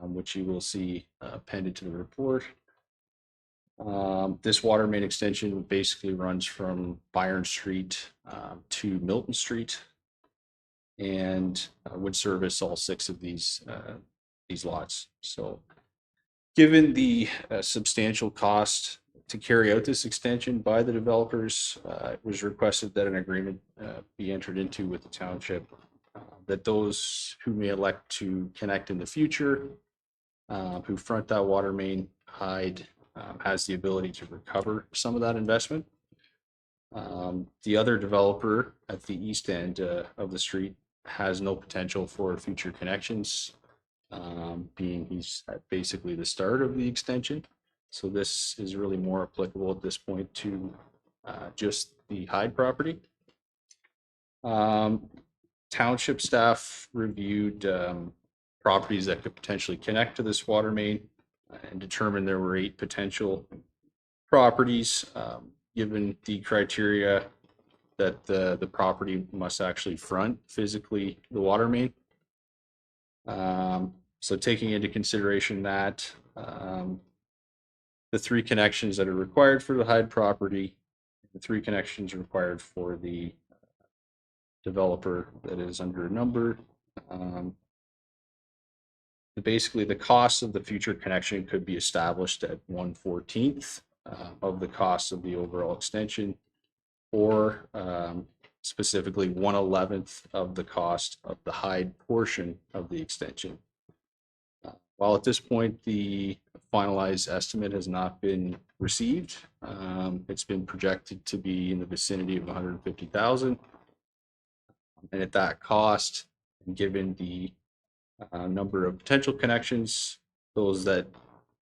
which you will see appended to the report. This water main extension basically runs from Byron Street to Milton Street, and would service all 6 of these lots. So, given the substantial cost to carry out this extension by the developers, it was requested that an agreement be entered into with the township that those who may elect to connect in the future, who front that water main, Hyde has the ability to recover some of that investment. The other developer at the east end of the street has no potential for future connections, being he's at basically the start of the extension. So this is really more applicable at this point to just the Hyde property. Township staff reviewed properties that could potentially connect to this water main and determined there were 8 potential properties, given the criteria that the property must actually front physically the water main. So taking into consideration that the 3 connections that are required for the Hyde property, the 3 connections required for the developer that is under a number, basically the cost of the future connection could be established at 1/14 of the cost of the overall extension, or specifically 1/11 of the cost of the Hyde portion of the extension. While at this point the finalized estimate has not been received, it's been projected to be in the vicinity of $150,000. And at that cost, given the number of potential connections, those that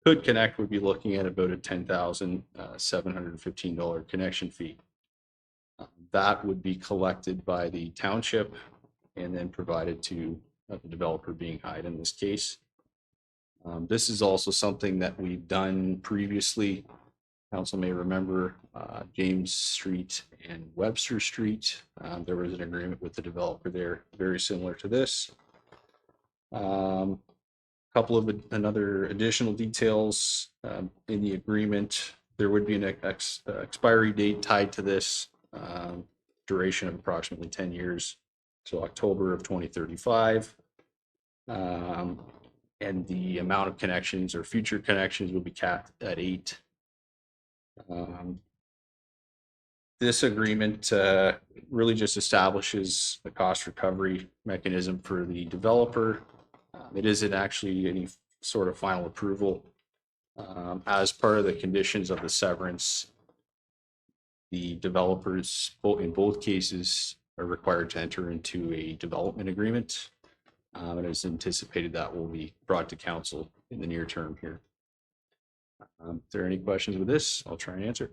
could connect would be looking at about a $10,715 connection fee. That would be collected by the township and then provided to the developer, being Hyde in this case. This is also something that we've done previously. Council may remember James Street and Webster Street. There was an agreement with the developer there, very similar to this. Couple of another additional details in the agreement. There would be an expiry date tied to this, duration of approximately 10 years, so October of 2035. And the amount of connections or future connections will be capped at 8. This agreement really just establishes a cost recovery mechanism for the developer. It isn't actually any sort of final approval. As part of the conditions of the severance, the developers, in both cases, are required to enter into a development agreement. And it's anticipated that will be brought to council in the near term here. If there are any questions with this, I'll try and answer.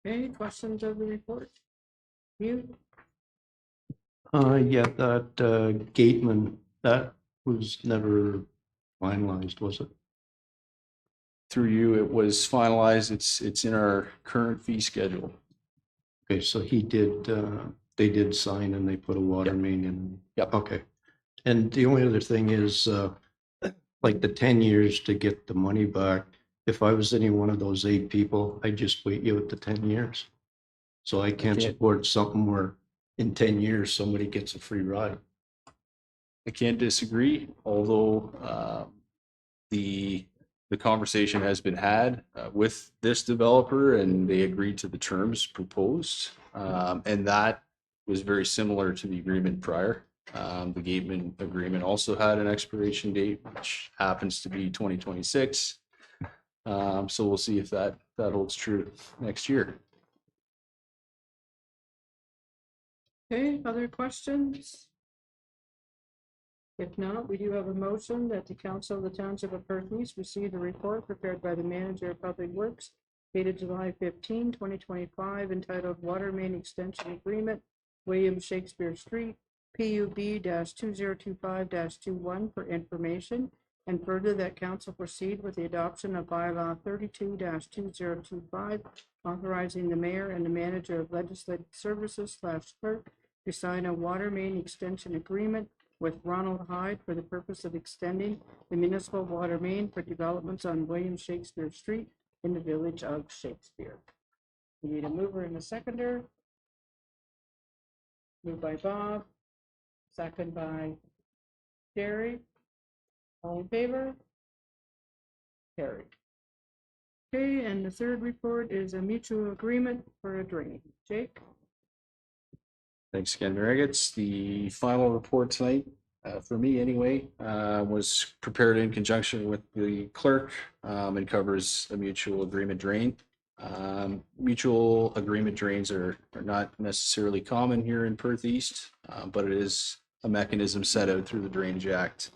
Any questions of the report? You? Yeah, that Gateman, that was never finalized, was it? Through you, it was finalized. It's in our current fee schedule. Okay, so they did sign and they put a water main in. Yep. Okay. And the only other thing is, like the 10 years to get the money back. If I was any one of those 8 people, I'd just wait you out the 10 years. So I can't support something where in 10 years, somebody gets a free ride. I can't disagree, although the conversation has been had with this developer and they agreed to the terms proposed. And that was very similar to the agreement prior. The Gateman agreement also had an expiration date, which happens to be 2026. So we'll see if that holds true next year. Okay, other questions? If not, we do have a motion that the Council of the Township of Perth East receive the report prepared by the Manager of Public Works dated July 15, 2025, entitled Water Main Extension Agreement, William Shakespeare Street, PUB-2025-21 for information, and further that council proceed with the adoption of bylaw 32-2025, authorizing the mayor and the manager of legislative services / clerk to sign a water main extension agreement with Ronald Hyde for the purpose of extending the municipal water main for developments on William Shakespeare Street in the village of Shakespeare. We need a mover and a seconder. Moved by Bob, second by Jerry. All in favor? Carried. Okay, and the third report is a mutual agreement for a drain. Jake? Thanks again, Mary Eggetts. The final report tonight, for me anyway, was prepared in conjunction with the clerk and covers a mutual agreement drain. Mutual agreement drains are not necessarily common here in Perth East, but it is a mechanism set out through the Drainage Act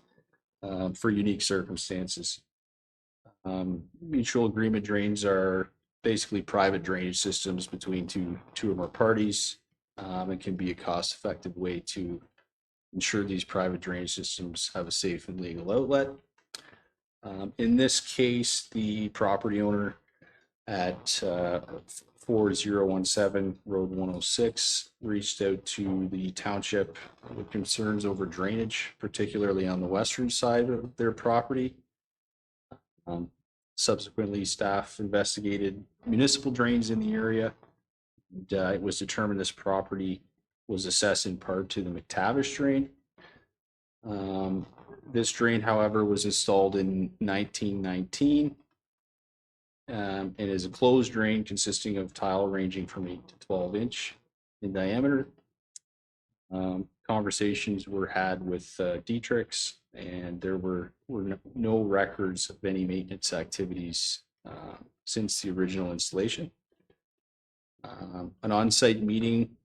for unique circumstances. Mutual agreement drains are basically private drainage systems between two or more parties. It can be a cost-effective way to ensure these private drainage systems have a safe and legal outlet. In this case, the property owner at 4017 Road 106 reached out to the township with concerns over drainage, particularly on the western side of their property. Subsequently, staff investigated municipal drains in the area. And, it was determined this property was assessed in part to the McTavish drain. This drain, however, was installed in 1919 and is a closed drain consisting of tile ranging from 8 to 12 inch in diameter. Conversations were had with Dietrichs, and there were no records of any maintenance activities since the original installation. An on-site meeting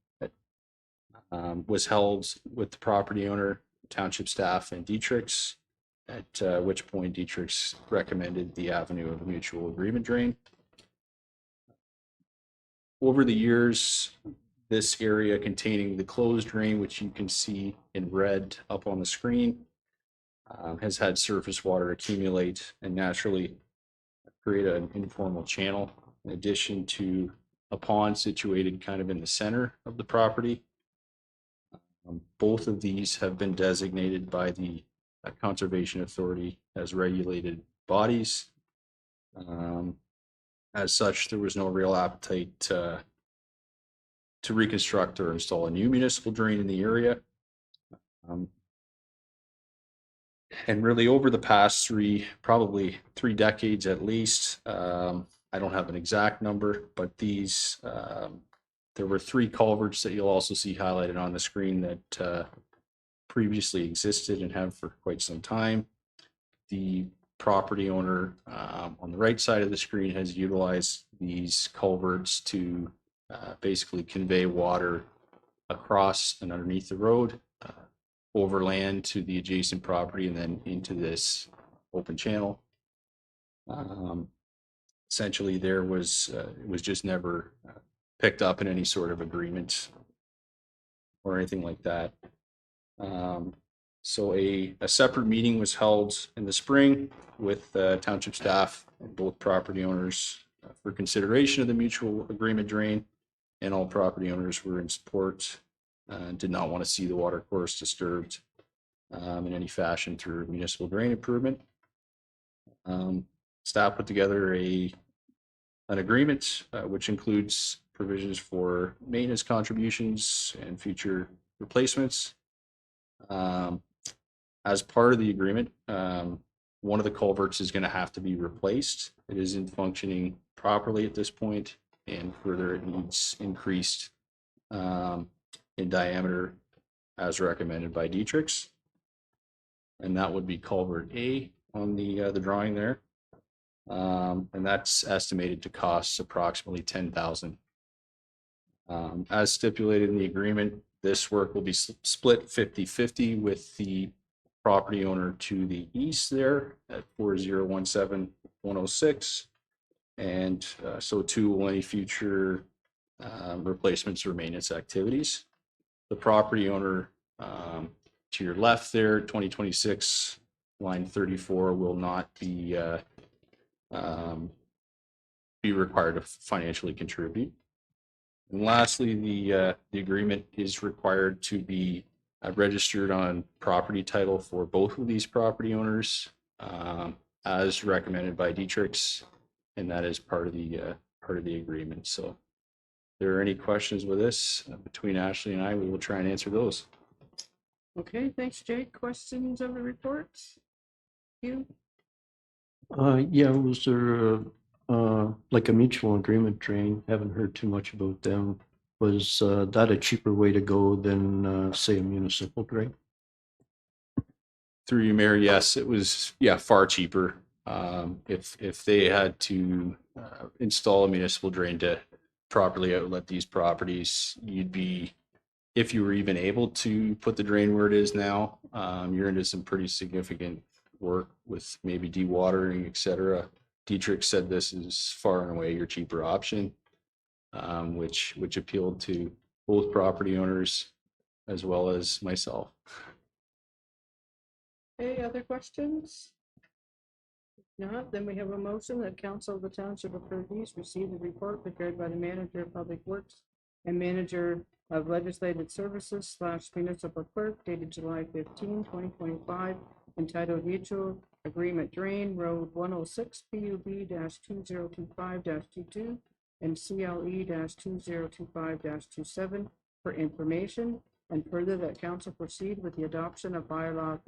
was held with the property owner, township staff, and Dietrichs, at which point Dietrichs recommended the avenue of a mutual agreement drain. Over the years, this area containing the closed drain, which you can see in red up on the screen, has had surface water accumulate and naturally create an informal channel, in addition to a pond situated kind of in the center of the property. Both of these have been designated by the Conservation Authority as regulated bodies. As such, there was no real appetite to reconstruct or install a new municipal drain in the area. And really over the past probably three decades at least, I don't have an exact number, but these, there were 3 culverts that you'll also see highlighted on the screen that previously existed and have for quite some time. The property owner on the right side of the screen has utilized these culverts to basically convey water across and underneath the road, over land to the adjacent property, and then into this open channel. essentially there was, it was just never picked up in any sort of agreement or anything like that. So a separate meeting was held in the spring with township staff and both property owners for consideration of the mutual agreement drain, and all property owners were in support and did not want to see the water course disturbed in any fashion through municipal drain improvement. Staff put together an agreement which includes provisions for maintenance contributions and future replacements. As part of the agreement, one of the culverts is going to have to be replaced. It isn't functioning properly at this point, and further it needs increased in diameter as recommended by Dietrich's. And that would be culvert A on the drawing there. And that's estimated to cost approximately $10,000. As stipulated in the agreement, this work will be split 50-50 with the property owner to the east there at 4017-106. And so too will any future replacements or maintenance activities. The property owner to your left there, 2026, line 34, will not be required to financially contribute. And lastly, the agreement is required to be registered on property title for both of these property owners as recommended by Dietrich's, and that is part of the agreement. So if there are any questions with this between Ashley and I, we will try and answer those. Okay, thanks, Jake. Questions of the reports? You? Yeah, was there like a mutual agreement drain? Haven't heard too much about them. Was that a cheaper way to go than say a municipal drain? Through you, Mayor, yes, it was, far cheaper. If they had to install a municipal drain to properly outlet these properties, you'd be, if you were even able to put the drain where it is now, you're into some pretty significant work with maybe dewatering, et cetera. Dietrich said this is far and away your cheaper option, which appealed to both property owners as well as myself. Any other questions? If not, then we have a motion that Council of the Township of Perth receive the report prepared by the Manager of Public Works and Manager of Legislative Services / Municipal Clerk dated July 15, 2025, entitled Mutual Agreement Drain Road 106 PUB-2025-22 and CLE-2025-27 for information, and further that council proceed with the adoption of bylaw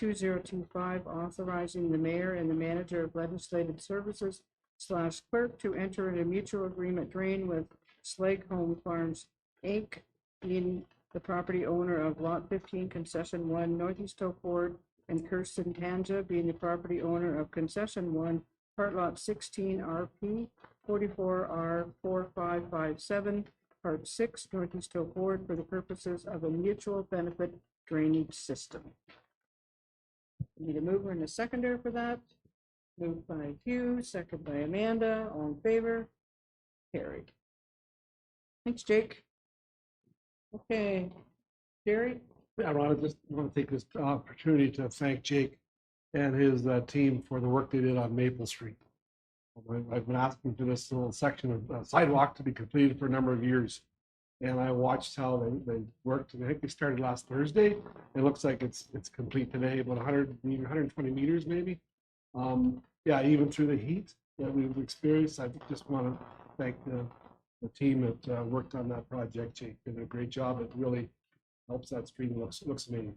33-2025 authorizing the mayor and the manager of legislative services / clerk to enter into mutual agreement drain with Slag Home Farms, Inc., being the property owner of Lot 15, Concession 1, Northeast Oak Ward, and Kirsten Tanja being the property owner of Concession 1, Part Lot 16, RP 44R4557, Part 6, Northeast Oak Ward, for the purposes of a mutual benefit drainage system. Need a mover and a seconder for that. Moved by Hugh, second by Amanda. All in favor? Carried. Thanks, Jake. Okay, Jerry? I want to take this opportunity to thank Jake and his team for the work they did on Maple Street. I've been asking for this little section of sidewalk to be completed for a number of years. And I watched how they worked. I think they started last Thursday. It looks like it's complete today, about 120 meters maybe. Yeah, even through the heat that we've experienced, I just want to thank the team that worked on that project. Jake did a great job. It really helps that street looks amazing.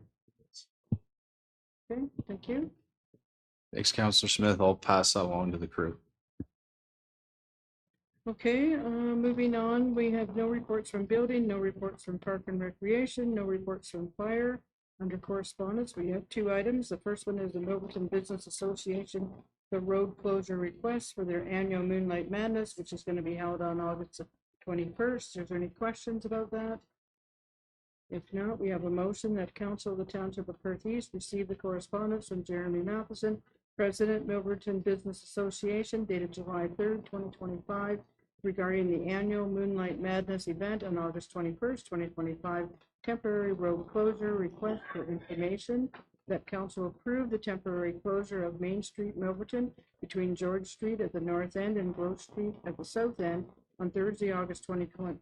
Okay, thank you. Thanks, Councillor Smith. I'll pass that along to the crew. Okay, moving on, we have no reports from building, no reports from park and recreation, no reports from fire. Under correspondence, we have two items. The first one is the Milton Business Association, the road closure request for their annual Moonlight Madness, which is going to be held on August 21st. Is there any questions about that? If not, we have a motion that Council of the Township of Perth East receive the correspondence from Jeremy Matheson, President, Milverton Business Association, dated July 3rd, 2025, regarding the annual Moonlight Madness event on August 21st, 2025, temporary road closure request for information that council approve the temporary closure of Main Street, Milverton, between George Street at the north end and Grove Street at the south end on Thursday, August 2020,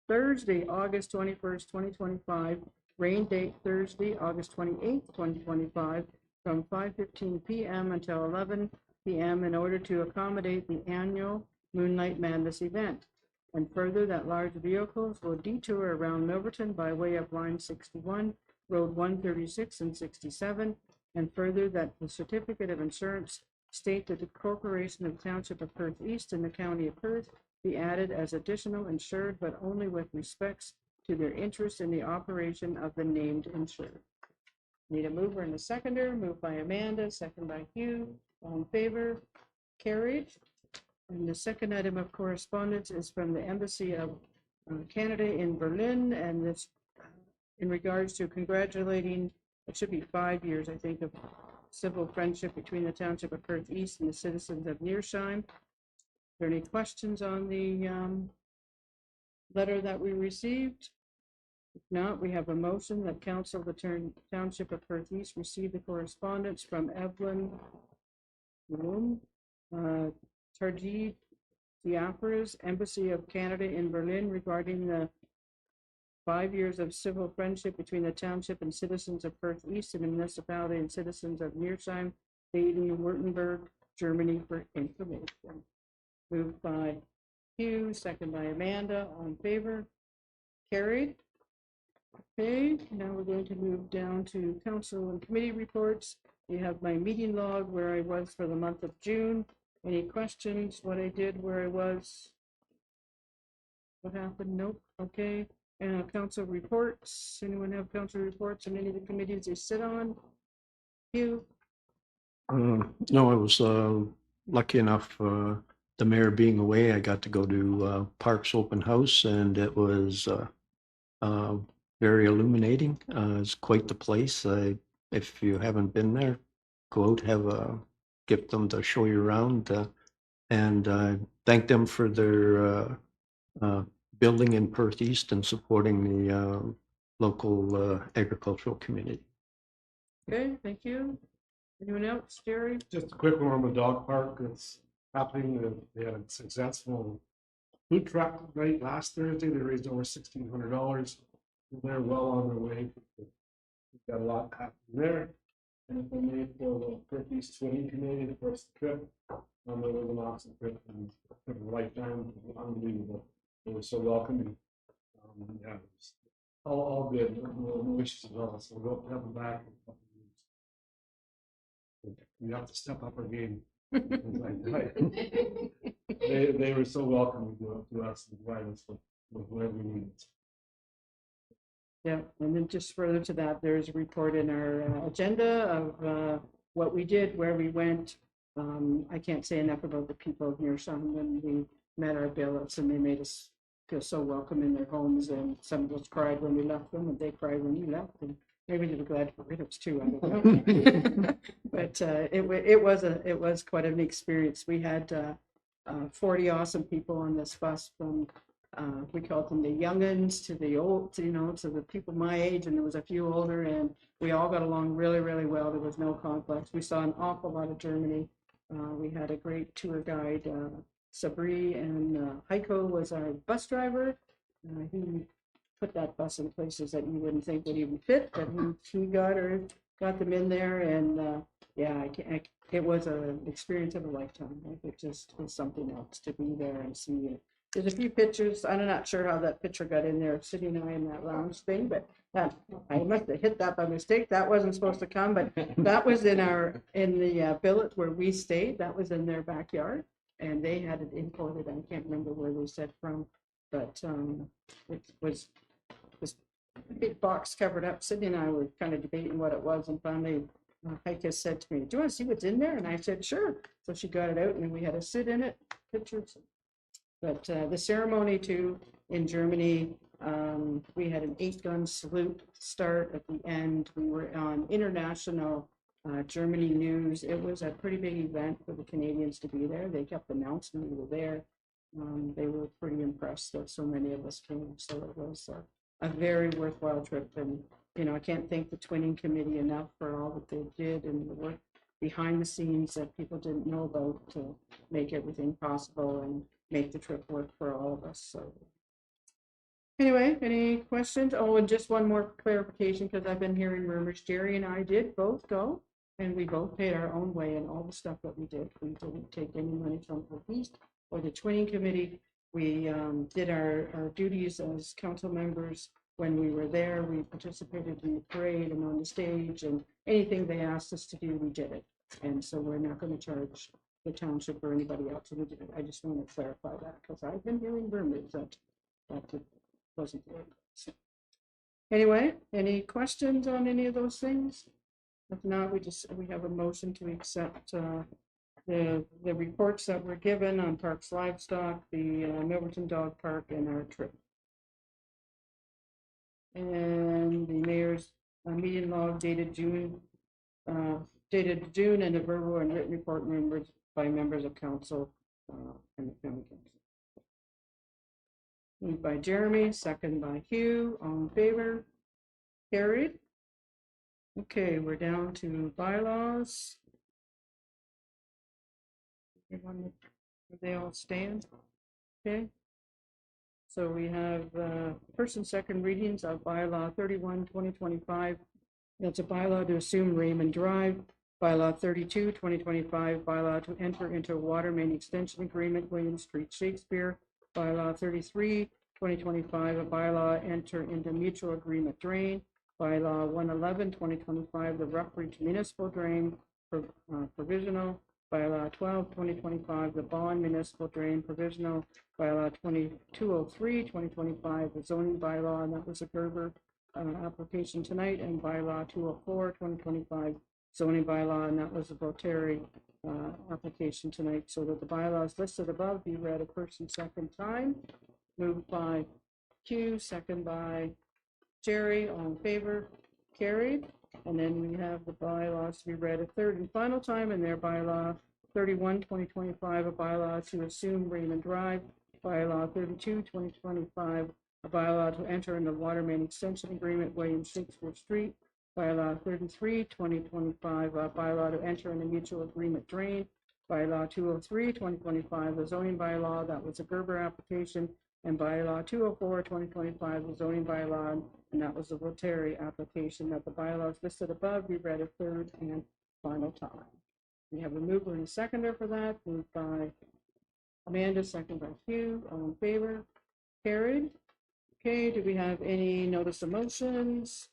Thursday, August 21st, 2025, rain date Thursday, August 28th, 2025, from 5:15 p.m. until 11 p.m. in order to accommodate the annual Moonlight Madness event. And further, that large vehicles will detour around Milverton by way of line 61, road 136 and 67. And further, that the certificate of insurance state that the Corporation of Township of Perth East in the County of Perth be added as additional insured, but only with respects to their interest in the operation of the named insured. Need a mover and a seconder. Moved by Amanda, second by Hugh. All in favor? Carried. And the second item of correspondence is from the Embassy of Canada in Berlin, and this in regards to congratulating, it should be 5 years, I think, of civil friendship between the Township of Perth East and the citizens of Nearsheim. Are there any questions on the letter that we received? If not, we have a motion that council of the Township of Perth East receive the correspondence from Evelyn Tarji Diapharas, Embassy of Canada in Berlin, regarding the 5 years of civil friendship between the township and citizens of Perth East and the municipality and citizens of Nearsheim, Baden-Württemberg, Germany, for information. Moved by Hugh, second by Amanda. All in favor? Carried. Okay, now we're going to move down to council and committee reports. We have my meeting log where I was for the month of June. Any questions? What I did, where I was? What happened? Nope. Okay. Council reports. Anyone have council reports on any of the committees they sit on? Hugh? No, I was lucky enough, the mayor being away, I got to go to Parks Open House, and it was very illuminating. It's quite the place. If you haven't been there, go out, get them to show you around, and thank them for their building in Perth East and supporting the local agricultural community. Okay, thank you. Anyone else, Jerry? Just a quick one on the dog park. It's happening. They had a successful food truck night last Thursday. They raised over $1,600. They're well on their way. We've got a lot happening there. And they made for the Perth East Swimming Committee, the first trip. It was an awesome trip and a lifetime. Unbelievable. They were so welcoming. Yeah, it was all good. No wishes as well. So we'll have them back in a couple of weeks. We have to step up our game. They were so welcoming to us and providing us with whatever we needed. Yeah, and then just further to that, there's a report in our agenda of what we did, where we went. I can't say enough about the people of Nearsheim when we met our billets, and they made us feel so welcome in their homes, and some of us cried when we left them, and they cried when we left, and maybe they were glad to get us too, I don't know. But it was quite an experience. We had 40 awesome people on this bus from we called them the youngins to the old, to the people my age, and there was a few older, and we all got along really, really well. There was no conflicts. We saw an awful lot of Germany. We had a great tour guide, Sabri, and Heiko was our bus driver. He put that bus in places that you wouldn't think would even fit, but he got them in there, and it was an experience of a lifetime. Like, it just was something else to be there and see it. There's a few pictures. I'm not sure how that picture got in there, sitting in that lounge thing, but I must have hit that by mistake. That wasn't supposed to come, but that was in the billet where we stayed. That was in their backyard, and they had it imported. I can't remember where they said from, but it was this big box covered up. Sydney and I were kind of debating what it was, and finally Heike said to me, "Do you want to see what's in there?" And I said, "Sure." So she got it out, and we had to sit in it, pictures. But the ceremony too in Germany, we had an 8-gun salute start at the end. We were on international Germany news. It was a pretty big event for the Canadians to be there. They kept announcing we were there. They were pretty impressed that so many of us came. So it was a very worthwhile trip. And, you know, I can't thank the Twinning Committee enough for all that they did and the work behind the scenes that people didn't know about to make everything possible and make the trip work for all of us. So anyway, any questions? Oh, and just one more clarification, because I've been hearing rumors. Jerry and I did both go, and we both paid our own way in all the stuff that we did. We didn't take any money from the East or the Twinning Committee. We did our duties as council members when we were there. We participated in the parade and on the stage, and anything they asked us to do, we did it. And so we're not going to charge the township or anybody else. We did it. I just want to clarify that, because I've been hearing rumors that it wasn't good. So, anyway, any questions on any of those things? If not, we have a motion to accept the reports that were given on Parks Livestock, the Milverton Dog Park, and our trip. And the mayor's meeting log dated June, and a verbal and written report by members of council and the county council. Moved by Jeremy, second by Hugh. All in favor? Carried. Okay, we're down to bylaws. Everyone, they all stand? Okay. So we have first and second readings of bylaw 31, 2025. That's a bylaw to assume Raymond Drive. Bylaw 32, 2025, bylaw to enter into a water main extension agreement, William Street, Shakespeare. Bylaw 33, 2025, a bylaw enter into mutual agreement drain. Bylaw 111, 2025, the Rockbridge Municipal Drain provisional. Bylaw 12, 2025, the Bond Municipal Drain provisional. Bylaw 2203, 2025, the zoning bylaw, and that was a Gerber application tonight. And bylaw 204, 2025, zoning bylaw, and that was a Voteri application tonight. So that the bylaws listed above be read a first and second time. Moved by Q, second by Jerry. All in favor? Carried. And then we have the bylaws to be read a third and final time, and their bylaw 31, 2025, a bylaw to assume Raymond Drive. Bylaw 32, 2025, a bylaw to enter into water main extension agreement, William Shakespeare Street. Bylaw 33, 2025, a bylaw to enter in a mutual agreement drain. Bylaw 203, 2025, the zoning bylaw, that was a Gerber application. And bylaw 204, 2025, the zoning bylaw, and that was the Rotary application. That the bylaws listed above be read a third and final time. We have a mover and a seconder for that. Moved by Amanda, second by Hugh. All in favor? Carried. Okay, do we have any notice of motions?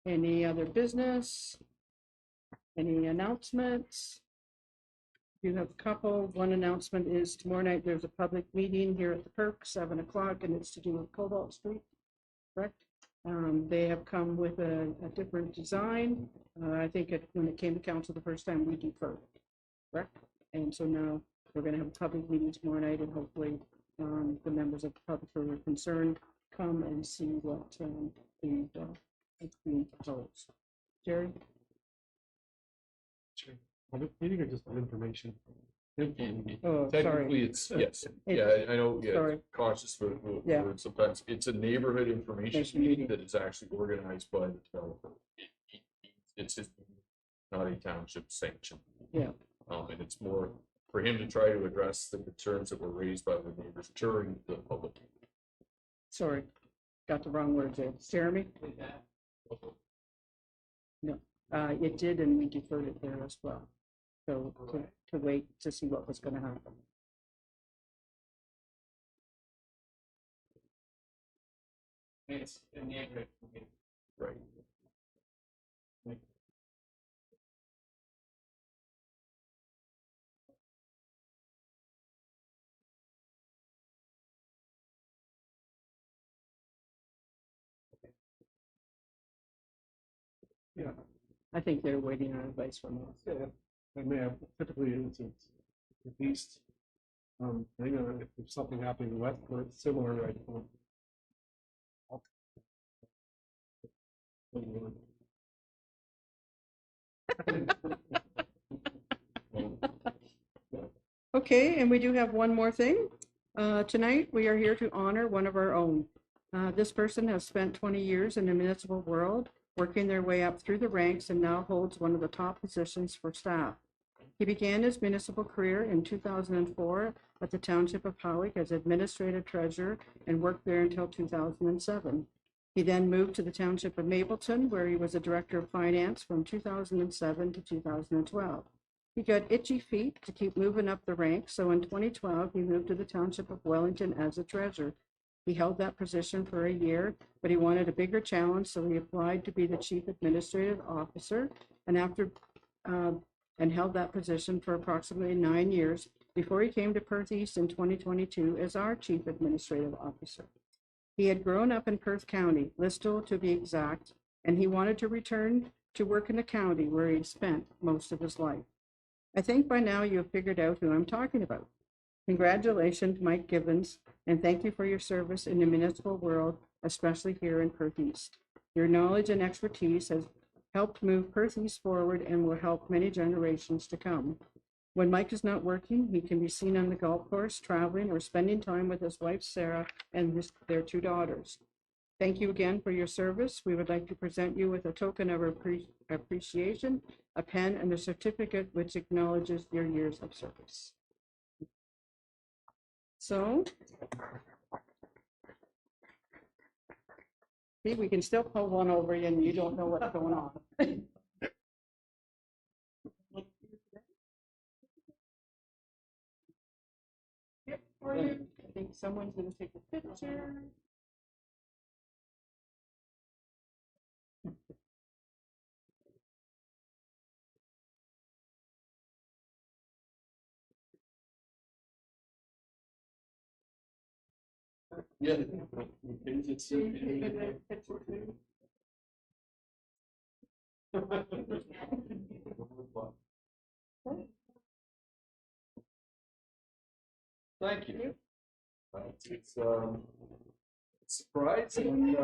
Any other business? Any announcements? You have a couple. One announcement is tomorrow night there's a public meeting here at the Perk, 7 o'clock, and it's to do with Cobalt Street, correct? They have come with a different design. I think when it came to council the first time, we deferred, correct? And so now we're going to have a public meeting tomorrow night, and hopefully the members of the public who are concerned come and see what is being proposed. Jerry? Sure. Public meeting or just information? Oh, Technically, sorry. it's, yes, It's- yeah, I know, yeah, sorry. cautious for, Yeah. sometimes, it's a neighborhood information Information meeting meeting. that is actually organized by the developer. It's just not a township sanction. Yeah. And it's more for him to try to address the concerns that were raised by the neighbors during the public. Sorry, got the wrong words there. Jeremy? No, it did, and we deferred it there as well. So to wait to see what was going to happen. It's a neighborhood. Right. Yeah. I think they're waiting on advice from us. Yeah, I may have, typically it's at least, I think if there's something happening in West, but it's similar, right? Okay, and we do have one more thing. Tonight, we are here to honor one of our own. This person has spent 20 years in the municipal world, working their way up through the ranks and now holds one of the top positions for staff. He began his municipal career in 2004 at the Township of Howick as administrative treasurer and worked there until 2007. He then moved to the Township of Mapleton, where he was a director of finance from 2007 to 2012. He got itchy feet to keep moving up the ranks, so in 2012, he moved to the Township of Wellington as a treasurer. He held that position for a year, but he wanted a bigger challenge, so he applied to be the chief administrative officer, and held that position for approximately 9 years before he came to Perth East in 2022 as our chief administrative officer. He had grown up in Perth County, Listowel to be exact, and he wanted to return to work in the county where he'd spent most of his life. I think by now you have figured out who I'm talking about. Congratulations, Mike Gibbons, and thank you for your service in the municipal world, especially here in Perth East. Your knowledge and expertise has helped move Perth East forward and will help many generations to come. When Mike is not working, he can be seen on the golf course, traveling, or spending time with his wife, Sarah, and their 2 daughters. Thank you again for your service. We would like to present you with a token of appreciation, a pen, and a certificate which acknowledges your years of service. So, see, we can still pull one over you and you don't know what's going on. Yep, for you. I think someone's gonna take a picture. Yeah. Thank you. It's surprising.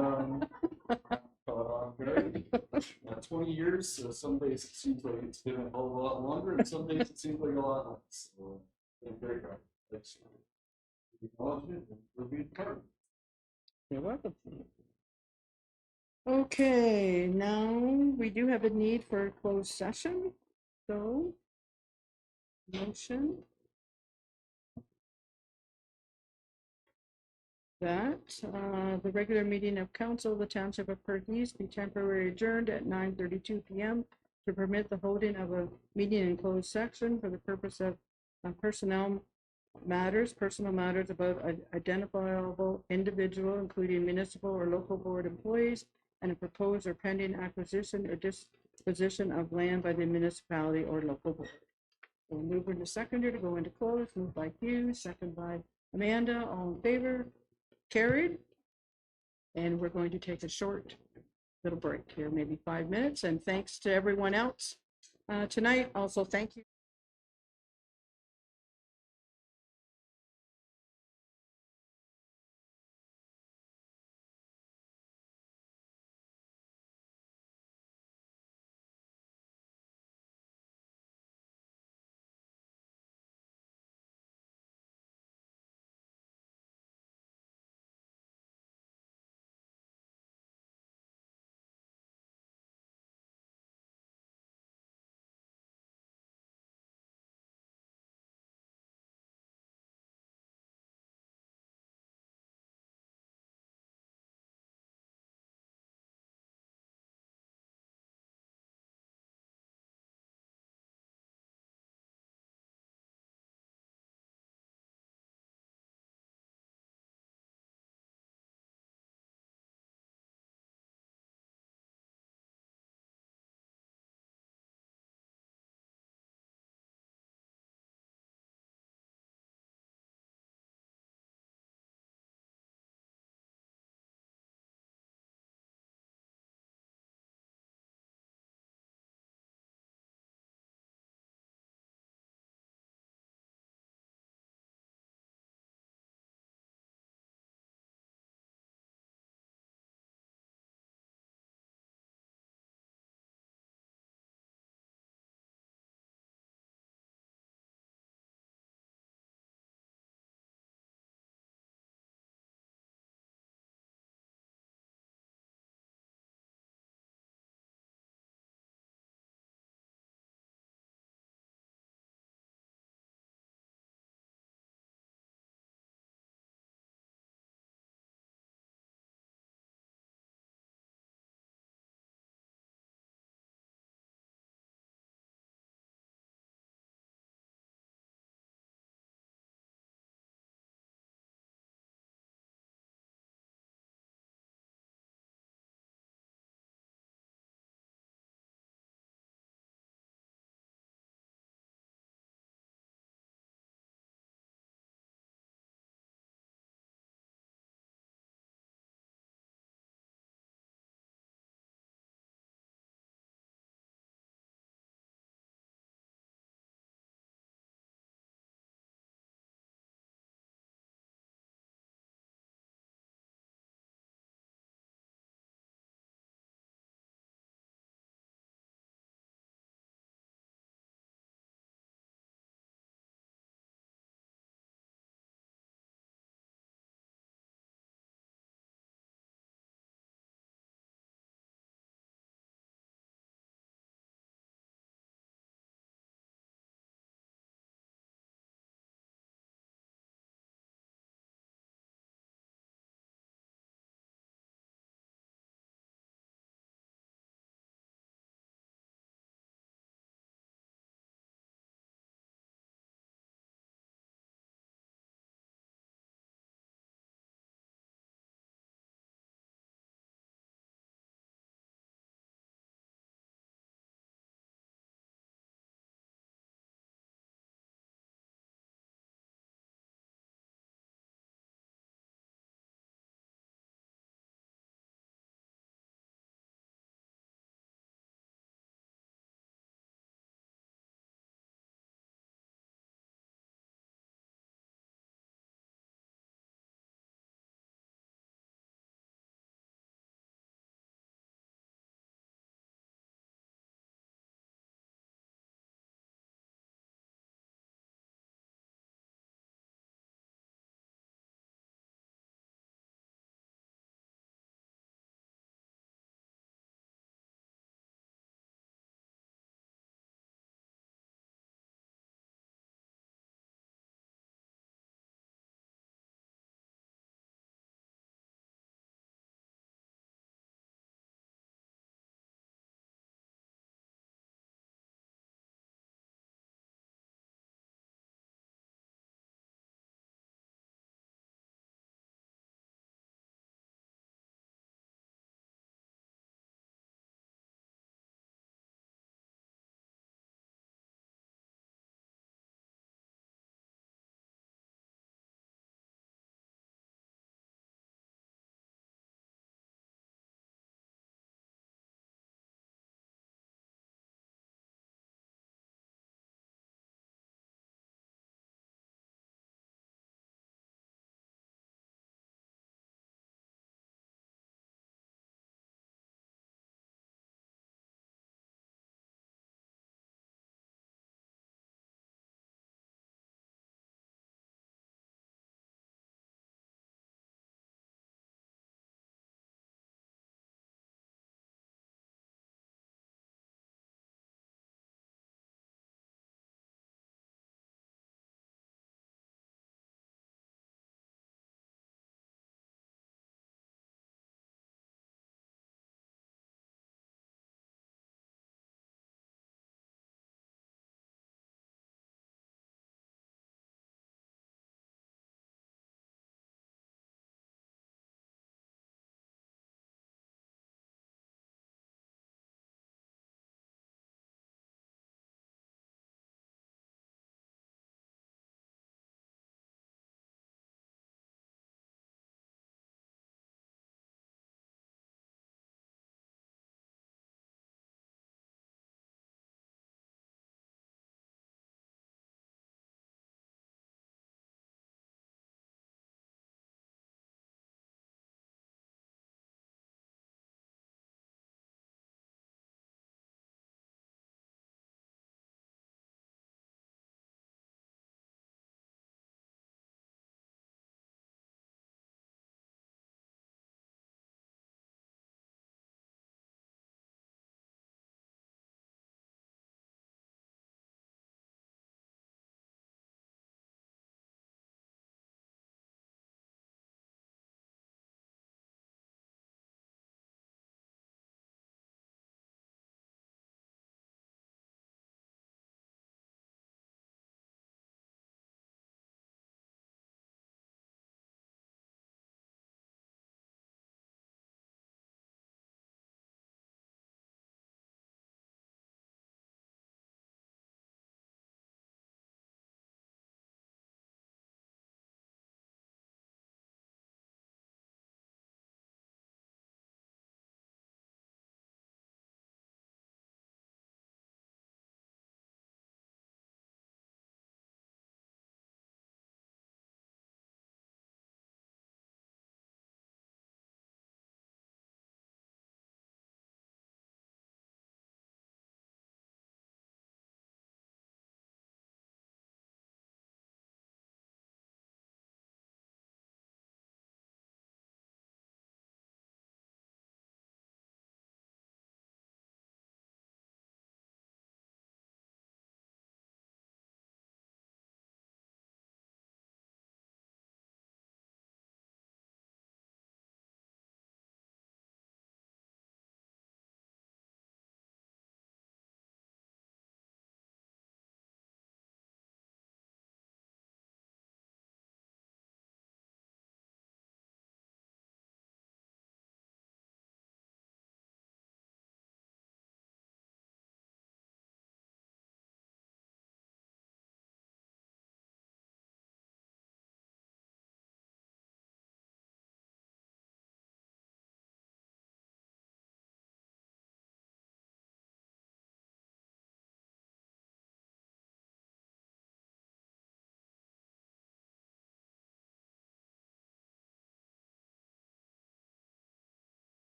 Very, 20 years. So some days it seems like it's been a whole lot longer, and some days it seems like a lot less. So I'm very proud. Thanks for the acknowledgement and for being part. You're welcome. Okay, now we do have a need for a closed session, so motion that the regular meeting of council of the Township of Perth East be temporarily adjourned at 9:32 p.m. to permit the holding of a meeting in closed section for the purpose of personal matters about an identifiable individual, including municipal or local board employees, and a proposed or pending acquisition or disposition of land by the municipality or local board. We'll move into seconder to go into close, moved by Hugh, second by Amanda, all in favor, carried. And we're going to take a short little break here, maybe 5 minutes, and thanks to everyone else tonight. Also, thank you.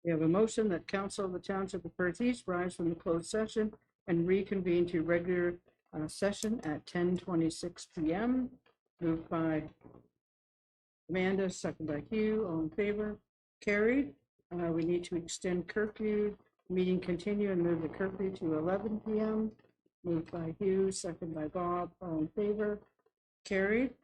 We have a motion that council of the Township of Perth East rise from the closed session and reconvene to regular session at 10:26 PM. Moved by Amanda, second by Hugh, all in favor, carried. We need to extend curfew, meeting continue and move the curfew to 11 PM. Moved by Hugh, second by Bob, all in favor, carried.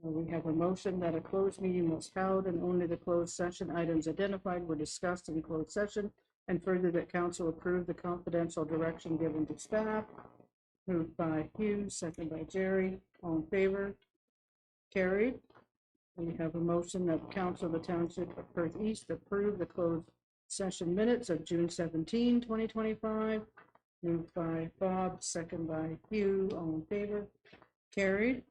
We have a motion that a closed meeting was held and only the closed session items identified were discussed in closed session, and further that council approve the confidential direction given to staff. Moved by Hugh, second by Jerry, all in favor, carried. We have a motion that council of the Township of Perth East approve the closed session minutes of June 17, 2025. Moved by Bob, second by Hugh, all in favor, carried.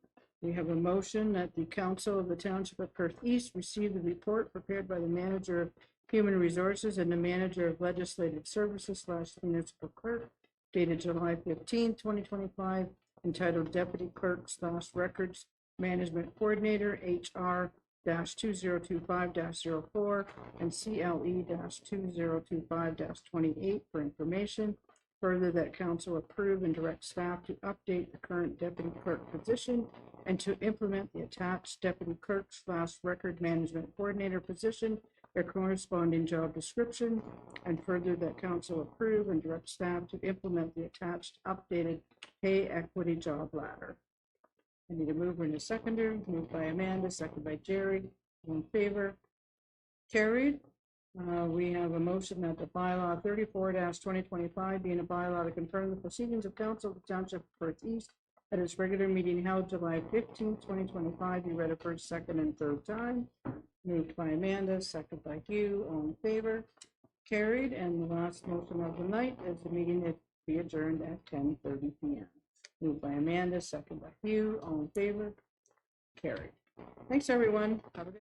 We have a motion that the council of the Township of Perth East receive the report prepared by the manager of Human Resources and the manager of Legislative Services / municipal clerk dated July 15, 2025, entitled Deputy Clerk / Records Management Coordinator, HR-2025-04 and CLE-2025-28 for information. Further, that council approve and direct staff to update the current deputy clerk position and to implement the attached deputy clerk / record management coordinator position, their corresponding job description. And further, that council approve and direct staff to implement the attached updated pay equity job ladder. I need a mover and a seconder. Moved by Amanda, second by Jerry. All in favor? Carried. We have a motion that the bylaw 34-2025 being a bylaw to confirm the proceedings of council of the Township of Perth East at its regular meeting held July 15, 2025, be read a first, second, and third time. Moved by Amanda, second by Hugh. All in favor? Carried. And the last motion of the night is the meeting to be adjourned at 10:30 PM. Moved by Amanda, second by Hugh. All in favor? Carried. Thanks, everyone. Have a good